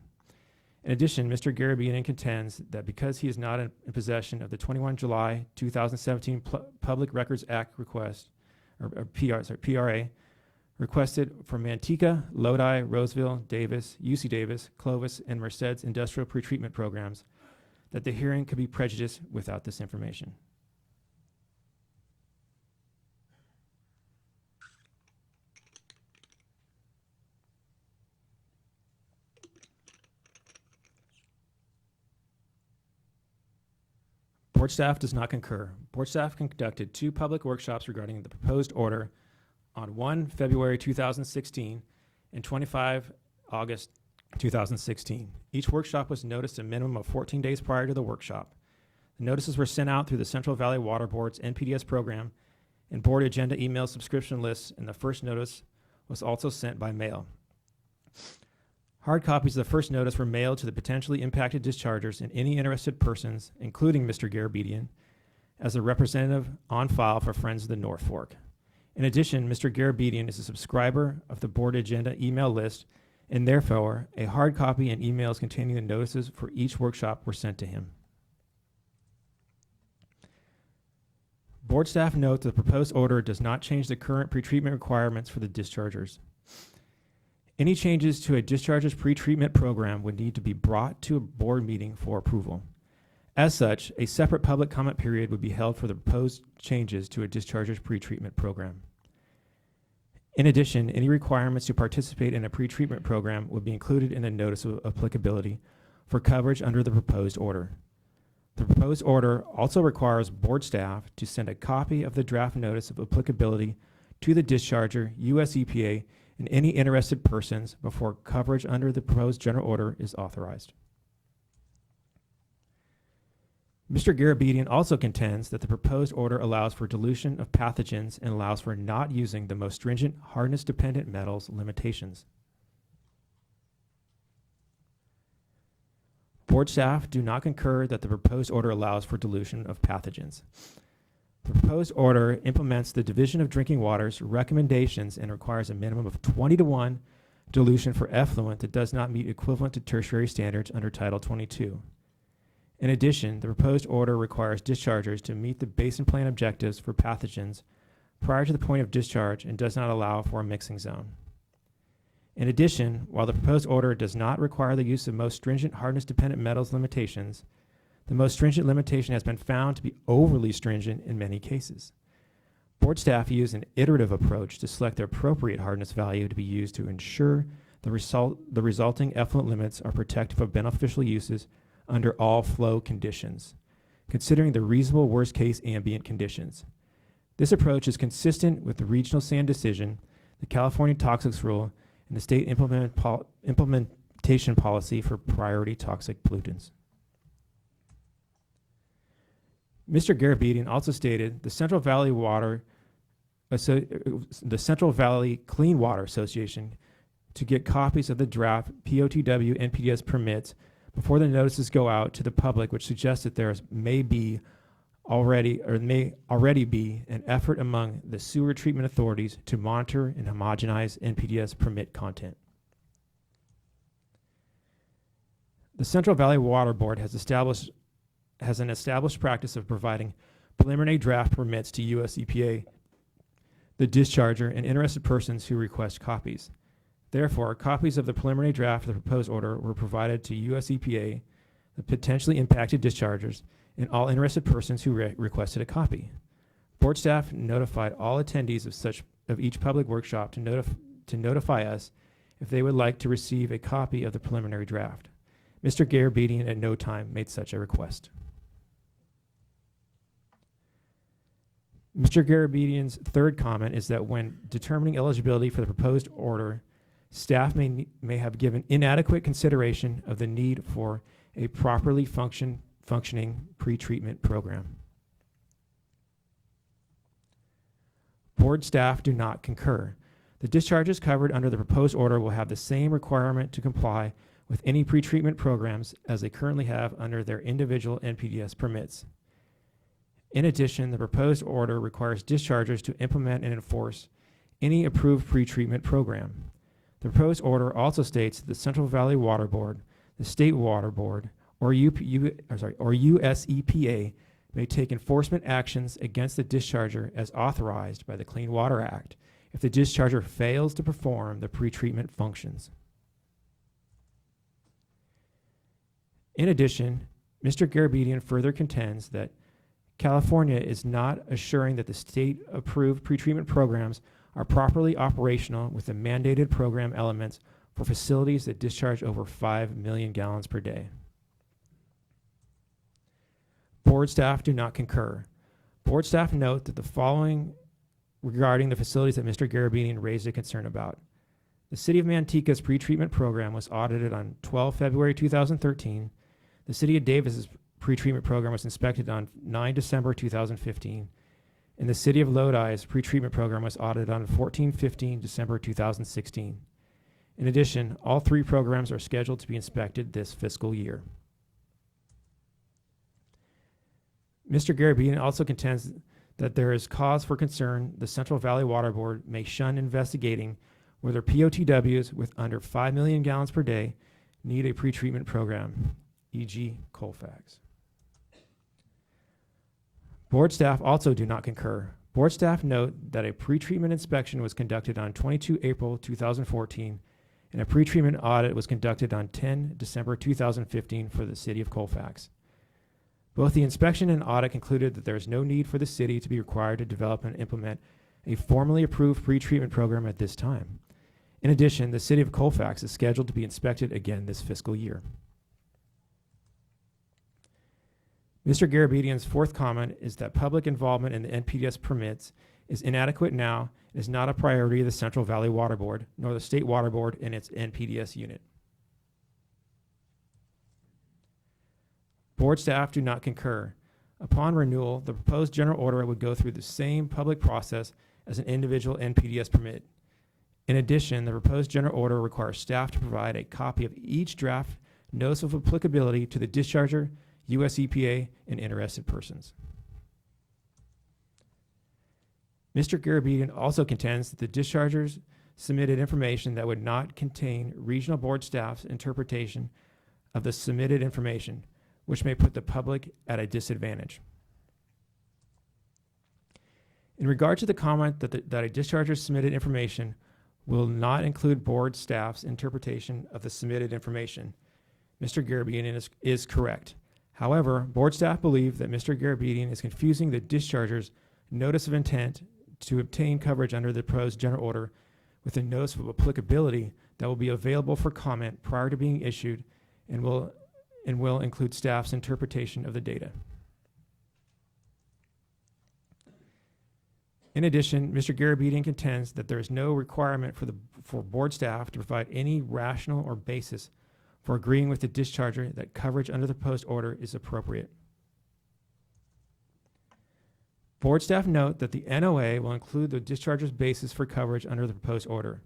In addition, Mr. Garabedian contends that because he is not in possession of the 21 July 2017 Public Records Act request, or PRA, requested for Manteca, Lodi, Roseville, Davis, UC Davis, Clovis, and Merced's industrial pretreatment programs, that the hearing could be prejudiced without this information. Board staff does not concur. Board staff conducted 2 public workshops regarding the proposed order on 1 February 2016 and 25 August 2016. Each workshop was noticed a minimum of 14 days prior to the workshop. The notices were sent out through the Central Valley Water Board's NPDES program and board agenda email subscription lists, and the first notice was also sent by mail. Hard copies of the first notice were mailed to the potentially impacted dischargers and any interested persons, including Mr. Garabedian, as a representative on file for Friends of the North Fork. In addition, Mr. Garabedian is a subscriber of the board agenda email list, and therefore, a hard copy and emails containing the notices for each workshop were sent to him. Board staff note that the proposed order does not change the current pretreatment requirements for the dischargers. Any changes to a discharges pretreatment program would need to be brought to a board meeting for approval. As such, a separate public comment period would be held for the proposed changes to a discharges pretreatment program. In addition, any requirements to participate in a pretreatment program would be included in the notice of applicability for coverage under the proposed order. The proposed order also requires board staff to send a copy of the draft notice of applicability to the discharger, US EPA, and any interested persons before coverage under the proposed general order is authorized. Mr. Garabedian also contends that the proposed order allows for dilution of pathogens and allows for not using the most stringent hardness-dependent metals limitations. Board staff do not concur that the proposed order allows for dilution of pathogens. The proposed order implements the Division of Drinking Water's recommendations and requires a minimum of 20-to-1 dilution for effluent that does not meet equivalent to tertiary standards under Title 22. In addition, the proposed order requires dischargers to meet the basin plan objectives for pathogens prior to the point of discharge and does not allow for a mixing zone. In addition, while the proposed order does not require the use of most stringent hardness-dependent metals limitations, the most stringent limitation has been found to be overly stringent in many cases. Board staff use an iterative approach to select the appropriate hardness value to be used to ensure the resulting effluent limits are protective of beneficial uses under all flow conditions, considering the reasonable worst-case ambient conditions. This approach is consistent with the regional sand decision, the California Toxics Rule, and the state implementation policy for priority toxic pollutants. Mr. Garabedian also stated the Central Valley Clean Water Association to get copies of the draft POTW NPDES permits before the notices go out to the public, which suggests that there may already be an effort among the sewer treatment authorities to monitor and homogenize NPDES permit content. The Central Valley Water Board has an established practice of providing preliminary draft permits to US EPA, the discharger, and interested persons who request copies. Therefore, copies of the preliminary draft of the proposed order were provided to US EPA, the potentially impacted dischargers, and all interested persons who requested a copy. Board staff notified all attendees of each public workshop to notify us if they would like to receive a copy of the preliminary draft. Mr. Garabedian at no time made such a request. Mr. Garabedian's third comment is that when determining eligibility for the proposed order, staff may have given inadequate consideration of the need for a properly functioning pretreatment program. Board staff do not concur. The discharges covered under the proposed order will have the same requirement to comply with any pretreatment programs as they currently have under their individual NPDES permits. In addition, the proposed order requires dischargers to implement and enforce any approved pretreatment program. The proposed order also states that the Central Valley Water Board, the State Water Board, or USEPA may take enforcement actions against the discharger as authorized by the Clean Water Act if the discharger fails to perform the pretreatment functions. In addition, Mr. Garabedian further contends that California is not assuring that the state-approved pretreatment programs are properly operational with the mandated program elements for facilities that discharge over 5 million gallons per day. Board staff do not concur. Board staff note that the following regarding the facilities that Mr. Garabedian raised a concern about. The City of Manteca's pretreatment program was audited on 12 February 2013. The City of Davis's pretreatment program was inspected on 9 December 2015. And the City of Lodi's pretreatment program was audited on 14-15 December 2016. In addition, all 3 programs are scheduled to be inspected this fiscal year. Mr. Garabedian also contends that there is cause for concern the Central Valley Water Board may shun investigating whether POTWs with under 5 million gallons per day need a pretreatment program, e.g. Colfax. Board staff also do not concur. Board staff note that a pretreatment inspection was conducted on 22 April 2014 and a pretreatment audit was conducted on 10 December 2015 for the City of Colfax. Both the inspection and audit concluded that there is no need for the city to be required to develop and implement a formally approved pretreatment program at this time. In addition, the City of Colfax is scheduled to be inspected again this fiscal year. Mr. Garabedian's fourth comment is that public involvement in the NPDES permits is inadequate now and is not a priority of the Central Valley Water Board nor the State Water Board in its NPDES unit. Board staff do not concur. Upon renewal, the proposed general order would go through the same public process as an individual NPDES permit. In addition, the proposed general order requires staff to provide a copy of each draft notice of applicability to the discharger, US EPA, and interested persons. Mr. Garabedian also contends that the dischargers submitted information that would not contain regional board staff's interpretation of the submitted information, which may put the public at a disadvantage. In regard to the comment that a discharger submitted information will not include board staff's interpretation of the submitted information, Mr. Garabedian is correct. However, board staff believe that Mr. Garabedian is confusing the discharger's notice of intent to obtain coverage under the proposed general order with a notice of applicability that will be available for comment prior to being issued and will include staff's interpretation of the data. In addition, Mr. Garabedian contends that there is no requirement for board staff to provide any rational or basis for agreeing with the discharger that coverage under the proposed order is appropriate. Board staff note that the NOA will include the discharger's basis for coverage under the proposed order,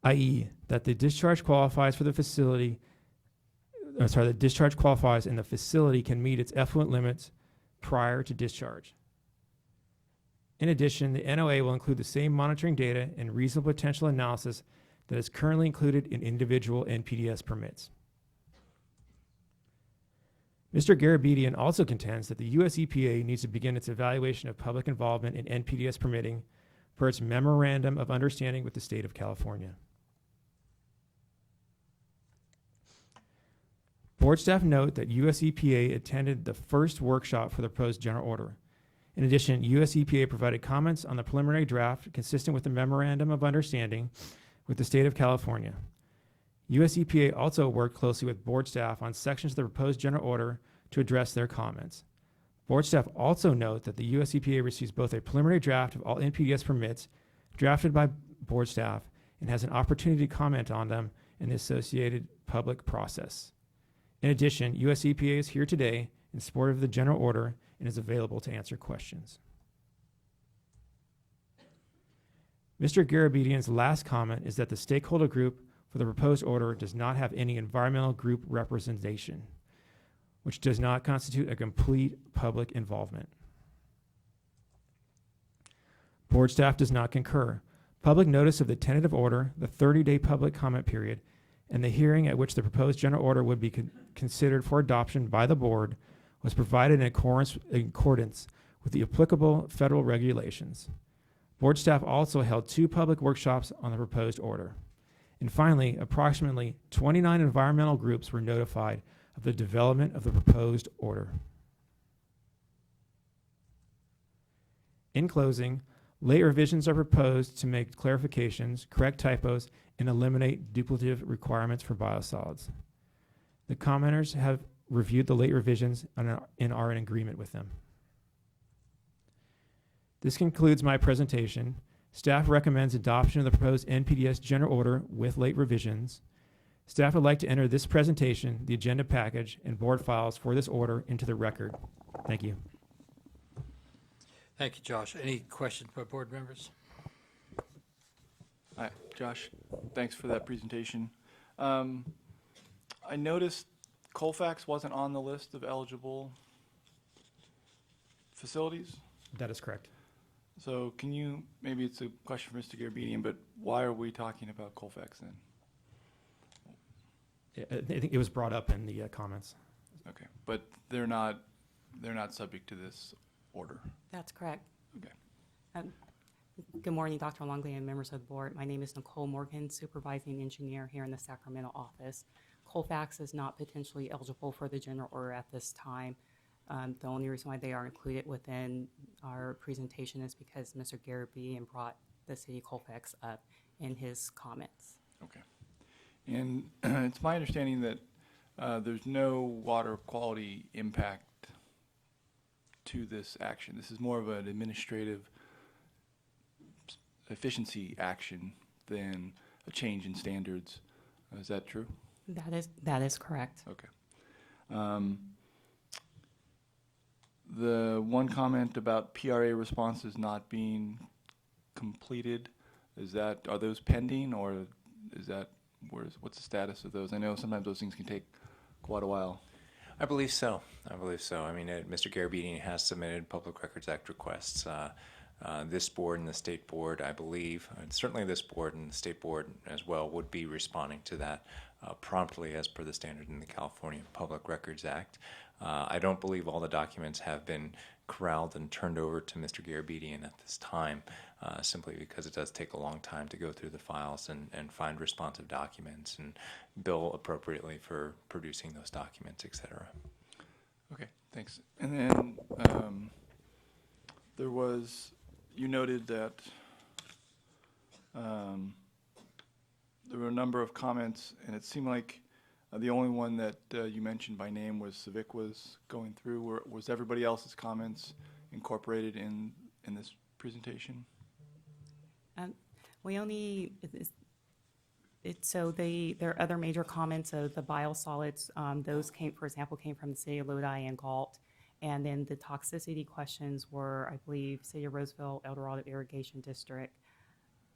i.e. that the discharge qualifies for the facility, the discharge qualifies and the facility can meet its effluent limits prior to discharge. In addition, the NOA will include the same monitoring data and reasonable potential analysis that is currently included in individual NPDES permits. Mr. Garabedian also contends that the US EPA needs to begin its evaluation of public involvement in NPDES permitting per its Memorandum of Understanding with the State of California. Board staff note that US EPA attended the first workshop for the proposed general order. In addition, US EPA provided comments on the preliminary draft consistent with the Memorandum of Understanding with the State of California. US EPA also worked closely with board staff on sections of the proposed general order to address their comments. Board staff also note that the US EPA receives both a preliminary draft of all NPDES permits drafted by board staff and has an opportunity to comment on them in the associated public process. In addition, US EPA is here today in support of the general order and is available to answer questions. Mr. Garabedian's last comment is that the stakeholder group for the proposed order does not have any environmental group representation, which does not constitute a complete public involvement. Board staff does not concur. Public notice of the tentative order, the 30-day public comment period, and the hearing at which the proposed general order would be considered for adoption by the board was provided in accordance with the applicable federal regulations. Board staff also held 2 public workshops on the proposed order. And finally, approximately 29 environmental groups were notified of the development of the proposed order. In closing, late revisions are proposed to make clarifications, correct typos, and eliminate duplicative requirements for biosolids. The commenters have reviewed the late revisions and are in agreement with them. This concludes my presentation. Staff recommends adoption of the proposed NPDES general order with late revisions. Staff would like to enter this presentation, the agenda package, and board files for this order into the record. Thank you. Thank you, Josh. Any questions by board members? Hi, Josh. Thanks for that presentation. I noticed Colfax wasn't on the list of eligible facilities. That is correct. So can you, maybe it's a question for Mr. Garabedian, but why are we talking about Colfax then? I think it was brought up in the comments. Okay, but they're not subject to this order. That's correct. Okay. Good morning, Dr. Longley and members of the board. My name is Nicole Morgan, supervising engineer here in the Sacramento office. Colfax is not potentially eligible for the general order at this time. The only reason why they are included within our presentation is because Mr. Garabedian brought the city of Colfax up in his comments. Okay. And it's my understanding that there's no water quality impact to this action. This is more of an administrative efficiency action than a change in standards. Is that true? That is correct. Okay. The one comment about PRA responses not being completed, are those pending, or is that, what's the status of those? I know sometimes those things can take quite a while. I believe so. I mean, Mr. Garabedian has submitted Public Records Act requests. This board and the state board, I believe, and certainly this board and the state board as well, would be responding to that promptly as per the standard in the California Public Records Act. I don't believe all the documents have been corralled and turned over to Mr. Garabedian at this time, simply because it does take a long time to go through the files and find responsive documents and bill appropriately for producing those documents, et cetera. Okay, thanks. And then you noted that there were a number of comments, and it seemed like the only one that you mentioned by name was CIVICWA's going through. Was everybody else's comments incorporated in this presentation? We only, there are other major comments of the biosolids. Those for example, came from the city of Lodi and Galt. And then the toxicity questions were, I believe, City of Roseville, El Dorado Irrigation District.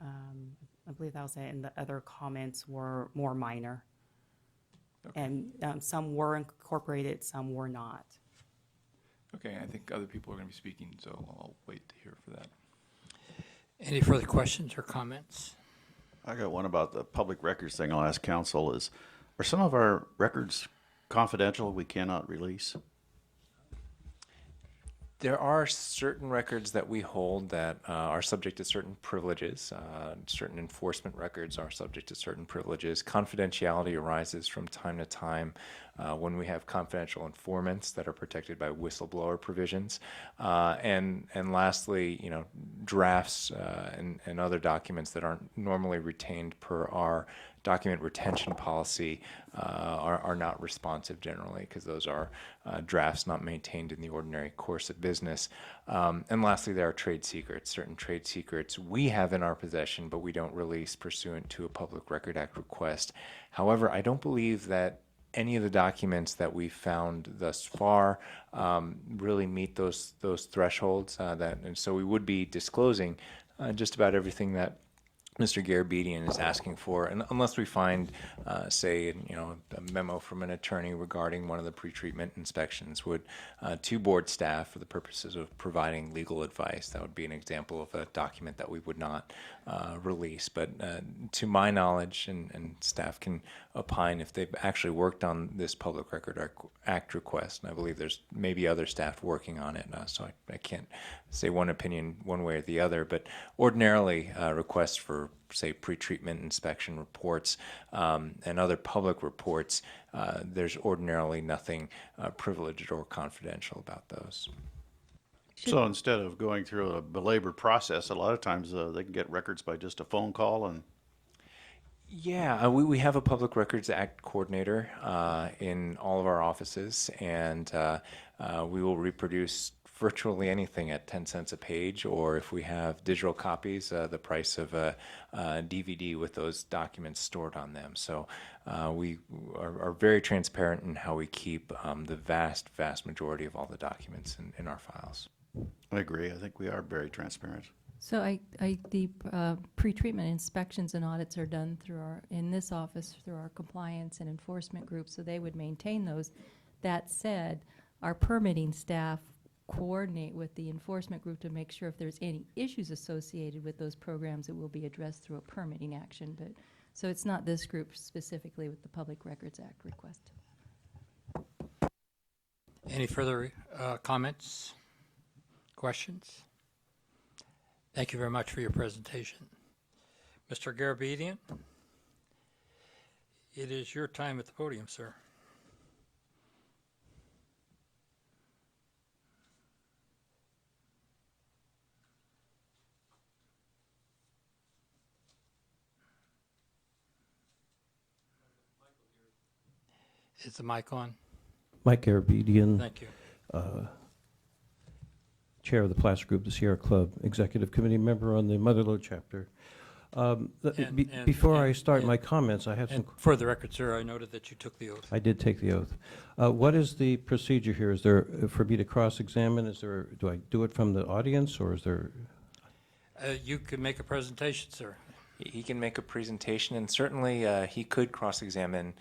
I believe that was it, and the other comments were more minor. Okay. And some were incorporated, some were not. Okay, I think other people are going to be speaking, so I'll wait to hear for that. Any further questions or comments? I got one about the public records thing I'll ask council is, are some of our records confidential we cannot release? There are certain records that we hold that are subject to certain privileges. Certain enforcement records are subject to certain privileges. Confidentiality arises from time to time when we have confidential informants that are protected by whistleblower provisions. And lastly, drafts and other documents that aren't normally retained per our document retention policy are not responsive generally, because those are drafts not maintained in the ordinary course of business. And lastly, there are trade secrets. Certain trade secrets we have in our possession, but we don't release pursuant to a Public Record Act request. However, I don't believe that any of the documents that we've found thus far really meet those thresholds. And so we would be disclosing just about everything that Mr. Garabedian is asking for, and unless we find, say, a memo from an attorney regarding one of the pretreatment inspections, would to board staff for the purposes of providing legal advice. That would be an example of a document that we would not release. But to my knowledge, and staff can opine if they've actually worked on this Public Record Act request, and I believe there's maybe other staff working on it, so I can't say one opinion one way or the other, but ordinarily requests for, say, pretreatment inspection reports and other public reports, there's ordinarily nothing privileged or confidential about those. So instead of going through a belabored process, a lot of times they can get records by just a phone call and. Yeah, we have a Public Records Act coordinator in all of our offices, and we will reproduce virtually anything at 10 cents a page, or if we have digital copies, the price of a DVD with those documents stored on them. So we are very transparent in how we keep the vast majority of all the documents in our files. I agree. I think we are very transparent. So the pretreatment inspections and audits are done through in this office, through our compliance and enforcement group, so they would maintain those. That said, our permitting staff coordinate with the enforcement group to make sure if there's any issues associated with those programs, it will be addressed through a permitting action. But so it's not this group specifically with the Public Records Act request. Any further comments, questions? Thank you very much for your presentation. Mr. Garabedian, it is your time at the podium, sir. Is the mic on? Mike Garabedian. Thank you. Chair of the Placer Group, the Sierra Club, Executive Committee member on the Motherlode chapter. Before I start my comments, I have some. For the record, sir, I noted that you took the oath. I did take the oath. What is the procedure here? Is there, for me to cross-examine, do I do it from the audience, or is there? You can make a presentation, sir. He can make a presentation, and certainly he could cross-examine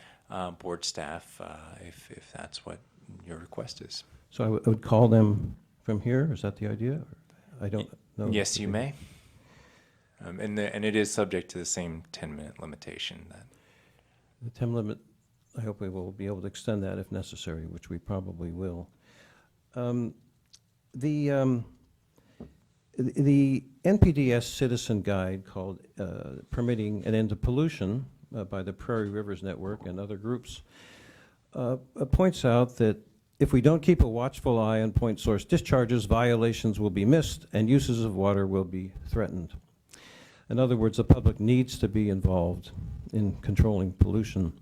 board staff if that's what your request is. So I would call them from here? Is that the idea? I don't know. Yes, you may. And it is subject to the same 10-minute limitation. The 10 limit, I hope we will be able to extend that if necessary, which we probably will. The NPDES citizen guide called Permitting an End to Pollution by the Prairie Rivers Network and other groups points out that if we don't keep a watchful eye on point source discharges, violations will be missed and uses of water will be threatened. In other words, the public needs to be involved in controlling pollution.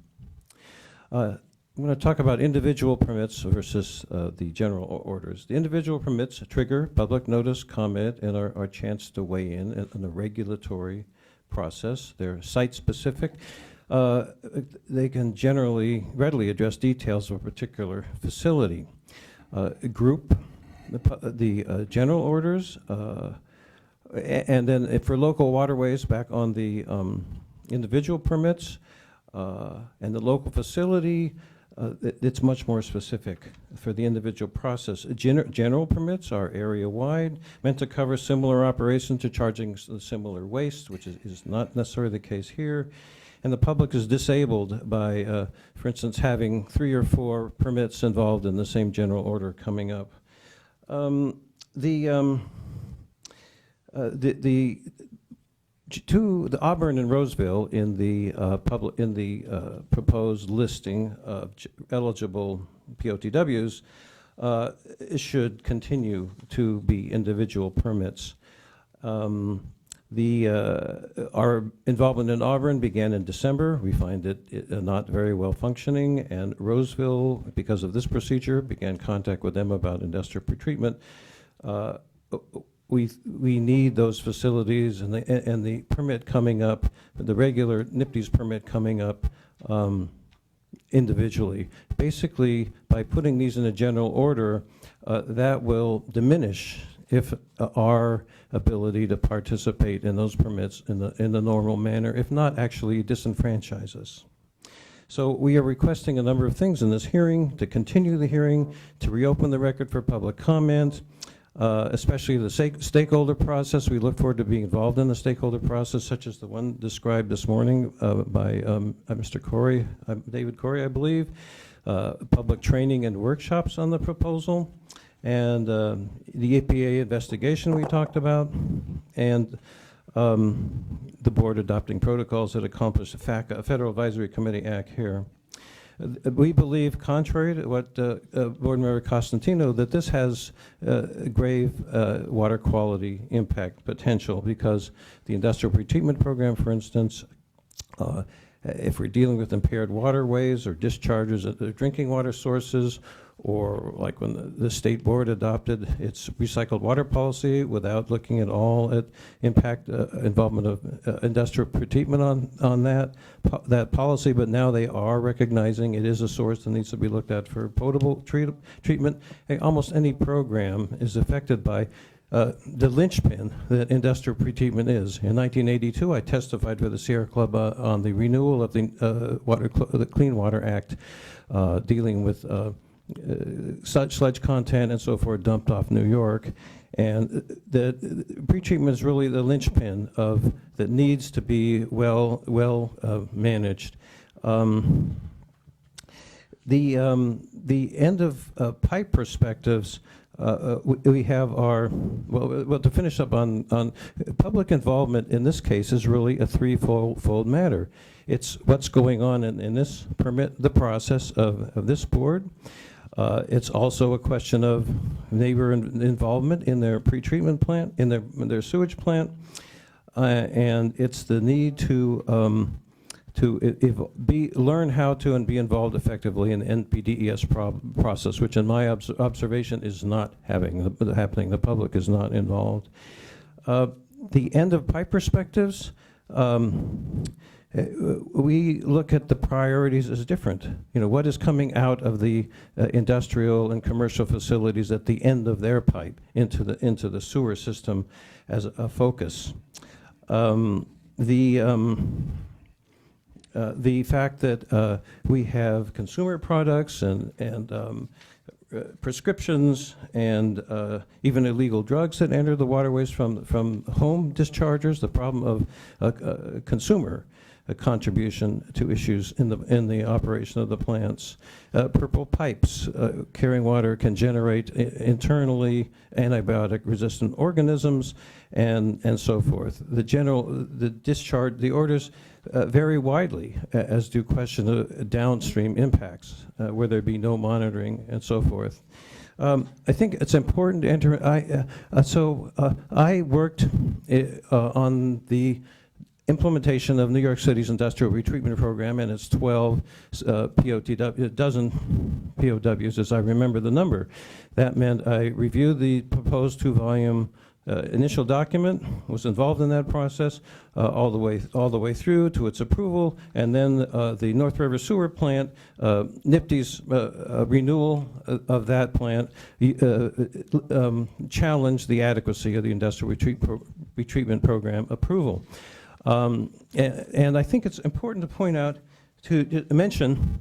I'm going to talk about individual permits versus the general orders. The individual permits trigger public notice, comment, and our chance to weigh in the regulatory process. They're site-specific. They can readily address details of a particular facility. Group the general orders, and then for local waterways, back on the individual permits and the local facility, it's much more specific for the individual process. General permits are area-wide, meant to cover similar operations to charging similar waste, which is not necessarily the case here. And the public is disabled by, for instance, having 3 or 4 permits involved in the same general order coming up. The Auburn and Roseville in the proposed listing of eligible POTWs should continue to be individual permits. Our involvement in Auburn began in December. We find it not very well functioning, and Roseville, because of this procedure, began contact with them about industrial pretreatment. We need those facilities and the permit coming up, the regular NPDES permit coming up individually. Basically, by putting these in a general order, that will diminish if our ability to participate in those permits in the normal manner, if not actually disenfranchise us. So we are requesting a number of things in this hearing: to continue the hearing, to reopen the record for public comment, especially the stakeholder process. We look forward to being involved in the stakeholder process, such as the one described this morning by Mr. Corey, David Corey, I believe. Public training and workshops on the proposal, and the EPA investigation we talked about, and the board adopting protocols that accomplish the FACA, Federal Advisory Committee Act here. We believe, contrary to what Board Member Costantino, that this has grave water quality impact potential, because the industrial pretreatment program, for instance, if we're dealing with impaired waterways or discharges at the drinking water sources, or like when the state board adopted its recycled water policy without looking at all at impact, involvement of industrial pretreatment on that policy, but now they are recognizing it is a source that needs to be looked at for potable treatment. Hey, almost any program is affected by the linchpin that industrial pretreatment is. In 1982, I testified for the Sierra Club on the renewal of the Clean Water Act, dealing with sludge content and so forth dumped off New York. And the pretreatment is really the linchpin of that needs to be well managed. The end of pipe perspectives. We have our, well, to finish up on public involvement in this case is really a threefold matter. It's what's going on in this permit, the process of this board. It's also a question of neighbor involvement in their pretreatment plant, in their sewage plant. And it's the need to learn how to and be involved effectively in the NPDES process, which in my observation is not happening. The public is not involved. The end of pipe perspectives, we look at the priorities as different. You know, what is coming out of the industrial and commercial facilities at the end of their pipe into the sewer system as a focus. The fact that we have consumer products and prescriptions and even illegal drugs that enter the waterways from home dischargers, the problem of consumer contribution to issues in the operation of the plants. Purple pipes carrying water can generate internally antibiotic-resistant organisms and so forth. The discharge, the orders vary widely, as do question of downstream impacts, where there be no monitoring and so forth. I think it's important to enter. I worked on the implementation of New York City's industrial retreatment program and its 12 dozen POWs, as I remember the number. That meant I reviewed the proposed 2-volume initial document, was involved in that process all the way through to its approval, and then the North River Sewer Plant, NIPTE's renewal of that plant challenged the adequacy of the industrial retreatment program approval. And I think it's important to point out, to mention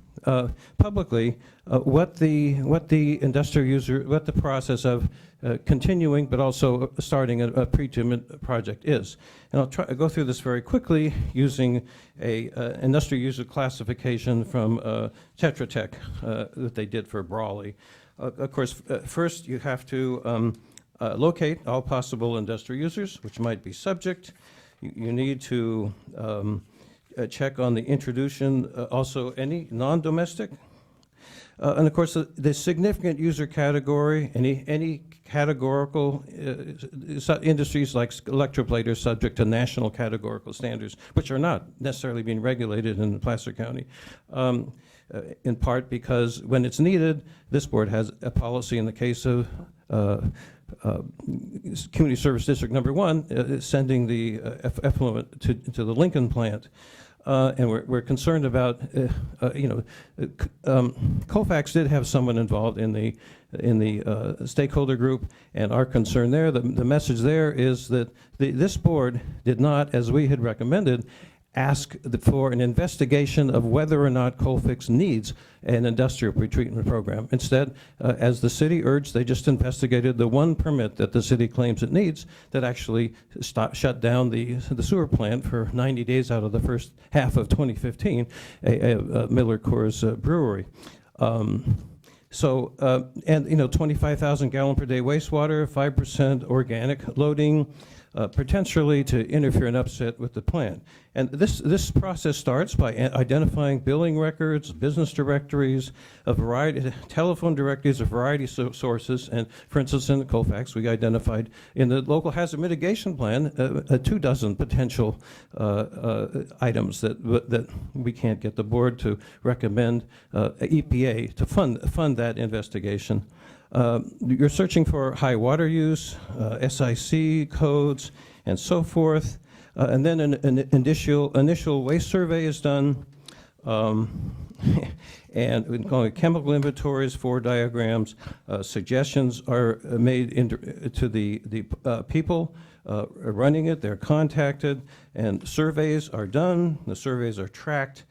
publicly what the industrial user, what the process of continuing but also starting a pretreatment project is. And I'll try to go through this very quickly using a industrial user classification from Tetra Tech that they did for Brawley. Of course, first you have to locate all possible industrial users, which might be subject. You need to check on the introduction, also any non-domestic. And of course, the significant user category, any categorical industries like electroplate are subject to national categorical standards, which are not necessarily being regulated in Placer County. In part because when it's needed, this board has a policy in the case of Community Service District Number 1, sending the effluent to the Lincoln plant. and we're concerned about, Colfax did have someone involved in the stakeholder group, and our concern there, the message there is that this board did not, as we had recommended, ask for an investigation of whether or not Colfax needs an industrial pretreatment program. Instead, as the city urged, they just investigated the one permit that the city claims it needs that actually shut down the sewer plant for 90 days out of the first half of 2015, Miller Coors Brewery. And 25,000 gallon per day wastewater, 5% organic loading, potentially to interfere and upset with the plant. And this process starts by identifying billing records, business directories, a variety, telephone directories, a variety of sources. And for instance, in Colfax, we identified in the local hazard mitigation plan 24 potential items that we can't get the board to recommend EPA to fund that investigation. You're searching for high water use, SIC codes, and so forth. And then an initial waste survey is done. And we call it chemical inventories, 4 diagrams. Suggestions are made to the people running it. They're contacted, and surveys are done. The surveys are tracked.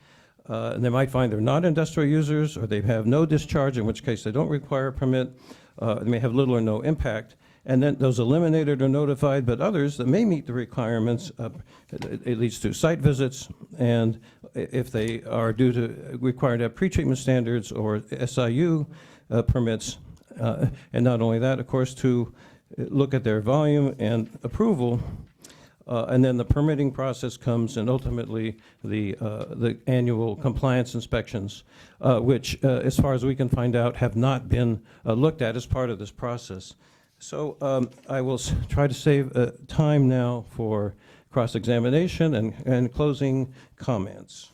And they might find they're not industrial users, or they have no discharge, in which case they don't require a permit. They may have little or no impact. And then those eliminated are notified, but others that may meet the requirements, it leads to site visits, and if they are required to have pretreatment standards or SIU permits, and not only that, of course, to look at their volume and approval. And then the permitting process comes, and ultimately the annual compliance inspections, which, as far as we can find out, have not been looked at as part of this process. So I will try to save time now for cross-examination and closing comments.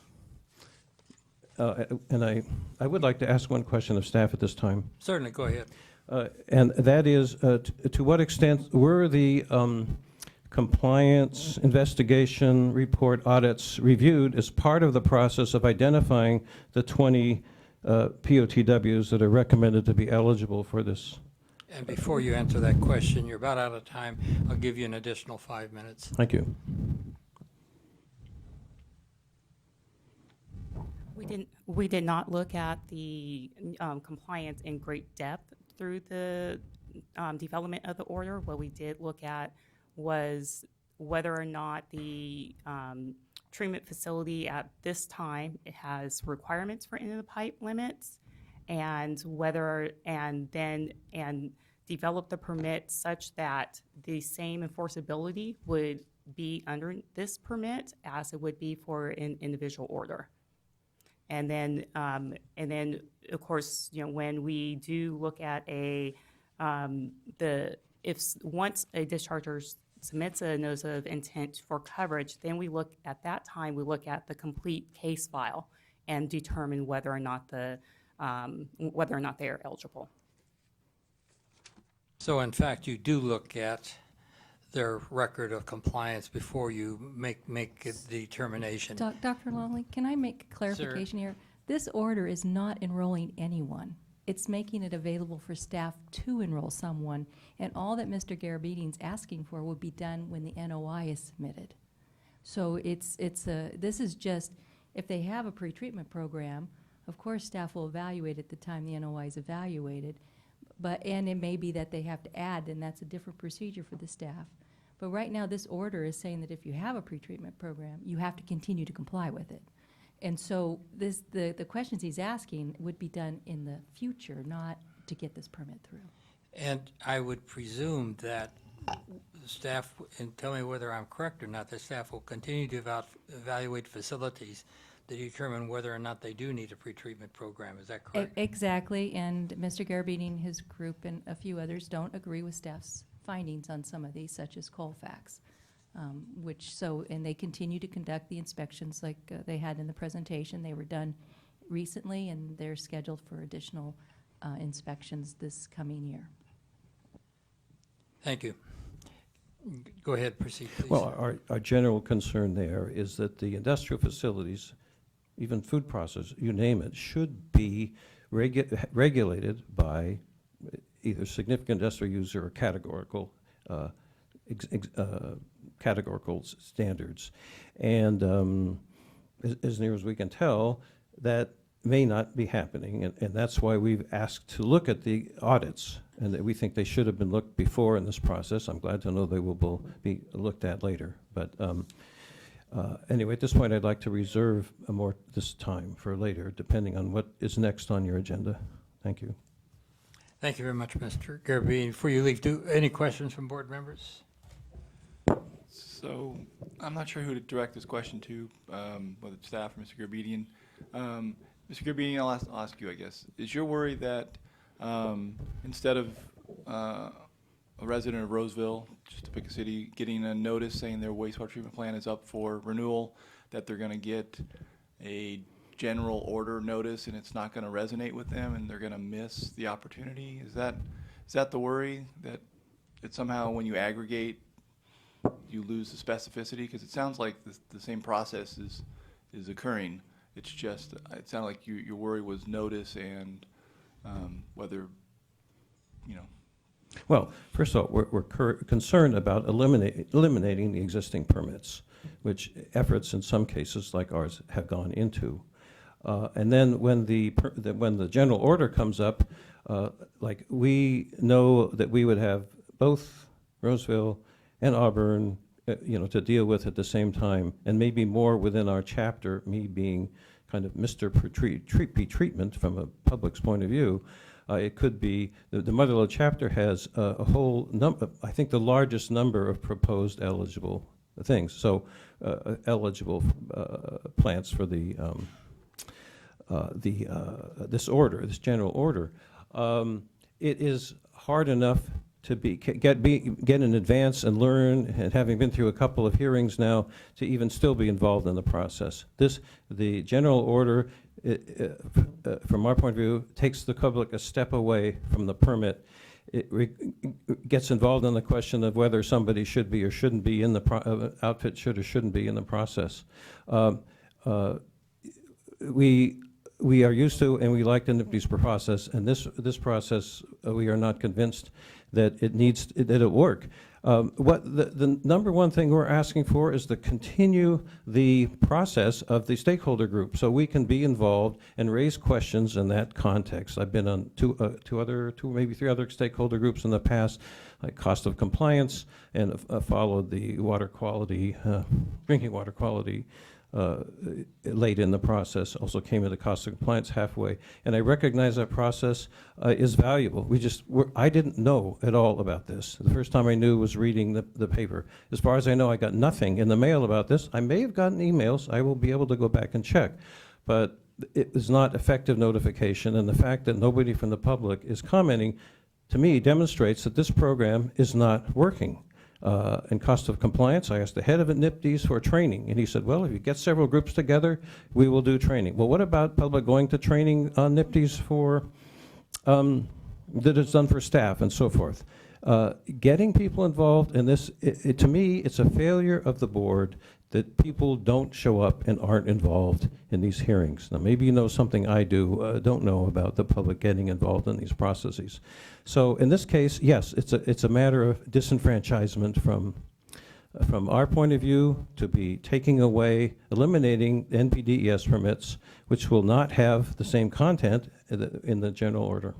And I would like to ask one question of staff at this time. Certainly, go ahead. And that is, to what extent were the compliance investigation report audits reviewed as part of the process of identifying the 20 POTWs that are recommended to be eligible for this? And before you answer that question, you're about out of time. I'll give you an additional 5 minutes. Thank you. We did not look at the compliance in great depth through the development of the order. What we did look at was whether or not the treatment facility at this time it has requirements for end of the pipe limits, and develop the permit such that the same enforceability would be under this permit as it would be for an individual order. And then of course, when we do look at once a discharger submits a notice of intent for coverage, then we look at that time, we look at the complete case file and determine whether or not they are eligible. So in fact, you do look at their record of compliance before you make a determination. Dr. Longley, can I make a clarification here? This order is not enrolling anyone. It's making it available for staff to enroll someone, and all that Mr. Garabedian's asking for will be done when the NOI is submitted. So this is just, if they have a pretreatment program, of course staff will evaluate at the time the NOI is evaluated, and it may be that they have to add, and that's a different procedure for the staff. But right now this order is saying that if you have a pretreatment program, you have to continue to comply with it. And so the questions he's asking would be done in the future, not to get this permit through. And I would presume that staff, and tell me whether I'm correct or not, the staff will continue to evaluate facilities to determine whether or not they do need a pretreatment program. Is that correct? Exactly, and Mr. Garabedian, his group, and a few others don't agree with staff's findings on some of these, such as Colfax. And they continue to conduct the inspections like they had in the presentation. They were done recently, and they're scheduled for additional inspections this coming year. Thank you. Go ahead, proceed, please. Well, our general concern there is that the industrial facilities, even food processors, you name it, should be regulated by either significant industrial user or categorical standards. And as near as we can tell, that may not be happening, and that's why we've asked to look at the audits, and that we think they should have been looked before in this process. I'm glad to know they will be looked at later. But anyway, at this point, I'd like to reserve more this time for later, depending on what is next on your agenda. Thank you. Thank you very much, Mr. Garabedian. Before you leave, any questions from board members? So I'm not sure who to direct this question to, whether it's staff or Mr. Garabedian. Mr. Garabedian, I'll ask you, I guess. Is your worry that instead of a resident of Roseville, just to pick a city, getting a notice saying their wastewater treatment plant is up for renewal, that they're going to get a general order notice and it's not going to resonate with them and they're going to miss the opportunity? Is that the worry, that somehow when you aggregate you lose the specificity? Because it sounds like the same process is occurring. It's just, it sounded like your worry was notice and whether, you know. Well, first of all, we're concerned about eliminating the existing permits, which efforts in some cases like ours have gone into. And then when the general order comes up, like we know that we would have both Roseville and Auburn, to deal with at the same time, and maybe more within our chapter, me being kind of Mr. Treatment from a public's point of view. It could be, the Motherlode chapter has a whole number, I think the largest number of proposed eligible things. So eligible plants for this order, this general order. It is hard enough to get in advance and learn, and having been through a couple of hearings now, to even still be involved in the process. The general order, from our point of view, takes the public a step away from the permit. It gets involved in the question of whether somebody should be or shouldn't be in the outfit should or shouldn't be in the process. We are used to and we like the NPDES process, and this process we are not convinced that it'll work. What the number one thing we're asking for is to continue the process of the stakeholder group, so we can be involved and raise questions in that context. I've been on two, maybe three other stakeholder groups in the past, like cost of compliance, and followed the water quality, drinking water quality. Late in the process, also came into cost of compliance halfway, and I recognize that process is valuable. I didn't know at all about this. The first time I knew was reading the paper. As far as I know, I got nothing in the mail about this. I may have gotten emails. I will be able to go back and check, but it is not effective notification, and the fact that nobody from the public is commenting, to me, demonstrates that this program is not working. And cost of compliance, I asked the head of NPDES for training, and he said, well, if you get several groups together, we will do training. Well, what about public going to training on NPDES for, that is done for staff and so forth? Getting people involved in this, to me, it's a failure of the board that people don't show up and aren't involved in these hearings. Now, maybe you know something I don't know about the public getting involved in these processes. So in this case, yes, it's a matter of disenfranchisement from our point of view, to be taking away, eliminating NPDES permits, which will not have the same content in the general order.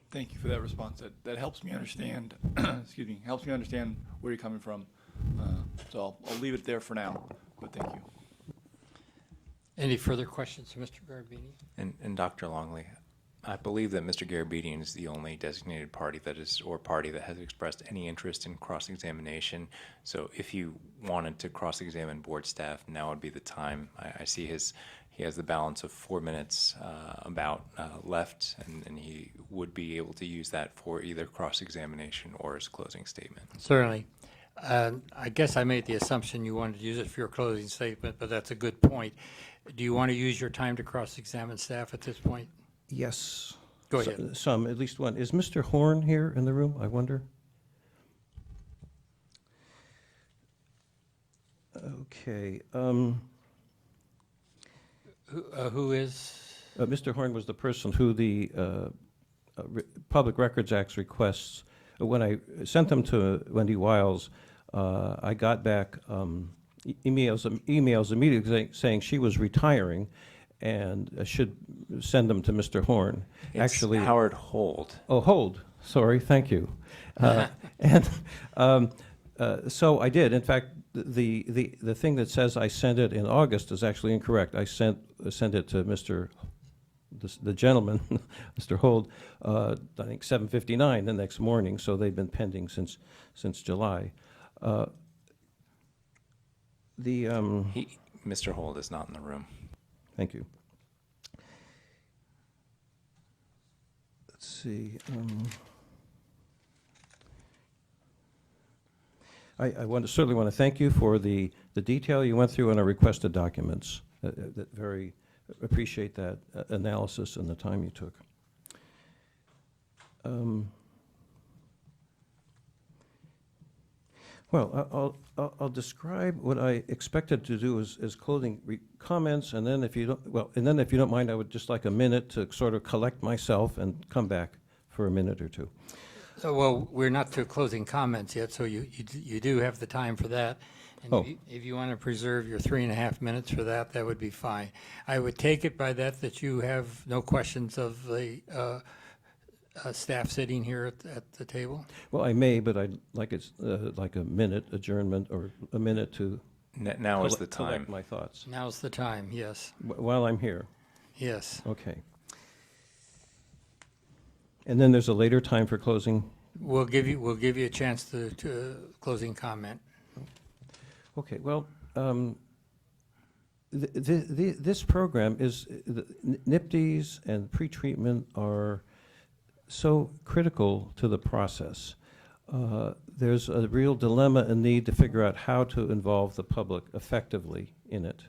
Thank you for that response. That helps me understand, excuse me, helps me understand where you're coming from. So I'll leave it there for now, but thank you. Any further questions for Mr. Garabedian? And Dr. Longley, I believe that Mr. Garabedian is the only designated party that has expressed any interest in cross-examination. So if you wanted to cross-examine board staff, now would be the time. I see he has the balance of 4 minutes left, and he would be able to use that for either cross-examination or his closing statement. Certainly. I guess I made the assumption you wanted to use it for your closing statement, but that's a good point. Do you want to use your time to cross-examine staff at this point? Yes. Go ahead. Some, at least one. Is Mr. Horn here in the room, I wonder? Okay. Who is? Mr. Horn was the person who the Public Records Act's requests, when I sent them to Wendy Wiles, I got back emails immediately saying she was retiring and should send them to Mr. Horn. It's Actually, Howard Hold. Oh, Hold. Sorry, thank you. So I did. In fact, the thing that says I sent it in August is actually incorrect. I sent it to the gentleman, Mr. Hold, I think 7:59 the next morning. So they've been pending since July. Mr. Hold is not in the room. Thank you. Let's see. I certainly want to thank you for the detail you went through on our requested documents. That very appreciate that analysis and the time you took. Well, I'll describe what I expected to do as closing comments, and then if you don't mind, I would just like a minute to sort of collect myself and come back for a minute or two. Well, we're not to closing comments yet, so you do have the time for that. And Oh. if you want to preserve your 3.5 minutes for that, that would be fine. I would take it by that you have no questions of the staff sitting here at the table? Well, I may, but I'd like like a minute adjournment or a minute to Now is the time. collect my thoughts. Now's the time, yes. While I'm here. Yes. Okay. And then there's a later time for closing? We'll give you a chance to closing comment. Okay, well, this program is, NIPDs and pretreatment are so critical to the process. There's a real dilemma and need to figure out how to involve the public effectively in it.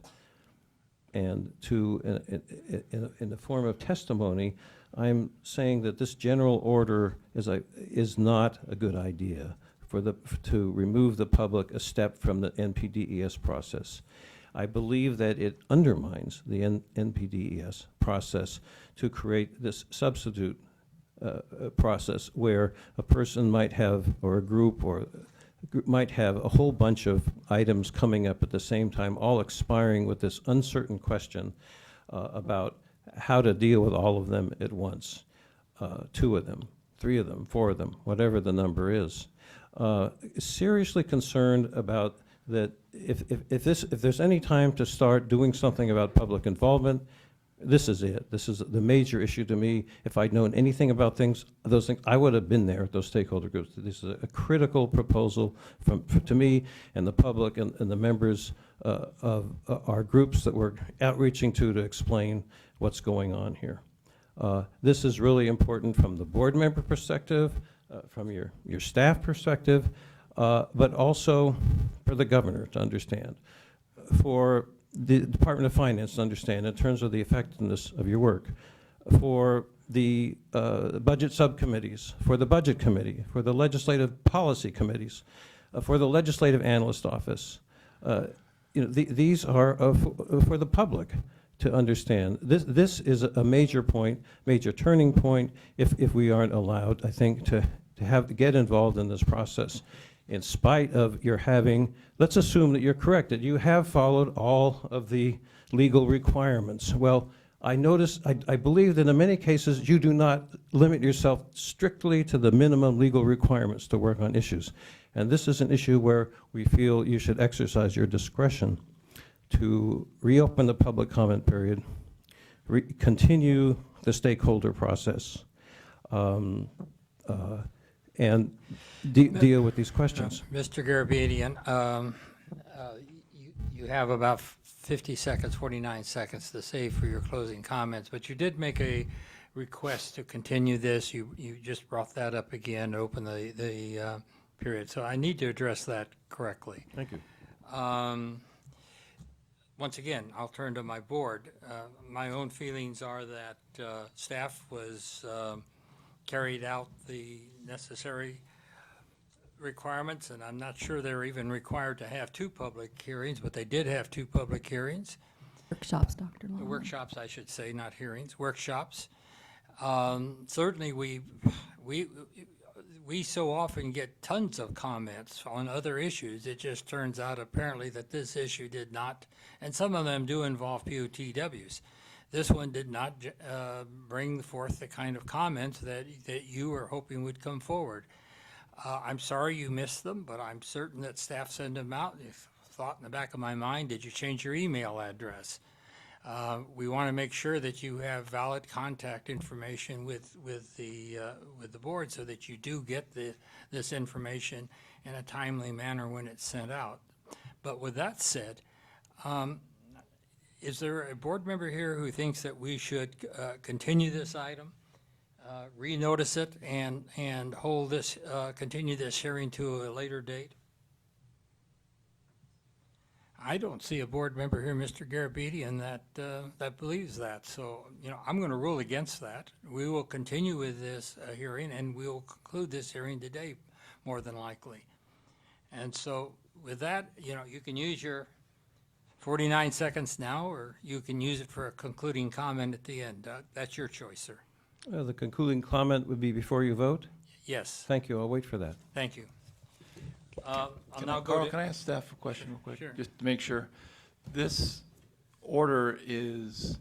And in the form of testimony, I'm saying that this general order is not a good idea to remove the public a step from the NPDES process. I believe that it undermines the NPDES process to create this substitute process where a person might have, or a group might have a whole bunch of items coming up at the same time, all expiring with this uncertain question about how to deal with all of them at once. 2 of them, 3 of them, 4 of them, whatever the number is. Seriously concerned about that if there's any time to start doing something about public involvement, this is it. This is the major issue to me. If I'd known anything about those things, I would have been there at those stakeholder groups. This is a critical proposal to me and the public and the members of our groups that we're outreaching to explain what's going on here. This is really important from the board member perspective, from your staff perspective, but also for the governor to understand, for the Department of Finance to understand in terms of the effectiveness of your work, for the budget subcommittees, for the budget committee, for the legislative policy committees, for the legislative analyst office. These are for the public to understand. This is a major point, major turning point if we aren't allowed, I think, to get involved in this process. In spite of your having, let's assume that you're correct, that you have followed all of the legal requirements. Well, I believe that in many cases you do not limit yourself strictly to the minimum legal requirements to work on issues. And this is an issue where we feel you should exercise your discretion to reopen the public comment period, continue the stakeholder process, and deal with these questions. Mr. Garabedian, you have about 50 seconds, 49 seconds to save for your closing comments, but you did make a request to continue this. You just brought that up again, open the period. So I need to address that correctly. Thank you. Once again, I'll turn to my board. My own feelings are that staff was carried out the necessary requirements, and I'm not sure they're even required to have 2 public hearings, but they did have 2 public hearings. Workshops, Dr. Long. Workshops, I should say, not hearings, workshops. Certainly, we so often get tons of comments on other issues. It just turns out apparently that this issue did not, and some of them do involve POTWs. This one did not bring forth the kind of comments that you were hoping would come forward. I'm sorry you missed them, but I'm certain that staff send them out. If thought in the back of my mind, did you change your email address? We want to make sure that you have valid contact information with the board so that you do get this information in a timely manner when it's sent out. But with that said, is there a board member here who thinks that we should continue this item, renotice it, and hold this, continue this hearing to a later date? I don't see a board member here, Mr. Garabedian, that believes that. So, I'm going to rule against that. We will continue with this hearing, and we will conclude this hearing today, more than likely. And so, with that, you can use your 49 seconds now, or you can use it for a concluding comment at the end. That's your choice, sir. The concluding comment would be before you vote? Yes. Thank you. I'll wait for that. Thank you. I'll now go Carl, to... can I ask staff a question real quick? Sure. Just to make sure. This order is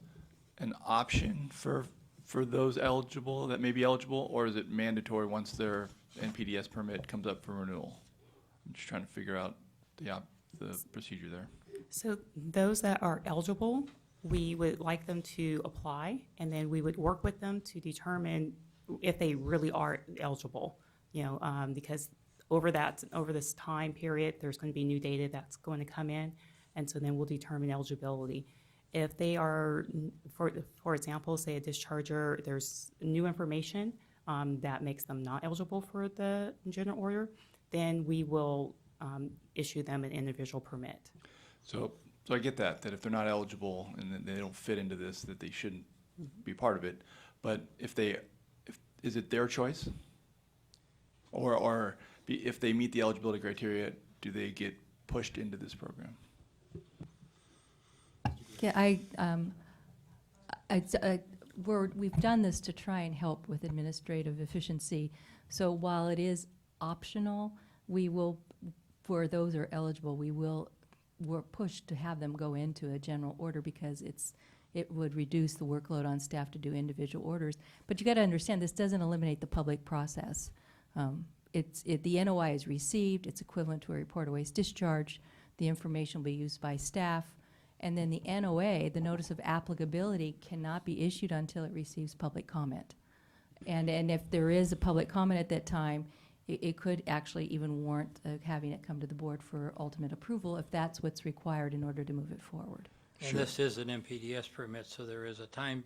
an option for those eligible, that may be eligible, or is it mandatory once their NPDS permit comes up for renewal? I'm just trying to figure out the procedure there. So those that are eligible, we would like them to apply, and then we would work with them to determine if they really are eligible, because over this time period, there's going to be new data that's going to come in, and so then we'll determine eligibility. If they are, for example, say a discharger, there's new information that makes them not eligible for the general order, then we will issue them an individual permit. So I get that if they're not eligible and that they don't fit into this, that they shouldn't be part of it. But is it their choice? Or if they meet the eligibility criteria, do they get pushed into this program? Yeah, we've done this to try and help with administrative efficiency. So while it is optional, we will, for those who are eligible, we're pushed to have them go into a general order because it would reduce the workload on staff to do individual orders. But you got to understand, this doesn't eliminate the public process. The NOI is received, it's equivalent to a report of waste discharge, the information will be used by staff, and then the NOA, the notice of applicability, cannot be issued until it receives public comment. And if there is a public comment at that time, it could actually even warrant having it come to the board for ultimate approval if that's what's required in order to move it forward. And this is an MPDS permit, so there is a time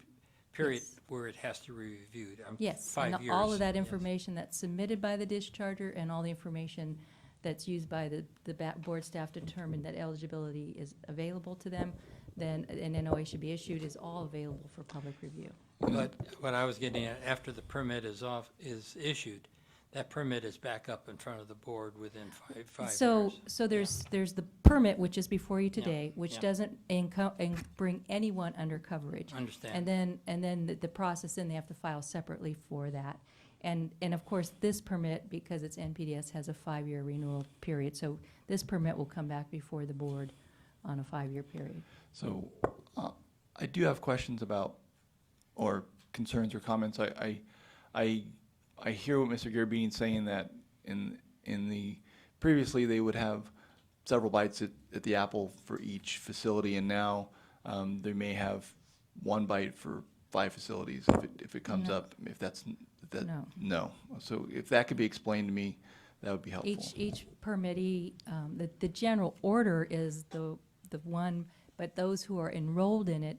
period where it has to be reviewed. Yes, 5 and years. all of that information that's submitted by the discharger and all the information that's used by the board staff to determine that eligibility is available to them, then an NOA should be issued, is all available for public review. But what I was getting at, after the permit is issued, that permit is back up in front of the board within five years. So there's the permit, which is before you today, which yeah. doesn't bring anyone under coverage. Understand. And then the process, then they have to file separately for that. And of course, this permit, because it's NPDS, has a 5-year renewal period. So this permit will come back before the board on a 5-year period. So I do have questions about, or concerns or comments. I hear what Mr. Garabedian is saying, that previously they would have several bites at the apple for each facility, and now they may have one bite for 5 facilities if it comes up. If that's no. So if that could be explained to me, that would be helpful. Each permittee, the general order is the one, but those who are enrolled in it,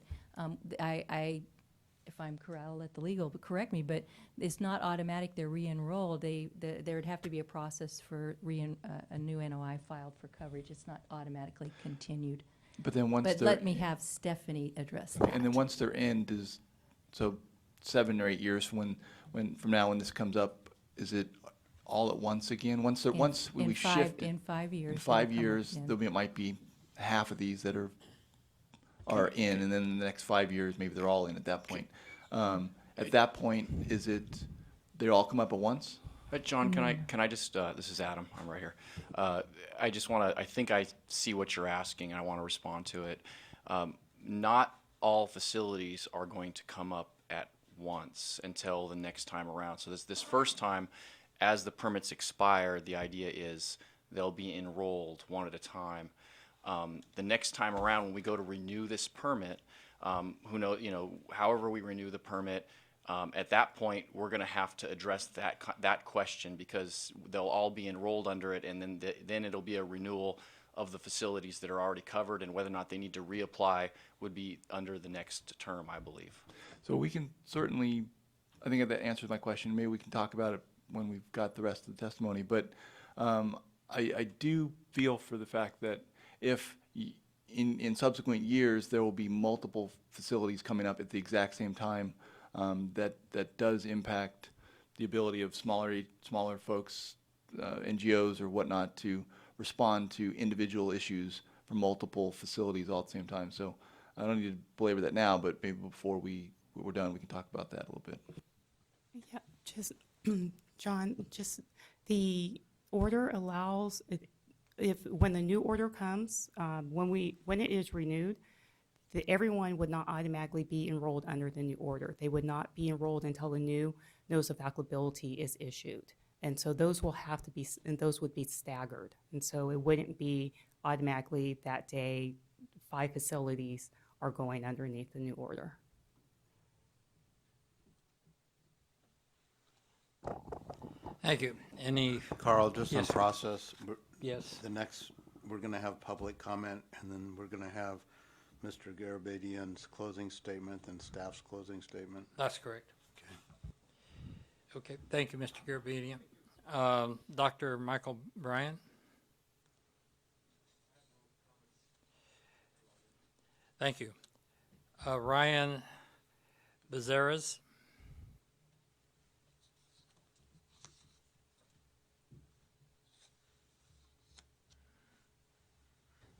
if I'm correct, I'll let the legal correct me, but it's not automatic they're re-enrolled. There would have to be a process for a new NOI filed for coverage. It's not automatically continued. But then once But they're, let me have Stephanie address that. and then once they're in, so 7 or 8 years from now when this comes up, is it all at once again? Once In- we in five- shift it- in 5 years, In they'll 5 come up, years, yeah. there might be half of these that are in, and then in the next 5 years, maybe they're all in at that point. At that point, is it, they all come up at once? John, can I just, this is Adam, I'm right here. I just want to, I think I see what you're asking, and I want to respond to it. Not all facilities are going to come up at once until the next time around. So this first time, as the permits expire, the idea is they'll be enrolled one at a time. The next time around, when we go to renew this permit, who knows, however we renew the permit, at that point, we're going to have to address that question, because they'll all be enrolled under it, and then it'll be a renewal of the facilities that are already covered, and whether or not they need to reapply would be under the next term, I believe. So we can certainly, I think that answers my question. Maybe we can talk about it when we've got the rest of the testimony. But I do feel for the fact that if in subsequent years there will be multiple facilities coming up at the exact same time, that does impact the ability of smaller folks, NGOs or whatnot, to respond to individual issues from multiple facilities all at the same time. So I don't need to belabor that now, but maybe before we're done, we can talk about that a little bit. Yeah, just, John, just the order allows, when the new order comes, when it is renewed, everyone would not automatically be enrolled under the new order. They would not be enrolled until the new notice of applicability is issued. And so those will have to be, and those would be staggered. And so it wouldn't be automatically that day 5 facilities are going underneath the new order. Thank you. Any? Carl, just on Yes, sir. process. Yes. The next, we're going to have public comment, and then we're going to have Mr. Garabedian's closing statement and staff's closing statement. That's correct. Okay, thank you, Mr. Garabedian. Dr. Michael Bryan? Thank you. Ryan Becerras?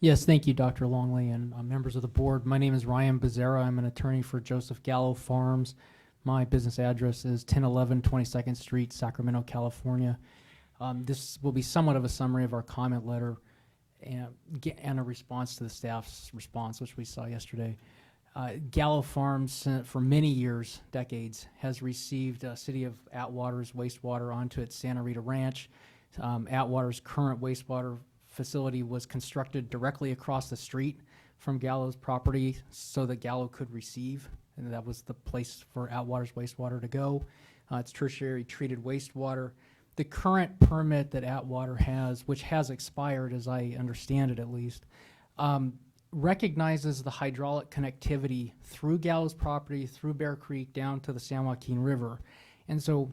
Yes, thank you, Dr. Longley, and members of the board. My name is Ryan Becerra. I'm an attorney for Joseph Gallo Farms. My business address is 1011 22nd Street, Sacramento, California. This will be somewhat of a summary of our comment letter and a response to the staff's response, which we saw yesterday. Gallo Farms, for many years, decades, has received City of Atwater's wastewater onto its Santa Rita Ranch. Atwater's current wastewater facility was constructed directly across the street from Gallo's property so that Gallo could receive, and that was the place for Atwater's wastewater to go. It's tertiary treated wastewater. The current permit that Atwater has, which has expired as I understand it at least, recognizes the hydraulic connectivity through Gallo's property, through Bear Creek, down to the San Joaquin River. And so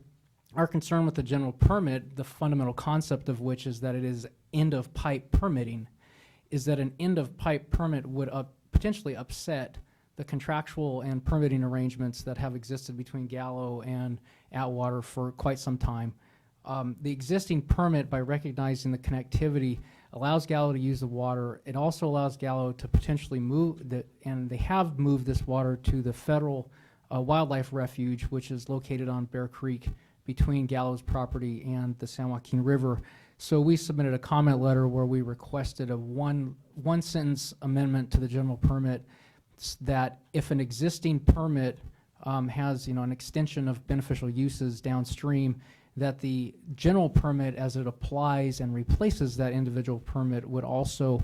our concern with the general permit, the fundamental concept of which is that it is end-of-pipe permitting, is that an end-of-pipe permit would potentially upset the contractual and permitting arrangements that have existed between Gallo and Atwater for quite some time. The existing permit, by recognizing the connectivity, allows Gallo to use the water. It also allows Gallo to potentially move, and they have moved this water to the federal wildlife refuge, which is located on Bear Creek between Gallo's property and the San Joaquin River. So we submitted a comment letter where we requested a one sentence amendment to the general permit that if an existing permit has an extension of beneficial uses downstream, that the general permit as it applies and replaces that individual permit would also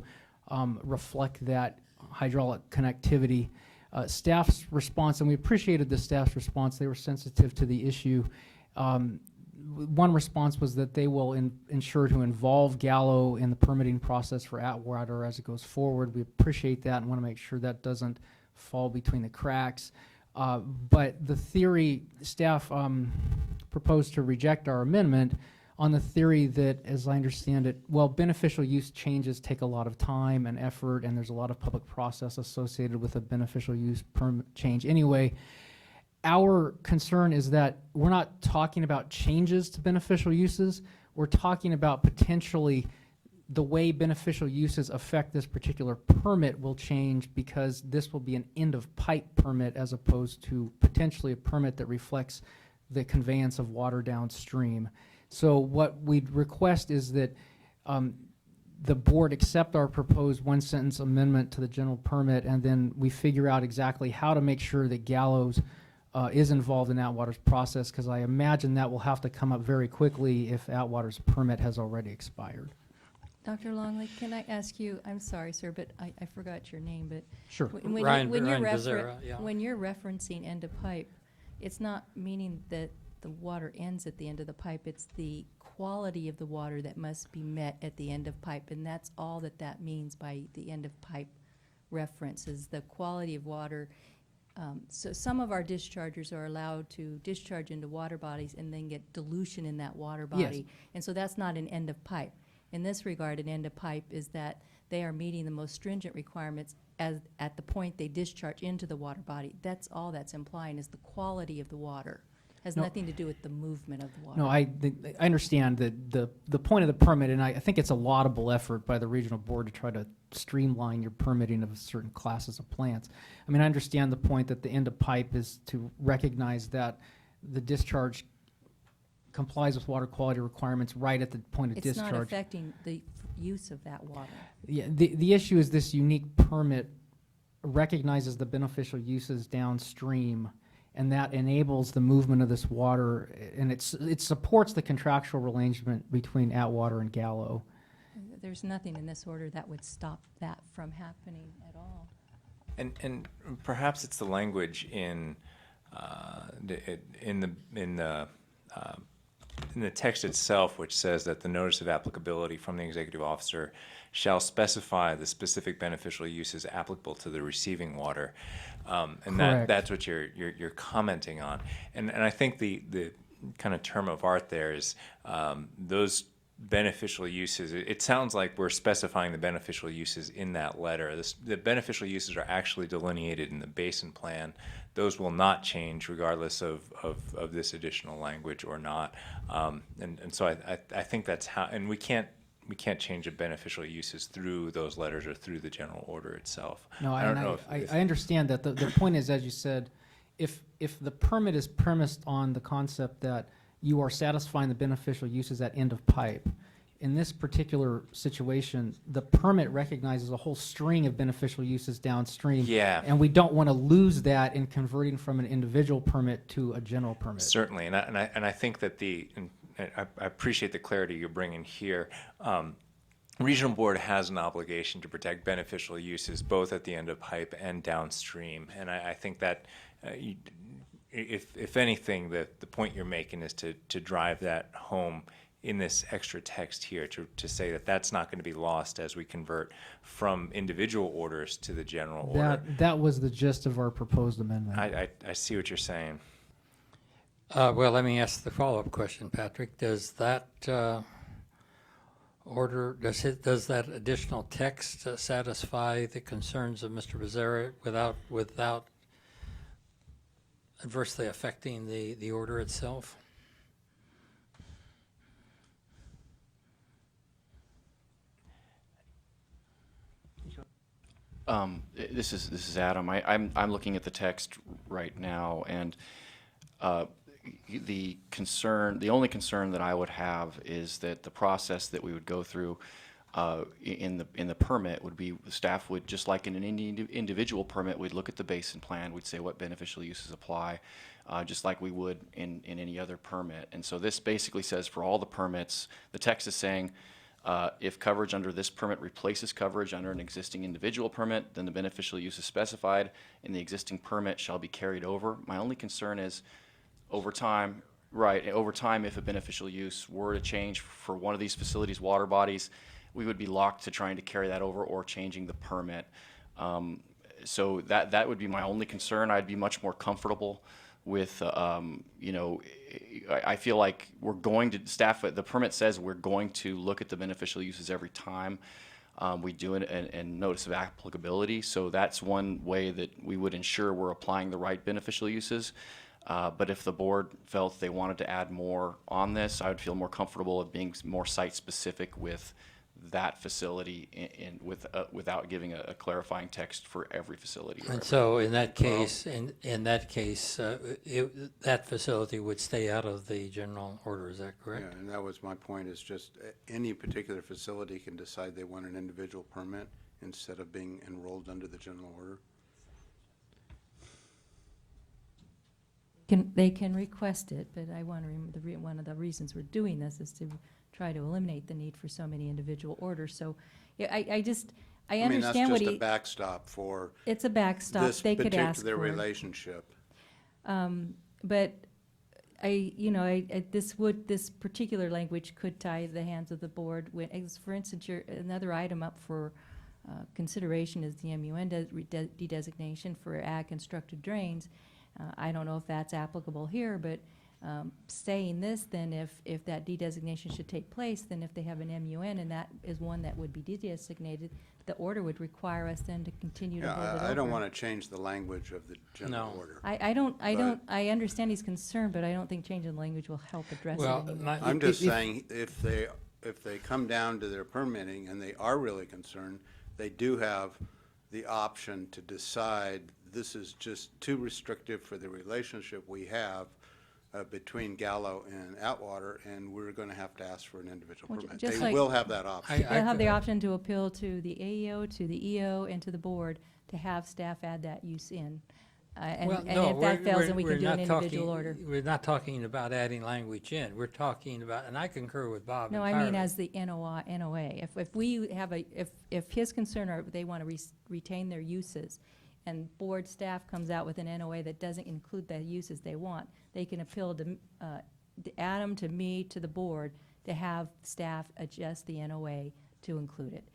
reflect that hydraulic connectivity. Staff's response, and we appreciated the staff's response, they were sensitive to the issue. One response was that they will ensure to involve Gallo in the permitting process for Atwater as it goes forward. We appreciate that and want to make sure that doesn't fall between the cracks. But the theory, staff proposed to reject our amendment on the theory that, as I understand it, well, beneficial use changes take a lot of time and effort, and there's a lot of public process associated with a beneficial use permit change anyway. Our concern is that we're not talking about changes to beneficial uses. we're talking about potentially the way beneficial uses affect this particular permit will change because this will be an end-of-pipe permit as opposed to potentially a permit that reflects the conveyance of water downstream. So what we'd request is that the board accept our proposed one-sentence amendment to the general permit, and then we figure out exactly how to make sure that Gallows is involved in Atwater's process, because I imagine that will have to come up very quickly if Atwater's permit has already expired. Dr. Longley, can I ask you, I'm sorry, sir, but I forgot your name, but. Sure. Ryan Becerra, yeah. When you're referencing end of pipe, it's not meaning that the water ends at the end of the pipe, it's the quality of the water that must be met at the end of pipe, and that's all that means by the end of pipe reference, is the quality of water. So some of our dischargers are allowed to discharge into water bodies and then get dilution in that water body. Yes. And so that's not an end of pipe. In this regard, an end of pipe is that they are meeting the most stringent requirements at the point they discharge into the water body. That's all that's implying, is the quality of the water. Has No. nothing to do with the movement of the water. No, I understand that the point of the permit, and I think it's a laudable effort by the regional board to try to streamline your permitting of certain classes of plants. I mean, I understand the point that the end of pipe is to recognize that the discharge complies with water quality requirements right at the point of It's discharge. not affecting the use of that water. Yeah, the issue is this unique permit recognizes the beneficial uses downstream, and that enables the movement of this water, and it supports the contractual arrangement between Atwater and Gallo. There's nothing in this order that would stop that from happening at all. And perhaps it's the language in the text itself, which says that the notice of applicability from the executive officer shall specify the specific beneficial uses applicable to the receiving water, and Correct. that's what you're commenting on. And I think the kind of term of art there is those beneficial uses. It sounds like we're specifying the beneficial uses in that letter. The beneficial uses are actually delineated in the basin plan. Those will not change regardless of this additional language or not. And so I think that's how, and we can't change the beneficial uses through those letters or through the general order itself. No, I don't know if I understand that. The point is, as you said, if the permit is premised on the concept that you are satisfying the beneficial uses at end of pipe, in this particular situation, the permit recognizes a whole string of beneficial uses downstream. Yeah. And we don't want to lose that in converting from an individual permit to a general permit. Certainly, and I think that I appreciate the clarity you're bringing here. Regional board has an obligation to protect beneficial uses both at the end of pipe and downstream, and I think that if anything, the point you're making is to drive that home in this extra text here, to say that that's not going to be lost as we convert from individual orders to the general order. That was the gist of our proposed amendment. I see what you're saying. Well, let me ask the follow-up question, Patrick. Does that does that additional text satisfy the concerns of Mr. Becerra without adversely affecting the order itself? This is Adam. I'm looking at the text right now, and the only concern that I would have is that the process that we would go through in the permit would be, staff would, just like in an individual permit, we'd look at the basin plan, we'd say what beneficial uses apply, just like we would in any other permit. And so this basically says for all the permits, the text is saying, if coverage under this permit replaces coverage under an existing individual permit, then the beneficial use is specified in the existing permit shall be carried over. My only concern is over time, if a beneficial use were to change for one of these facilities' water bodies, we would be locked to trying to carry that over or changing the permit. So that would be my only concern. I'd be much more comfortable with, I feel like we're going to, the permit says we're going to look at the beneficial uses every time we do a notice of applicability. So that's one way that we would ensure we're applying the right beneficial uses. But if the board felt they wanted to add more on this, I would feel more comfortable of being more site-specific with that facility without giving a clarifying text for every facility. or And every- so in that case, that facility would stay out of the general order, is that Yeah, correct? and that was my point, is just any particular facility can decide they want an individual permit instead of being enrolled under the general order. They can request it, but I want to, one of the reasons we're doing this is to try to eliminate the need for so many individual orders. So, yeah, I I mean, that's understand what just a he, backstop for it's a backstop, this they could ask particular for it. relationship. But this particular language could tie the hands of the board when, for instance, another item up for consideration is the MUN de-designation for ag constructed drains. I don't know if that's applicable here, but saying this, then if that de-designation should take place, then if they have an MUN and that is one that would be de-designated, the order would require us then to continue to hold it over. Yeah, I don't want to change the language of the general No. order. I understand he's concerned, but I don't think changing the language will help address it Well, anymore. I'm just saying, if they come down to their permitting and they are really concerned, they do have the option to decide this is just too restrictive for the relationship we have between Gallo and Atwater, and we're going to have to ask for an individual Well, permit. just They like- will have that option. They'll have the option to appeal to the AEO, to the EO, and to the board to have staff add that use in. And Well, and no, if that fails, then we we're can do an not individual talking- order. We're not talking about adding language in. We're talking about, and I concur with Bob No, entirely. I mean as the NOA. If we have if his concern are they want to retain their uses, and board staff comes out with an NOA that doesn't include the uses they want, they can appeal to Adam, to me, to the board, to have staff adjust the NOA to include it.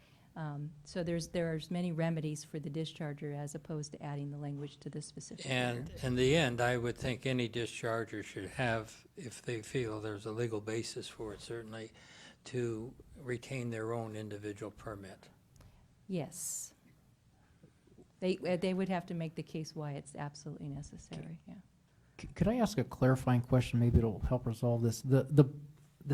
So there's many remedies for the discharger as opposed to adding the language to this specific order. And in the end, I would think any discharger should have, if they feel there's a legal basis for it, certainly, to retain their own individual permit. Yes. They would have to make the case why it's absolutely necessary, yeah. Could I ask a clarifying question? Maybe it'll help resolve this. The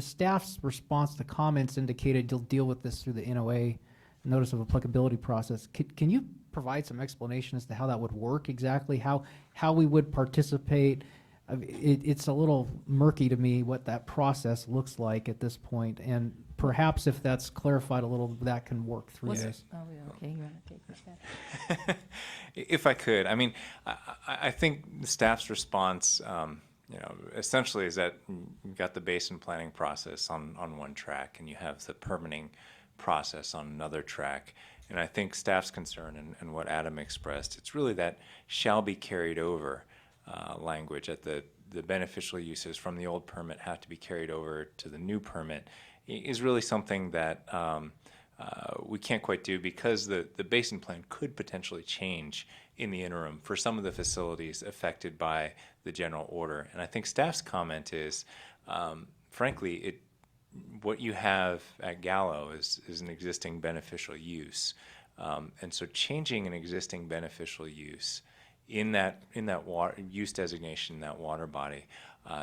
staff's response to comments indicated you'll deal with this through the NOA, notice of applicability process. Can you provide some explanation as to how that would work exactly? How we would participate? It's a little murky to me what that process looks like at this point, and perhaps if that's clarified a little, that can work through this. Oh, yeah, okay, you want to take that? If I could, I mean, I think the staff's response, essentially is that you've got the basin planning process on one track, and you have the permitting process on another track. And I think staff's concern and what Adam expressed, it's really that shall be carried over language, that the beneficial uses from the old permit have to be carried over to the new permit, is really something that we can't quite do because the basin plan could potentially change in the interim for some of the facilities affected by the general order. And I think staff's comment is, frankly, what you have at Gallo is an existing beneficial use. And so changing an existing beneficial use in that water use designation, that water body,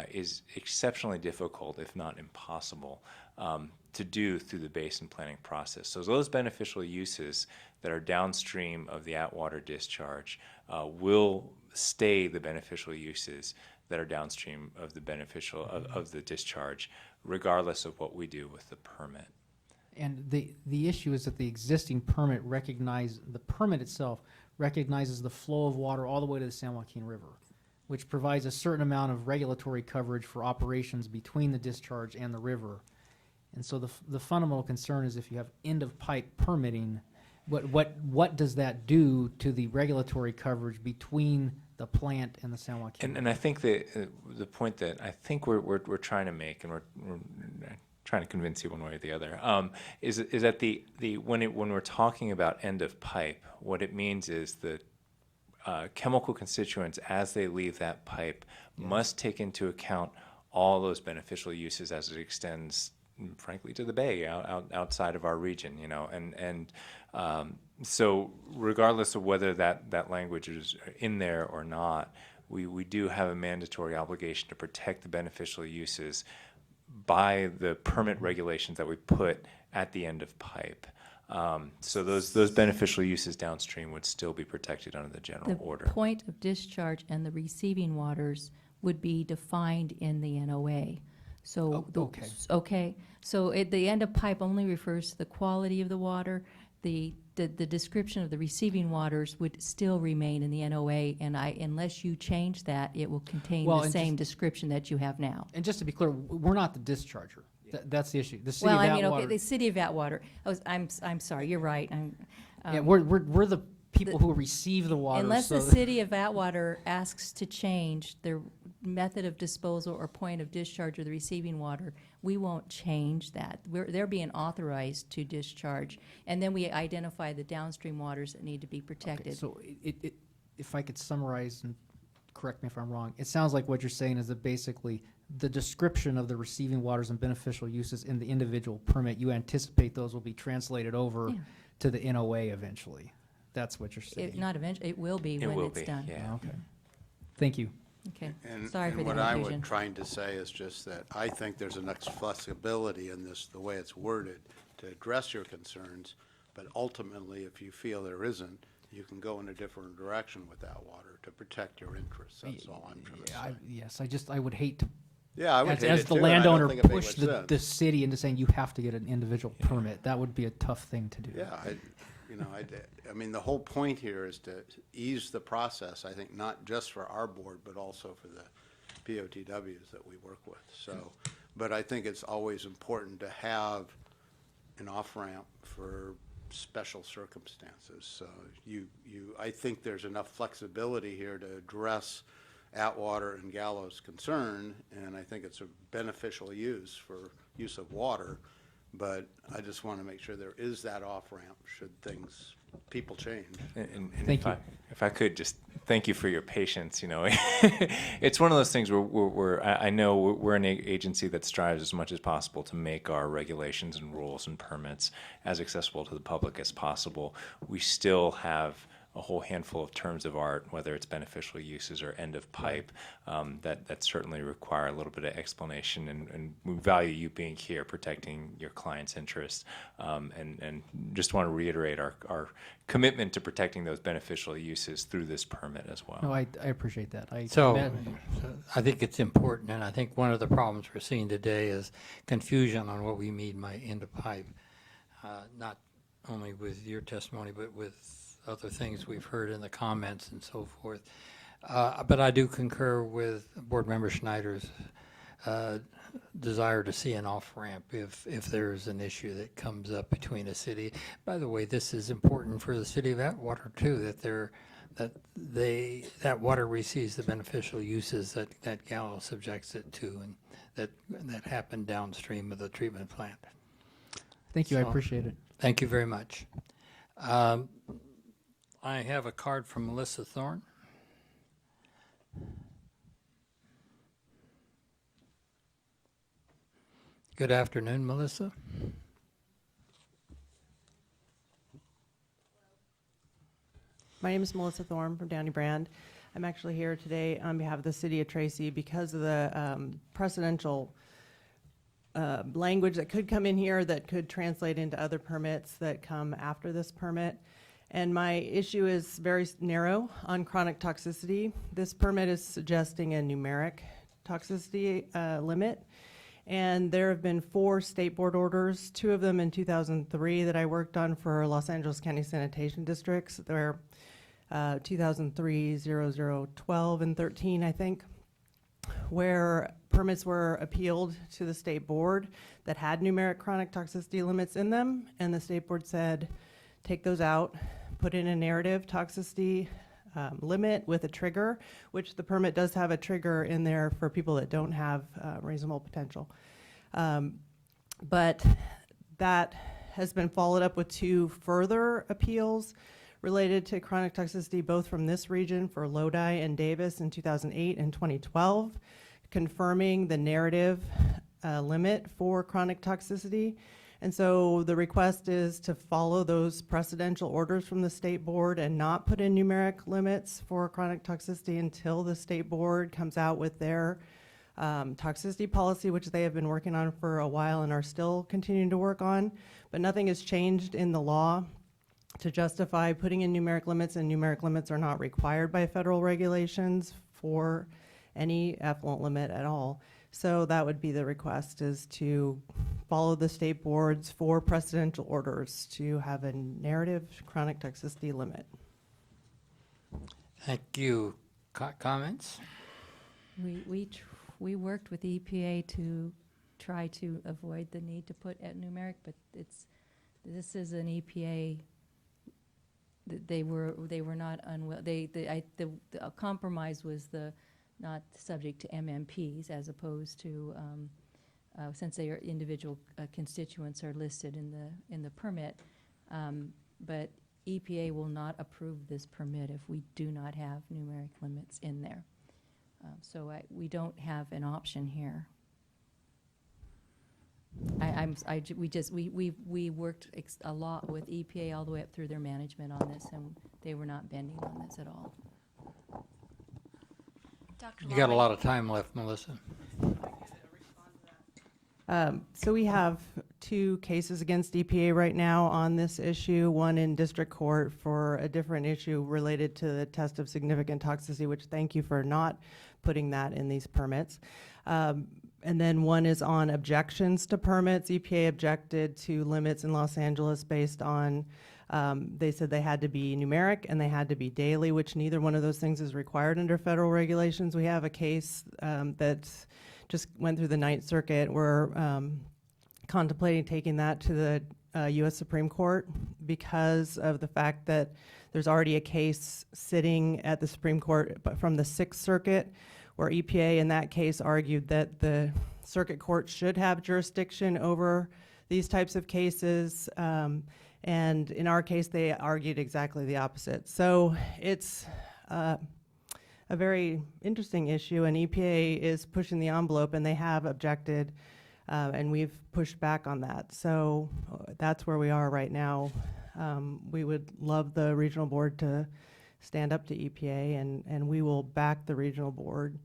is exceptionally difficult, if not impossible, to do through the basin planning process. So those beneficial uses that are downstream of the Atwater discharge will stay the beneficial uses that are downstream of the beneficial of the discharge, regardless of what we do with the permit. And the issue is that the existing permit the permit itself recognizes the flow of water all the way to the San Joaquin River, which provides a certain amount of regulatory coverage for operations between the discharge and the river. And so the fundamental concern is if you have end-of-pipe permitting, what does that do to the regulatory coverage between the plant and the San Joaquin? And I think the point that I think we're trying to make, and we're trying to convince you one way or the other, is that when we're talking about end of pipe, what it means is that chemical constituents, as they leave that pipe, must take into account all those beneficial uses as it extends, frankly, to the bay outside of our region, so regardless of whether that language is in there or not, we do have a mandatory obligation to protect the beneficial uses by the permit regulations that we put at the end of pipe. So those beneficial uses downstream would still be protected under the general order. The point of discharge and the receiving waters would be defined in the NOA. So, okay. Okay, so the end of pipe only refers to the quality of the water. The description of the receiving waters would still remain in the NOA, and unless you change that, it will contain Well, the and same description that you have now. And just to be clear, we're not the discharger. That's the issue. The city Well, of I mean, Atwater. okay, the city of Atwater, I'm sorry, you're right. Yeah, we're the people who receive the water. Unless so the city of Atwater asks to change their method of disposal or point of discharge of the receiving water, we won't change that. They're being authorized to discharge, and then we identify the downstream waters that need to be protected. Okay, so if I could summarize, and correct me if I'm wrong, it sounds like what you're saying is that basically the description of the receiving waters and beneficial uses in the individual permit, you anticipate those will be translated over Yeah. to the NOA eventually. That's what you're saying. Not eventually, it will be It when will it's be, done. yeah. Okay. Thank you. Okay, And, sorry for and the what I confusion. was trying to say is just that I think there's enough flexibility in this, the way it's worded, to address your concerns, but ultimately, if you feel there isn't, you can go in a different direction with that water to protect your interests. That's all I'm trying to say. Yes, I would hate to, Yeah, I would hate as it the too, and I don't landowner, think it push makes the sense. city into saying you have to get an individual permit. That would be a tough thing to do. Yeah, I mean, the whole point here is to ease the process, I think, not just for our board, but also for the POTWs that we work with. So, but I think it's always important to have an off-ramp for special circumstances. So I think there's enough flexibility here to address Atwater and Gallows' concern, and I think it's a beneficial use for use of water. But I just want to make sure there is that off-ramp should people change. And Thank you. if I could just thank you for your patience, it's one of those things where I know we're an agency that strives as much as possible to make our regulations and rules and permits as accessible to the public as possible. We still have a whole handful of terms of art, whether it's beneficial uses or end of pipe, that certainly require a little bit of explanation, and we value you being here, protecting your client's interests, and just want to reiterate our commitment to protecting those beneficial uses through this permit as well. No, I appreciate that. So I think it's important, and I think one of the problems we're seeing today is confusion on what we mean by end of pipe, not only with your testimony, but with other things we've heard in the comments and so forth. But I do concur with Board Member Schneider's desire to see an off-ramp if there's an issue that comes up between a city. By the way, this is important for the city of Atwater too, that water receives the beneficial uses that Gallo subjects it to, and that happen downstream of the treatment plant. Thank you, I So, appreciate it. Thank you very much. I have a card from Melissa Thorne. Good afternoon, Melissa. My name is Melissa Thorne from Downey Brand. I'm actually here today on behalf of the City of Tracy because of the precedential language that could come in here that could translate into other permits that come after this permit. And my issue is very narrow on chronic toxicity. This permit is suggesting a numeric toxicity limit. And there have been 4 state board orders, 2 of them in 2003 that I worked on for Los Angeles County Sanitation Districts. They're 2003, 0012 and 13, I think, where permits were appealed to the state board that had numeric chronic toxicity limits in them. And the state board said, take those out, put in a narrative toxicity limit with a trigger, which the permit does have a trigger in there for people that don't have reasonable potential. But that has been followed up with 2 further appeals related to chronic toxicity, both from this region for Lodi and Davis in 2008 and 2012, confirming the narrative limit for chronic toxicity. And so the request is to follow those precedential orders from the state board and not put in numeric limits for chronic toxicity until the state board comes out with their toxicity policy, which they have been working on for a while and are still continuing to work on. But nothing has changed in the law to justify putting in numeric limits, and numeric limits are not required by federal regulations for any effluent limit at all. So that would be the request, is to follow the state board's 4 precedential orders to have a narrative chronic toxicity limit. Thank you. Comments? We worked with EPA to try to avoid the need to put at numeric, but this is an EPA. They were not unwilling. The compromise was not subject to MMPs, as opposed to since their individual constituents are listed in the permit. But EPA will not approve this permit if we do not have numeric limits in there. So we don't have an option here. We worked a lot with EPA all the way up through their management on this, and they were not bending on this at all. You got a lot of time left, Melissa. So we have 2 cases against EPA right now on this issue, one in district court for a different issue related to the test of significant toxicity, which thank you for not putting that in these permits. And then one is on objections to permits. EPA objected to limits in Los Angeles based on, they said they had to be numeric and they had to be daily, which neither one of those things is required under federal regulations. We have a case that just went through the Ninth Circuit. We're contemplating taking that to the U.S. Supreme Court because of the fact that there's already a case sitting at the Supreme Court but from the Sixth Circuit, where EPA in that case argued that the circuit court should have jurisdiction over these types of cases. And in our case, they argued exactly the opposite. So it's a very interesting issue, and EPA is pushing the envelope, and they have objected, and we've pushed back on that. So that's where we are right now. We would love the regional board to stand up to EPA, and we will back the regional board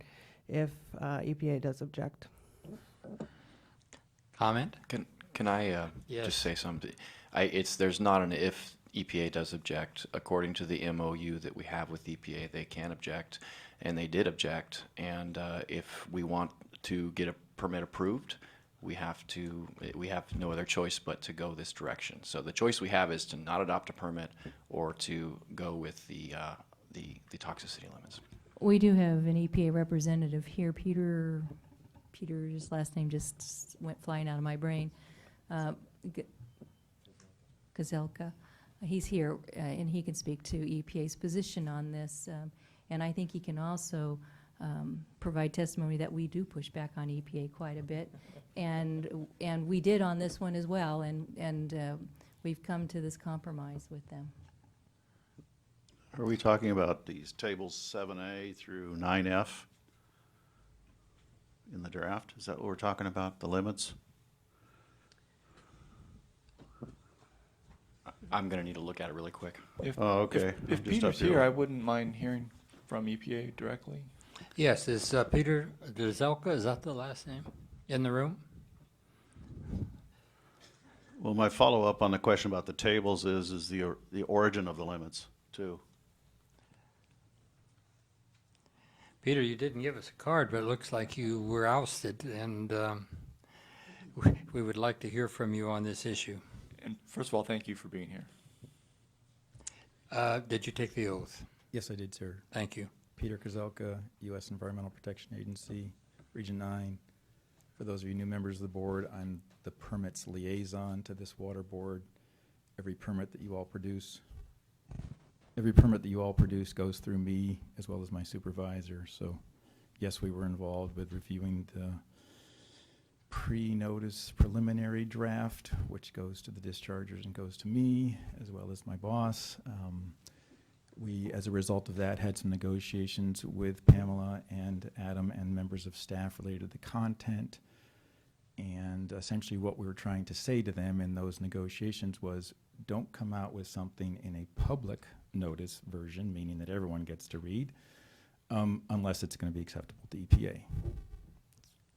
if EPA does object. Comment? Can I Yes. just say something? There's not an if EPA does object. According to the MOU that we have with EPA, they can object, and they did object. And if we want to get a permit approved, we have no other choice but to go this direction. So the choice we have is to not adopt a permit or to go with the toxicity limits. We do have an EPA representative here, Peter's last name just went flying out of my brain. Gazelka. He's here, and he can speak to EPA's position on this. And I think he can also provide testimony that we do push back on EPA quite a bit. And we did on this one as well, and we've come to this compromise with them. Are we talking about these tables 7A through 9F in the draft? Is that what we're talking about, the limits? I'm going to need to look at it really quick. Oh, okay. If I'm just Peter's up here, I wouldn't mind hearing from EPA directly. Yes, is Peter Gazelka, is that the last name, in the room? Well, my follow-up on the question about the tables is the origin of the limits, too. Peter, you didn't give us a card, but it looks like you were ousted, and we would like to hear from you on this issue. And first of all, thank you for being here. Did you take the oath? Yes, I did, sir. Thank you. Peter Kozelka, U.S. Environmental Protection Agency, Region 9. For those of you new members of the board, I'm the permits liaison to this water board. Every permit that you all produce goes through me as well as my supervisor. So, yes, we were involved with reviewing the pre-notice preliminary draft, which goes to the dischargers and goes to me, as well as my boss. We, as a result of that, had some negotiations with Pamela and Adam and members of staff related to the content. And essentially what we were trying to say to them in those negotiations was, don't come out with something in a public notice version, meaning that everyone gets to read, unless it's going to be acceptable to EPA.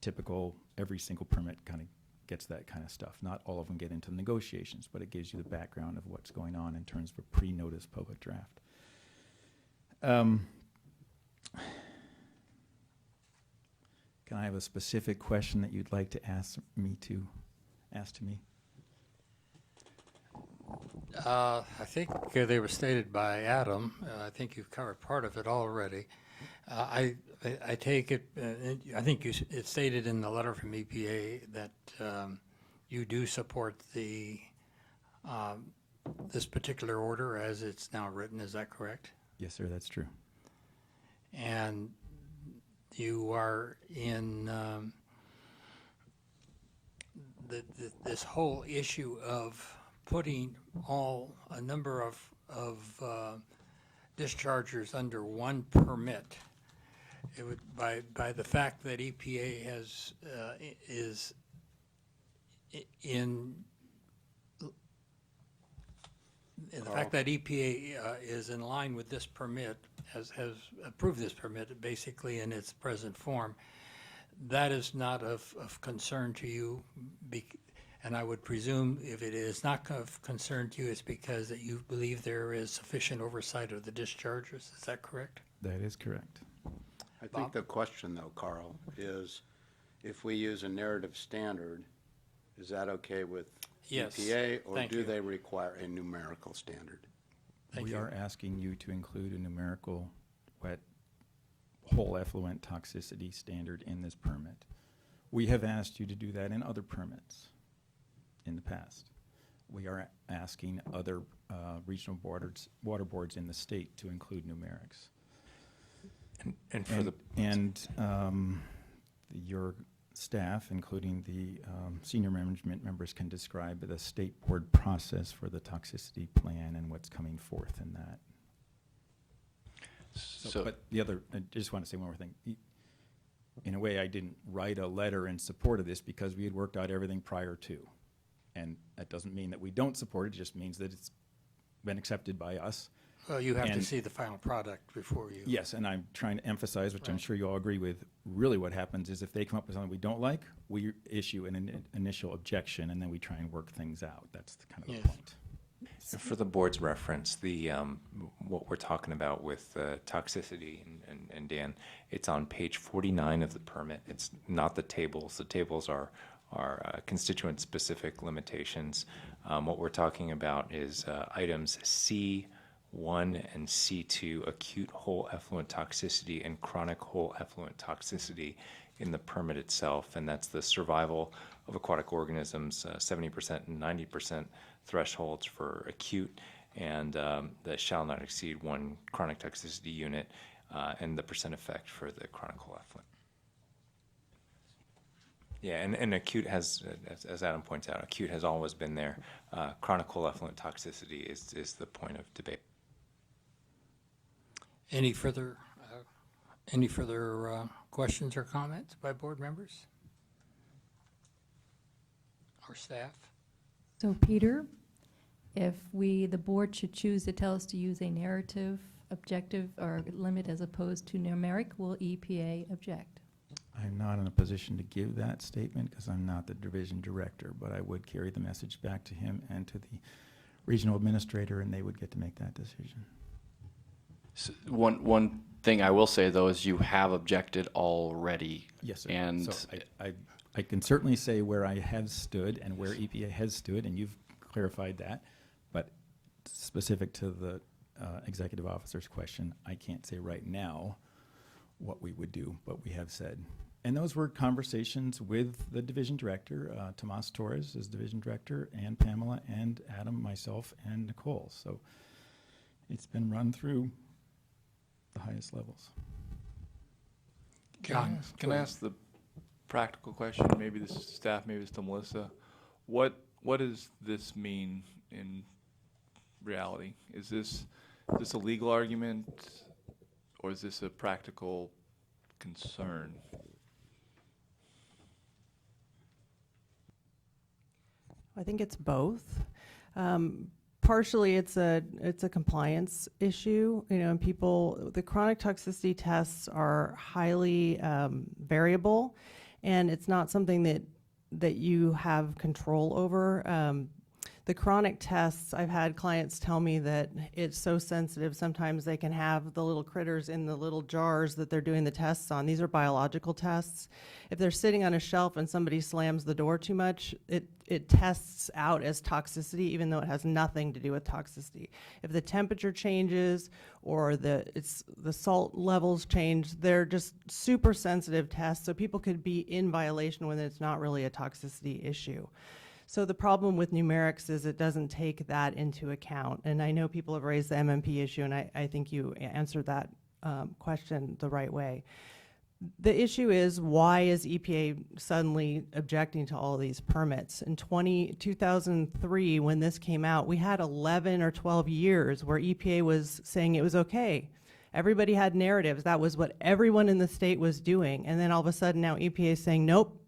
Typical, every single permit kind of gets that kind of stuff. Not all of them get into negotiations, but it gives you the background of what's going on in terms of a pre-notice public draft. Can I have a specific question that you'd like to ask to me? I think they were stated by Adam. I think you've covered part of it already. I take it, I think it's stated in the letter from EPA that you do support the this particular order as it's now written. Is that correct? Yes, sir, that's true. And you are in this whole issue of putting a number of dischargers under one permit. It would, by the fact that EPA is in the fact that EPA is in line with this permit, has approved this permit basically in its present form, that is not of concern to you. And I would presume if it is not of concern to you, it's because that you believe there is sufficient oversight of the dischargers. Is that correct? That is correct. I think the question, though, Carl, is if we use a narrative standard, is that okay with Yes. EPA, or Thank do you. they require a numerical standard? We are asking you to include a numerical wet whole effluent toxicity standard in this permit. We have asked you to do that in other permits in the past. We are asking other regional water boards in the state to include numerics. And for the your staff, including the senior management members, can describe the state board process for the toxicity plan and what's coming forth in that. But the other, I just want to say one more thing. In a way, I didn't write a letter in support of this because we had worked out everything prior to. And that doesn't mean that we don't support it, it just means that it's been accepted by us. Well, you have to And- see the final product before you. Yes, and I'm trying to emphasize, which I'm Right. sure you all agree with, really what happens is if they come up with something we don't like, we issue an initial objection, and then we try and work things out. That's kind of Yes. the point. And for the board's reference, the what we're talking about with toxicity and Dan, it's on page 49 of the permit. It's not the tables. The tables are constituent-specific limitations. What we're talking about is items C1 and C2, acute whole effluent toxicity and chronic whole effluent toxicity in the permit itself, and that's the survival of aquatic organisms, 70% and 90% thresholds for acute, and that shall not exceed 1 chronic toxicity unit, and the percent effect for the chronic whole effluent. Yeah, and acute has, as Adam points out, acute has always been there. Chronic whole effluent toxicity is the point of debate. Any further questions or comments by board members or staff? So Peter, if the board should choose to tell us to use a narrative, objective, or limit as opposed to numeric, will EPA object? I'm not in a position to give that statement because I'm not the division director, but I would carry the message back to him and to the regional administrator, and they would get to make that decision. One thing I will say, though, is you have objected already. Yes, sir. And So I can certainly say where I have stood and where EPA has stood, and you've clarified that, but specific to the executive officer's question, I can't say right now what we would do, but we have said. And those were conversations with the division director, Tomas Torres is division director, and Pamela, and Adam, myself, and Nicole. So it's been run through the highest levels. John? Can I ask the practical question? Maybe this is staff, maybe it's to Melissa. What does this mean in reality? Is this a legal argument, or is this a practical concern? I think it's both. Partially, it's a compliance issue, you know, and the chronic toxicity tests are highly variable, and it's not something that you have control over. The chronic tests, I've had clients tell me that it's so sensitive, sometimes they can have the little critters in the little jars that they're doing the tests on. These are biological tests. If they're sitting on a shelf and somebody slams the door too much, it tests out as toxicity, even though it has nothing to do with toxicity. If the temperature changes or the salt levels change, they're just super sensitive tests, so people could be in violation when it's not really a toxicity issue. So the problem with numerics is it doesn't take that into account. And I know people have raised the MMP issue, and I think you answered that question the right way. The issue is, why is EPA suddenly objecting to all of these permits? In 2003, when this came out, we had 11 or 12 years where EPA was saying it was okay. Everybody had narratives. That was what everyone in the state was doing. And then all of a sudden now EPA is saying, nope,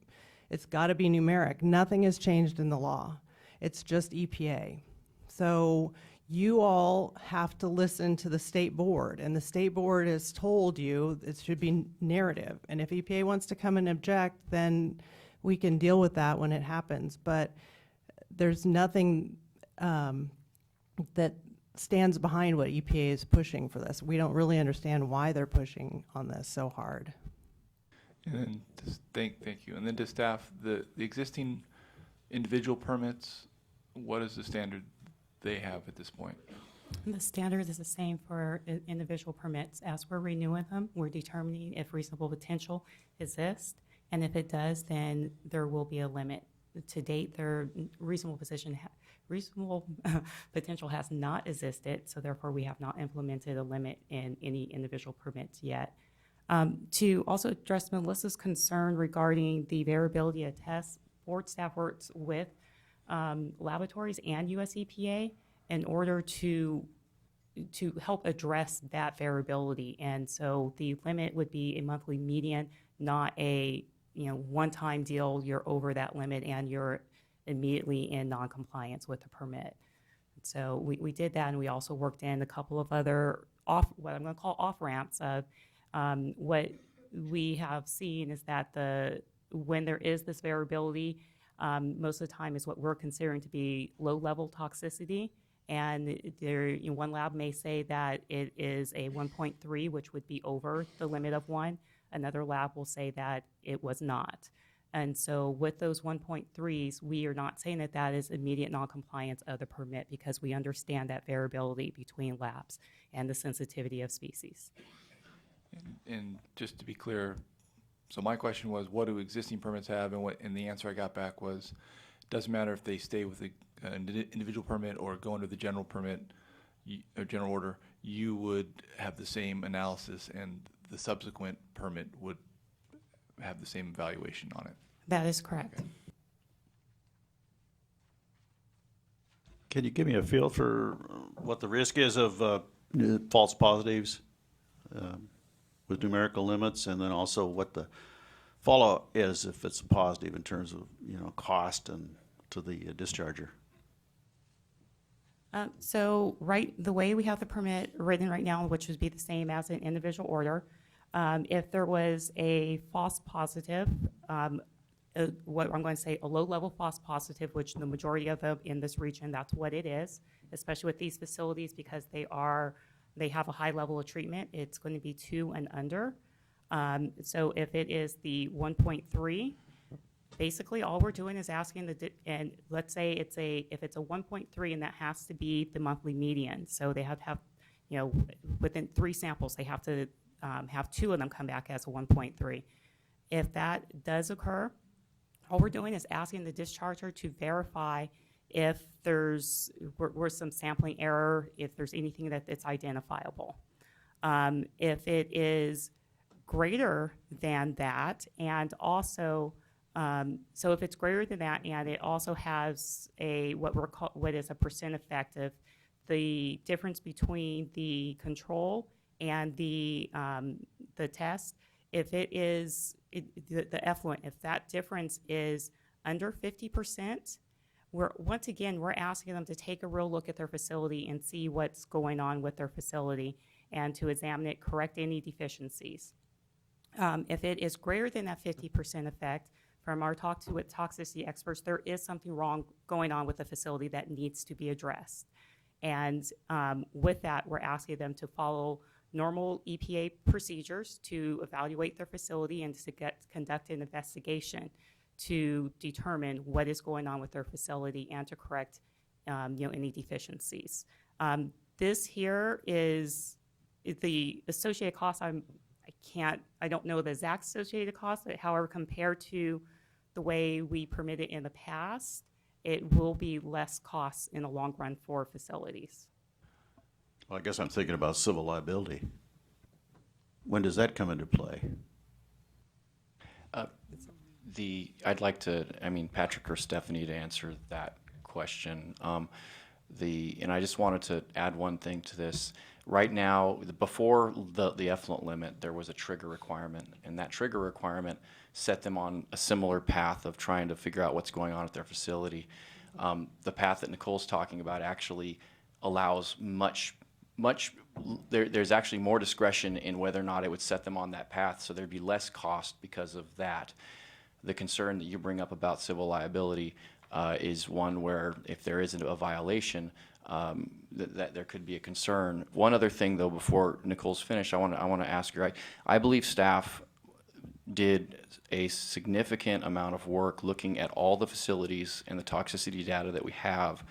it's got to be numeric. Nothing has changed in the law. It's just EPA. So you all have to listen to the state board, and the state board has told you it should be narrative. And if EPA wants to come and object, then we can deal with that when it happens. But there's nothing that stands behind what EPA is pushing for this. We don't really understand why they're pushing on this so hard. And then, thank you. And then to staff, the existing individual permits, what is the standard they have at this point? The standard is the same for individual permits. As we're renewing them, we're determining if reasonable potential exists, and if it does, then there will be a limit. To date, their reasonable potential has not existed, so therefore we have not implemented a limit in any individual permits yet. To also address Melissa's concern regarding the variability of tests, board staff works with laboratories and US EPA in order to help address that variability. And so the limit would be a monthly median, not a one-time deal. You're over that limit and you're immediately in non-compliance with the permit. So we did that, and we also worked in a couple of other what I'm going to call off-ramps of what we have seen is that when there is this variability, most of the time is what we're considering to be low-level toxicity. And one lab may say that it is a 1.3, which would be over the limit of 1. Another lab will say that it was not. And so with those 1.3s, we are not saying that that is immediate noncompliance of the permit, because we understand that variability between labs and the sensitivity of species. And just to be clear, so my question was, what do existing permits have? And the answer I got back was, it doesn't matter if they stay with the individual permit or go under the general permit or general order, you would have the same analysis, and the subsequent permit would have the same evaluation on it. That is correct. Okay. Can you give me a feel for what the risk is of false positives with numerical limits, and then also what the fallout is if it's a positive in terms of cost and to the discharger? So the way we have the permit written right now, which would be the same as an individual order, if there was a false positive, what I'm going to say, a low-level false positive, which the majority of them in this region, that's what it is, especially with these facilities, because they have a high level of treatment. It's going to be 2 and under. So if it is the 1.3, basically all we're doing is asking and let's say if it's a 1.3, and that has to be the monthly median. So they have to have, within 3 samples, they have to have 2 of them come back as a 1.3. If that does occur, all we're doing is asking the discharger to verify if there's some sampling error, if there's anything that it's identifiable. If it is greater than that, and also, so if it's greater than that, and it also has what is a percent effective, the difference between the control and the test, if it is the effluent, if that difference is under 50%, once again, we're asking them to take a real look at their facility and see what's going on with their facility and to examine it, correct any deficiencies. If it is greater than that 50% effect, from our talk to with toxicity experts, there is something wrong going on with the facility that needs to be addressed. And with that, we're asking them to follow normal EPA procedures to evaluate their facility and to conduct an investigation to determine what is going on with their facility and to correct any deficiencies. This here is the associated cost. I don't know the exact associated cost, but however, compared to the way we permitted in the past, it will be less costs in the long run for facilities. Well, I guess I'm thinking about civil liability. When does that come into play? I'd like to, Patrick or Stephanie to answer that question. And I just wanted to add one thing to this. Right now, before the effluent limit, there was a trigger requirement, and that trigger requirement set them on a similar path of trying to figure out what's going on at their facility. The path that Nicole's talking about actually allows there's actually more discretion in whether or not it would set them on that path, so there'd be less cost because of that. The concern that you bring up about civil liability is one where if there isn't a violation, that there could be a concern. One other thing, though, before Nicole's finished, I want to ask her. I believe staff did a significant amount of work looking at all the facilities and the toxicity data that we have,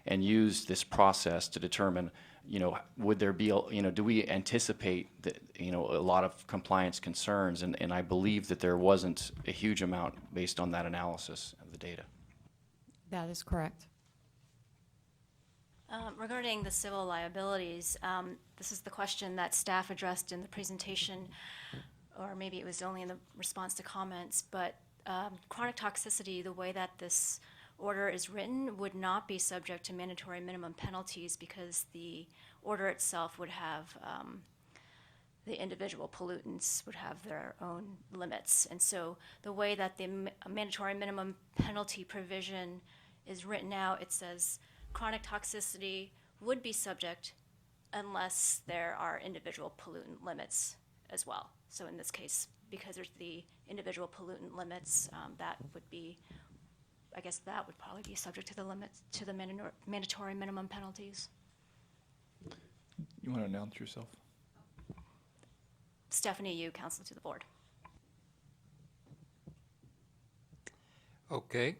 and used this process to determine, would there be, do we anticipate that, a lot of compliance concerns? And I believe that there wasn't a huge amount based on that analysis of the data. That is correct. Regarding the civil liabilities, this is the question that staff addressed in the presentation, or maybe it was only in the response to comments, but chronic toxicity, the way that this order is written, would not be subject to mandatory minimum penalties because the order itself would have, the individual pollutants would have their own limits. And so the way that the mandatory minimum penalty provision is written out, it says chronic toxicity would be subject unless there are individual pollutant limits as well. So in this case, because there's the individual pollutant limits, that would be, I guess that would probably be subject to the limits, to the mandatory minimum penalties. You want to announce yourself? Stephanie Yu, counsel to the board. Okay.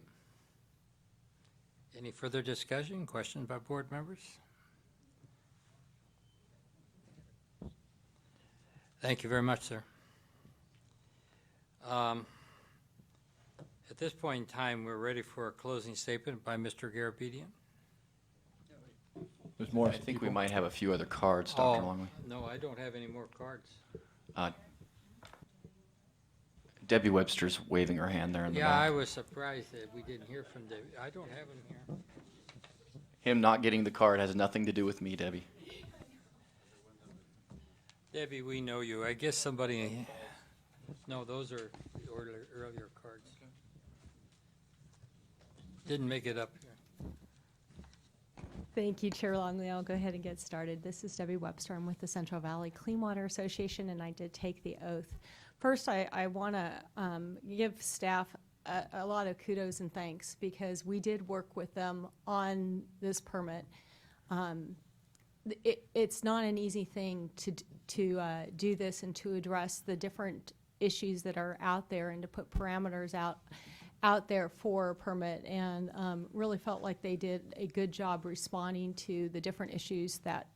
Any further discussion, questions by board members? Thank you very much, sir. At this point in time, we're ready for a closing statement by Mr. Garabedian. There's more. I think we might have a few other cards, Dr. Longley. No, I don't have any more cards. Debbie Webster's waving her hand there in the Yeah, back. I was surprised that we didn't hear from David. I don't have him here. Him not getting the card has nothing to do with me, Debbie. Debbie, we know you. I guess somebody, no, those are the earlier cards. Didn't make it up here. Thank you, Chair Longley. I'll go ahead and get started. This is Debbie Webster. I'm with the Central Valley Clean Water Association, and I did take the oath. First, I want to give staff a lot of kudos and thanks because we did work with them on this permit. It's not an easy thing to do this and to address the different issues that are out there and to put parameters out there for a permit, and really felt like they did a good job responding to the different issues that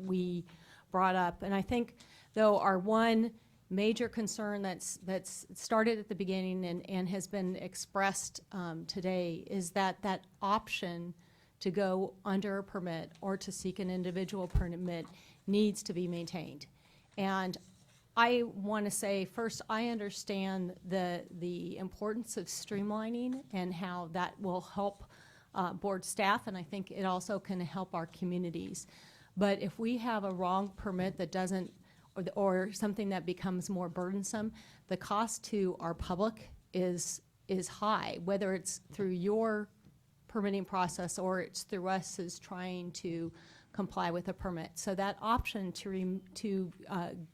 we brought up. And I think, though, our one major concern that's started at the beginning and has been expressed today is that option to go under a permit or to seek an individual permit needs to be maintained. And I want to say, first, I understand the importance of streamlining and how that will help board staff, and I think it also can help our communities. But if we have a wrong permit that doesn't, or something that becomes more burdensome, the cost to our public is high, whether it's through your permitting process, or it's through us as trying to comply with a permit. So that option to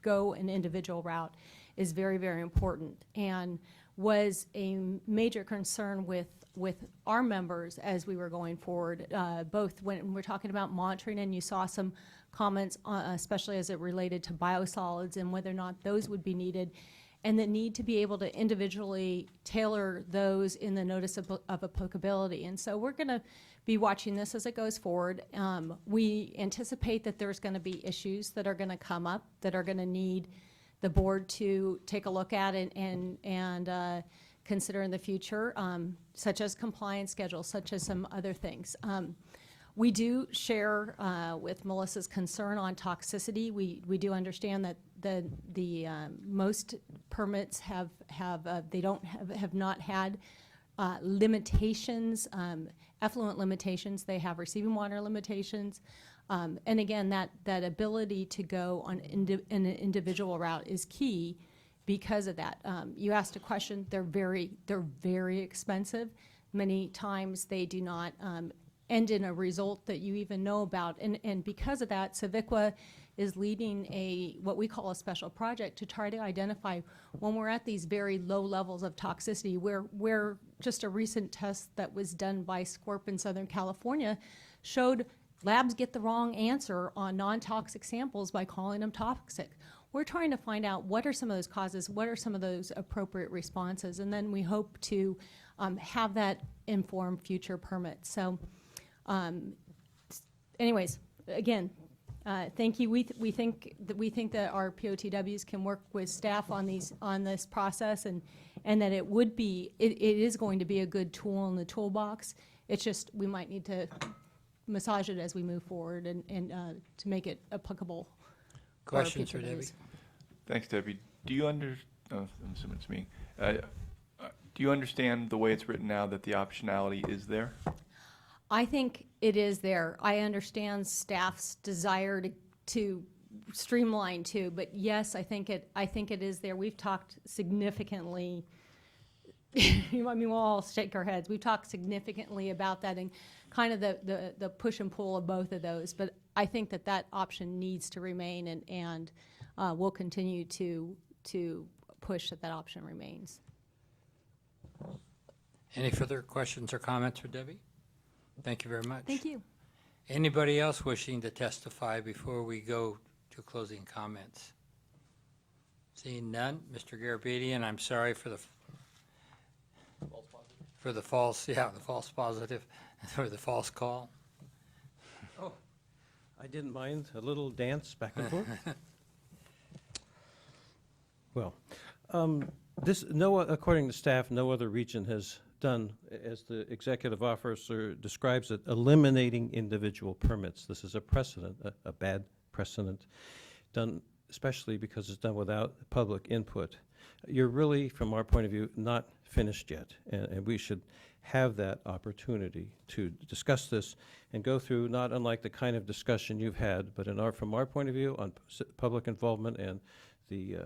go an individual route is very, very important, and was a major concern with our members as we were going forward, both when we're talking about monitoring, and you saw some comments, especially as it related to biosolids and whether or not those would be needed, and the need to be able to individually tailor those in the notice of applicability. And so we're going to be watching this as it goes forward. We anticipate that there's going to be issues that are going to come up that are going to need the board to take a look at and consider in the future, such as compliance schedules, such as some other things. We do share with Melissa's concern on toxicity. We do understand that the most permits have not had limitations, effluent limitations. They have receiving water limitations. And again, that ability to go on an individual route is key because of that. You asked a question. They're very expensive. Many times they do not end in a result that you even know about. And because of that, CIVICWA is leading what we call a special project to try to identify when we're at these very low levels of toxicity, where just a recent test that was done by SCORP in Southern California showed labs get the wrong answer on non-toxic samples by calling them toxic. We're trying to find out what are some of those causes, what are some of those appropriate responses, and then we hope to have that inform future permits. So anyways, again, thank you. We think that our POTWs can work with staff on this process, and that it is going to be a good tool in the toolbox. It's just we might need to massage it as we move forward and to make it applicable. Questions for Debbie? Thanks, Debbie. Do you I'm assuming it's me. Do you understand the way it's written now that the optionality is there? I think it is there. I understand staff's desire to streamline too, but yes, I think it is there. We've talked significantly. I mean, we'll all shake our heads. We've talked significantly about that and kind of the push and pull of both of those. But I think that option needs to remain, and we'll continue to push that option remains. Any further questions or comments for Debbie? Thank you very much. Thank you. Anybody else wishing to testify before we go to closing comments? Seeing none, Mr. Garabedian, I'm sorry for the false positive, for the false call. Oh, I didn't mind a little dance back and forth. Well, according to staff, no other region has done, as the executive officer describes it, eliminating individual permits. This is a precedent, a bad precedent, done especially because it's done without public input. You're really, from our point of view, not finished yet, and we should have that opportunity to discuss this and go through, not unlike the kind of discussion you've had, but from our point of view on public involvement and the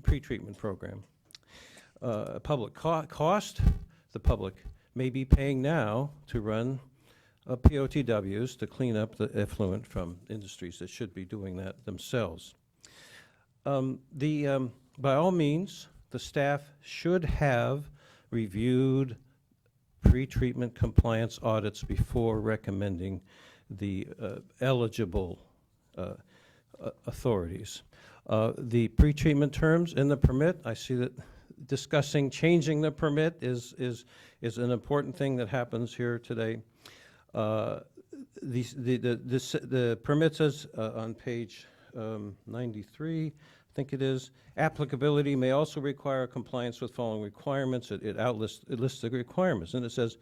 pre-treatment program. Public cost, the public may be paying now to run POTWs to clean up the effluent from industries that should be doing that themselves. By all means, the staff should have reviewed pre-treatment compliance audits before recommending the eligible authorities. The pre-treatment terms in the permit, I see that discussing changing the permit is an important thing that happens here today. The permit says on page 93, I think it is, applicability may also require compliance with following requirements. It lists the requirements, and it says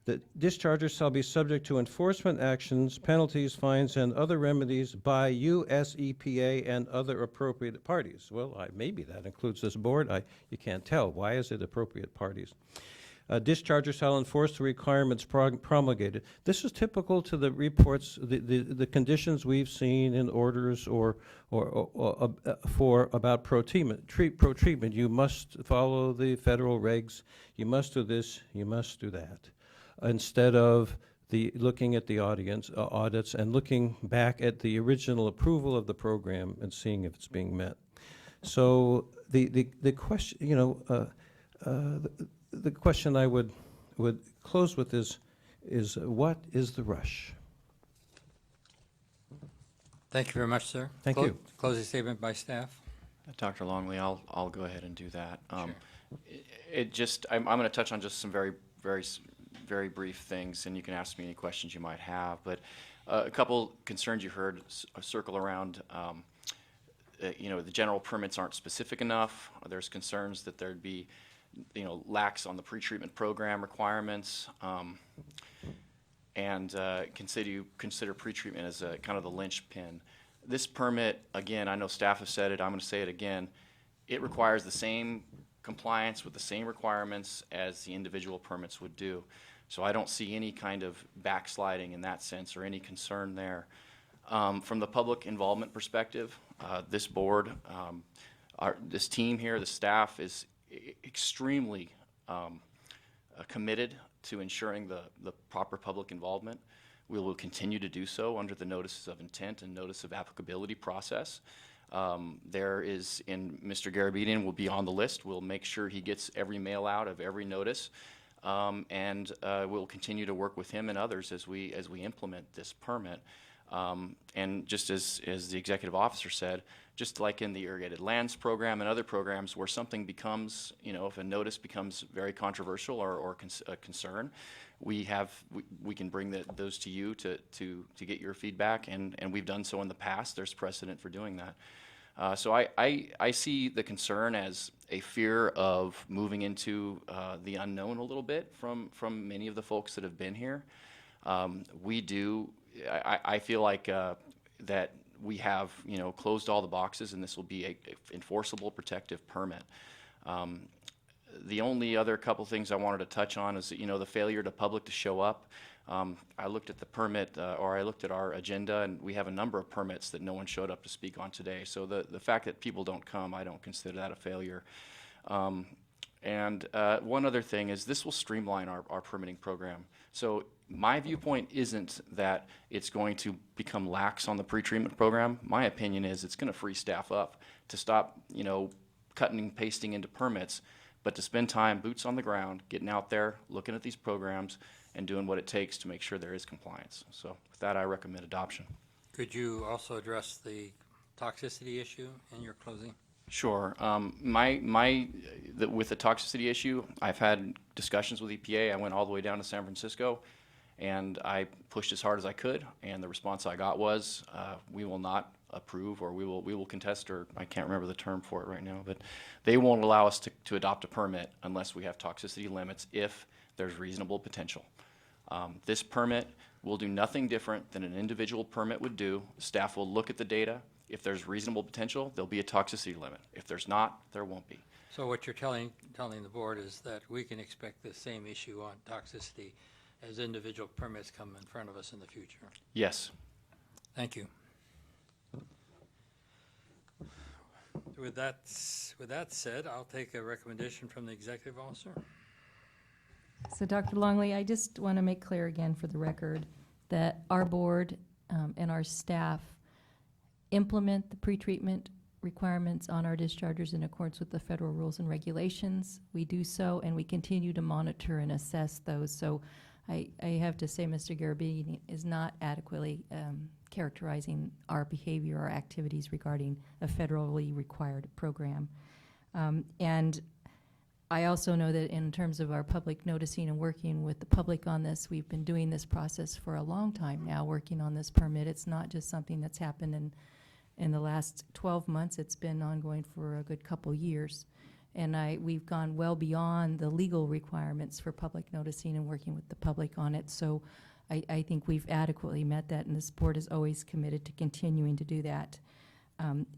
that dischargers shall be subject to enforcement actions, penalties, fines, and other remedies by U.S. EPA and other appropriate parties. Well, maybe that includes this board. You can't tell. Why is it appropriate parties? Dischargers shall enforce the requirements promulgated. This is typical to the reports, the conditions we've seen in orders or about pro-treatment. You must follow the federal regs. You must do this. You must do that. instead of looking at the audience, audits and looking back at the original approval of the program and seeing if it's being met. So the question, the question I would close with is what is the rush? Thank you very much, sir. Thank you. Closing statement by staff. Dr. Longley, I'll go ahead and do that. I'm going to touch on just some very brief things, and you can ask me any questions you might have. But a couple concerns you heard circle around. The general permits aren't specific enough. There's concerns that there'd be, lax on the pretreatment program requirements, and consider pretreatment as a kind of the linchpin. This permit, again, I know staff have said it, I'm going to say it again, it requires the same compliance with the same requirements as the individual permits would do. So I don't see any kind of backsliding in that sense or any concern there. From the public involvement perspective, this board, this team here, the staff is extremely committed to ensuring the proper public involvement. We will continue to do so under the notices of intent and notice of applicability process. There is, and Mr. Garabedian will be on the list. We'll make sure he gets every mail out of every notice, and we'll continue to work with him and others as we implement this permit. And just as the executive officer said, just like in the irrigated lands program and other programs where something becomes, if a notice becomes very controversial or a concern, we can bring those to you to get your feedback, and we've done so in the past. There's precedent for doing that. So I see the concern as a fear of moving into the unknown a little bit from many of the folks that have been here. I feel like that we have closed all the boxes, and this will be a enforceable protective permit. The only other couple things I wanted to touch on is the failure to public to show up. I looked at the permit, or I looked at our agenda, and we have a number of permits that no one showed up to speak on today. So the fact that people don't come, I don't consider that a failure. And one other thing is this will streamline our permitting program. So my viewpoint isn't that it's going to become lax on the pretreatment program. My opinion is it's going to free staff up to stop, cutting and pasting into permits, but to spend time boots on the ground, getting out there, looking at these programs, and doing what it takes to make sure there is compliance. So with that, I recommend adoption. Could you also address the toxicity issue in your closing? Sure. With the toxicity issue, I've had discussions with EPA. I went all the way down to San Francisco, and I pushed as hard as I could, and the response I got was, we will not approve, or we will contest, or I can't remember the term for it right now, but they won't allow us to adopt a permit unless we have toxicity limits if there's reasonable potential. This permit will do nothing different than an individual permit would do. Staff will look at the data. If there's reasonable potential, there'll be a toxicity limit. If there's not, there won't be. So what you're telling the board is that we can expect the same issue on toxicity as individual permits come in front of us in the future? Yes. Thank you. With that said, I'll take a recommendation from the executive officer. So Dr. Longley, I just want to make clear again for the record that our board and our staff implement the pretreatment requirements on our dischargers in accordance with the federal rules and regulations. We do so, and we continue to monitor and assess those. So I have to say Mr. Garabedian is not adequately characterizing our behavior or activities regarding a federally required program. And I also know that in terms of our public noticing and working with the public on this, we've been doing this process for a long time now, working on this permit. It's not just something that's happened in the last 12 months. It's been ongoing for a good couple years. And we've gone well beyond the legal requirements for public noticing and working with the public on it. So I think we've adequately met that, and this board is always committed to continuing to do that.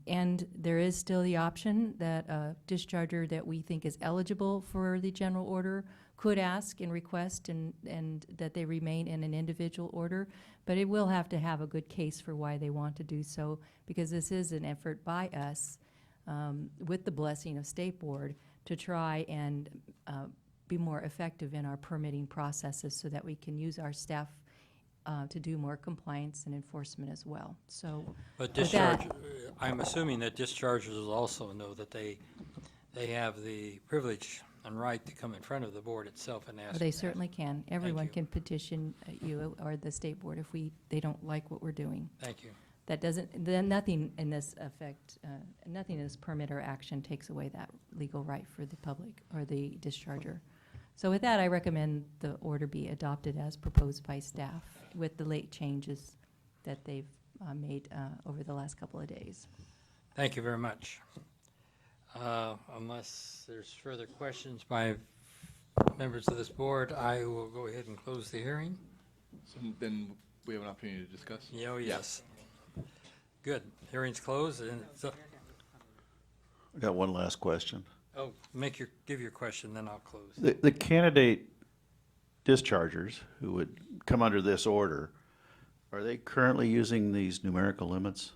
And there is still the option that a discharger that we think is eligible for the general order could ask and request and that they remain in an individual order, but it will have to have a good case for why they want to do so, because this is an effort by us with the blessing of State Board to try and be more effective in our permitting processes so that we can use our staff to do more compliance and enforcement as well. So But with that- discharge, I'm assuming that dischargers also know that they have the privilege and right to come in front of the board itself and ask. They certainly can. Everyone can petition you or the state board if they don't like what we're doing. Thank you. That doesn't, then nothing in this effect, nothing in this permit or action takes away that legal right for the public or the discharger. So with that, I recommend the order be adopted as proposed by staff with the late changes that they've made over the last couple of days. Thank you very much. Unless there's further questions by members of this board, I will go ahead and close the hearing. So then we have an opportunity to discuss? Oh, yes. Good. Hearing's closed, and so, I got one last question. oh, give your question, then I'll close. The candidate dischargers who would come under this order, are they currently using these numerical limits?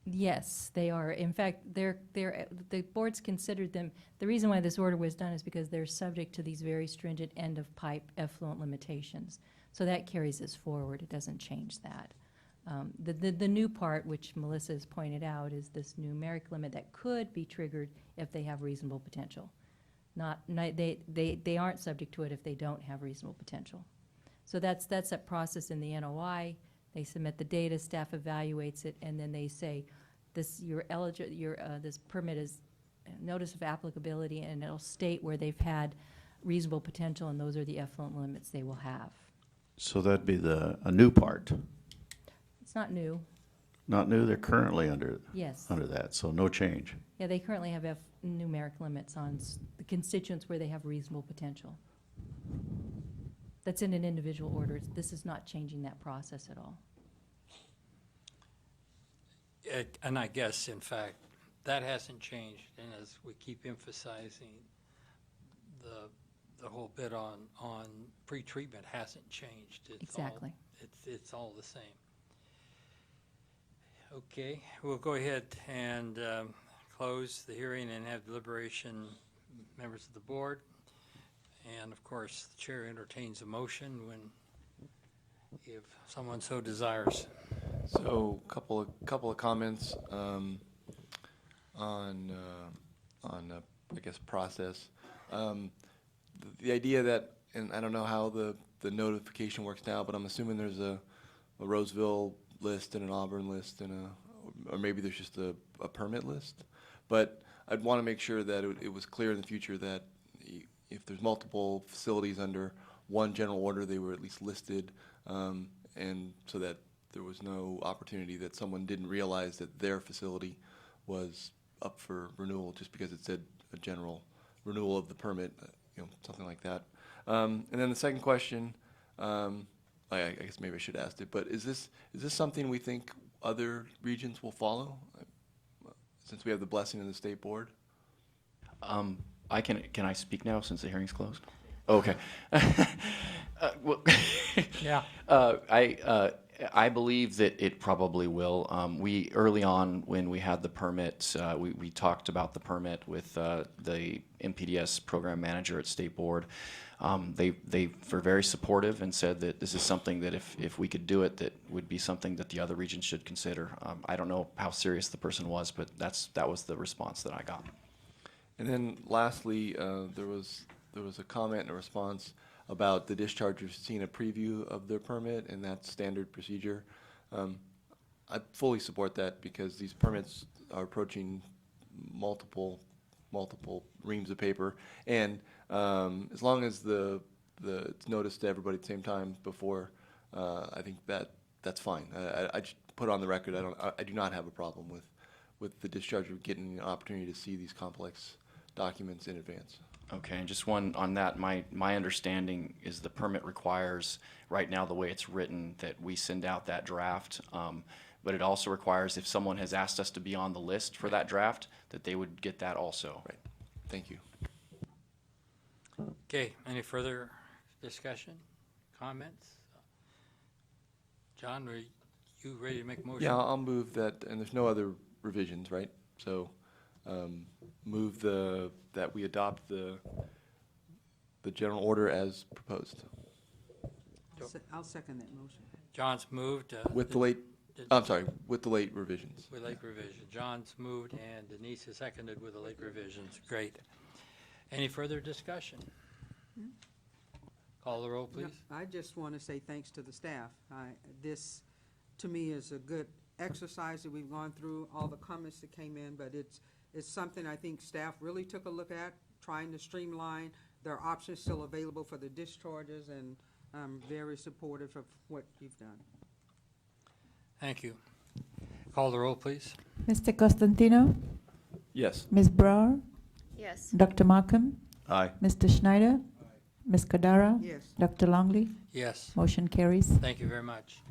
Yes, they are. In fact, the board's considered them, the reason why this order was done is because they're subject to these very stringent end-of-pipe effluent limitations. So that carries us forward. It doesn't change that. The new part, which Melissa has pointed out, is this numeric limit that could be triggered if they have reasonable potential. They aren't subject to it if they don't have reasonable potential. So that's a process in the NOI. They submit the data, staff evaluates it, and then they say, this permit is notice of applicability, and it'll state where they've had reasonable potential, and those are the effluent limits they will have. So that'd be a new part. It's not new. Not new, they're currently under Yes. under that, so no change. Yeah, they currently have numeric limits on the constituents where they have reasonable potential. That's in an individual order. This is not changing that process at all. And I guess, in fact, that hasn't changed, and as we keep emphasizing, the whole bit on pre-treatment hasn't changed. Exactly. It's all the same. Okay, we'll go ahead and close the hearing and have deliberation, members of the board. And of course, the chair entertains a motion if someone so desires. So, couple of comments on I guess process. The idea that, and I don't know how the notification works now, but I'm assuming there's a Roseville list and an Auburn list and or maybe there's just a permit list. But I'd want to make sure that it was clear in the future that if there's multiple facilities under one general order, they were at least listed, and so that there was no opportunity that someone didn't realize that their facility was up for renewal just because it said a general renewal of the permit, something like that. And then the second question, I guess maybe I should ask it, but is this something we think other regions will follow, since we have the blessing of the state board? Can I speak now since the hearing's closed? Okay. Well, Yeah. I believe that it probably will. We early on when we had the permit, we talked about the permit with the MPDS program manager at State Board. They were very supportive and said that this is something that if we could do it, that would be something that the other regions should consider. I don't know how serious the person was, but that was the response that I got. And then lastly, there was a comment and a response about the dischargers seeing a preview of their permit, and that's standard procedure. I fully support that because these permits are approaching multiple reams of paper, and as long as it's noticed to everybody at the same time before, I think that's fine. I just put on the record I do not have a problem with the discharger getting an opportunity to see these complex documents in advance. Okay, and just one on that, my understanding is the permit requires, right now the way it's written, that we send out that draft, but it also requires if someone has asked us to be on the list for that draft, that they would get that also. Right, thank you. Okay, any further discussion, comments? John, are you ready to make a motion? Yeah, I'll move that, and there's no other revisions, right? So move that we adopt the general order as proposed. I'll second that motion. John's moved. With the late, I'm sorry, with the late revisions. With late revision. John's moved and Denise has seconded with the late revisions. Great. Any further discussion? Call the roll, please. No, I just want to say thanks to the staff. This, to me, is a good exercise that we've gone through, all the comments that came in, but it's something I think staff really took a look at, trying to streamline. There are options still available for the discharges, and I'm very supportive of what you've done. Thank you. Call the roll, please. Mr. Costantino? Yes. Ms. Brower? Yes. Dr. Markham? Aye. Mr. Schneider? Ms. Cordara? Yes. Dr. Longley? Yes. Motion carries. Thank you very much.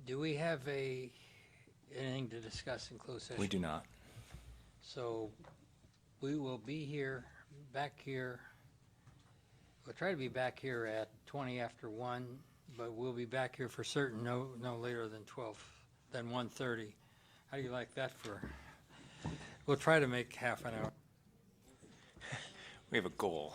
Do we have anything to discuss in closed session? We do not. So we will be here, back here. We'll try to be back here at 20 after 1, but we'll be back here for certain no later than 1:30. How do you like that for? We'll try to make half an hour. We have a goal.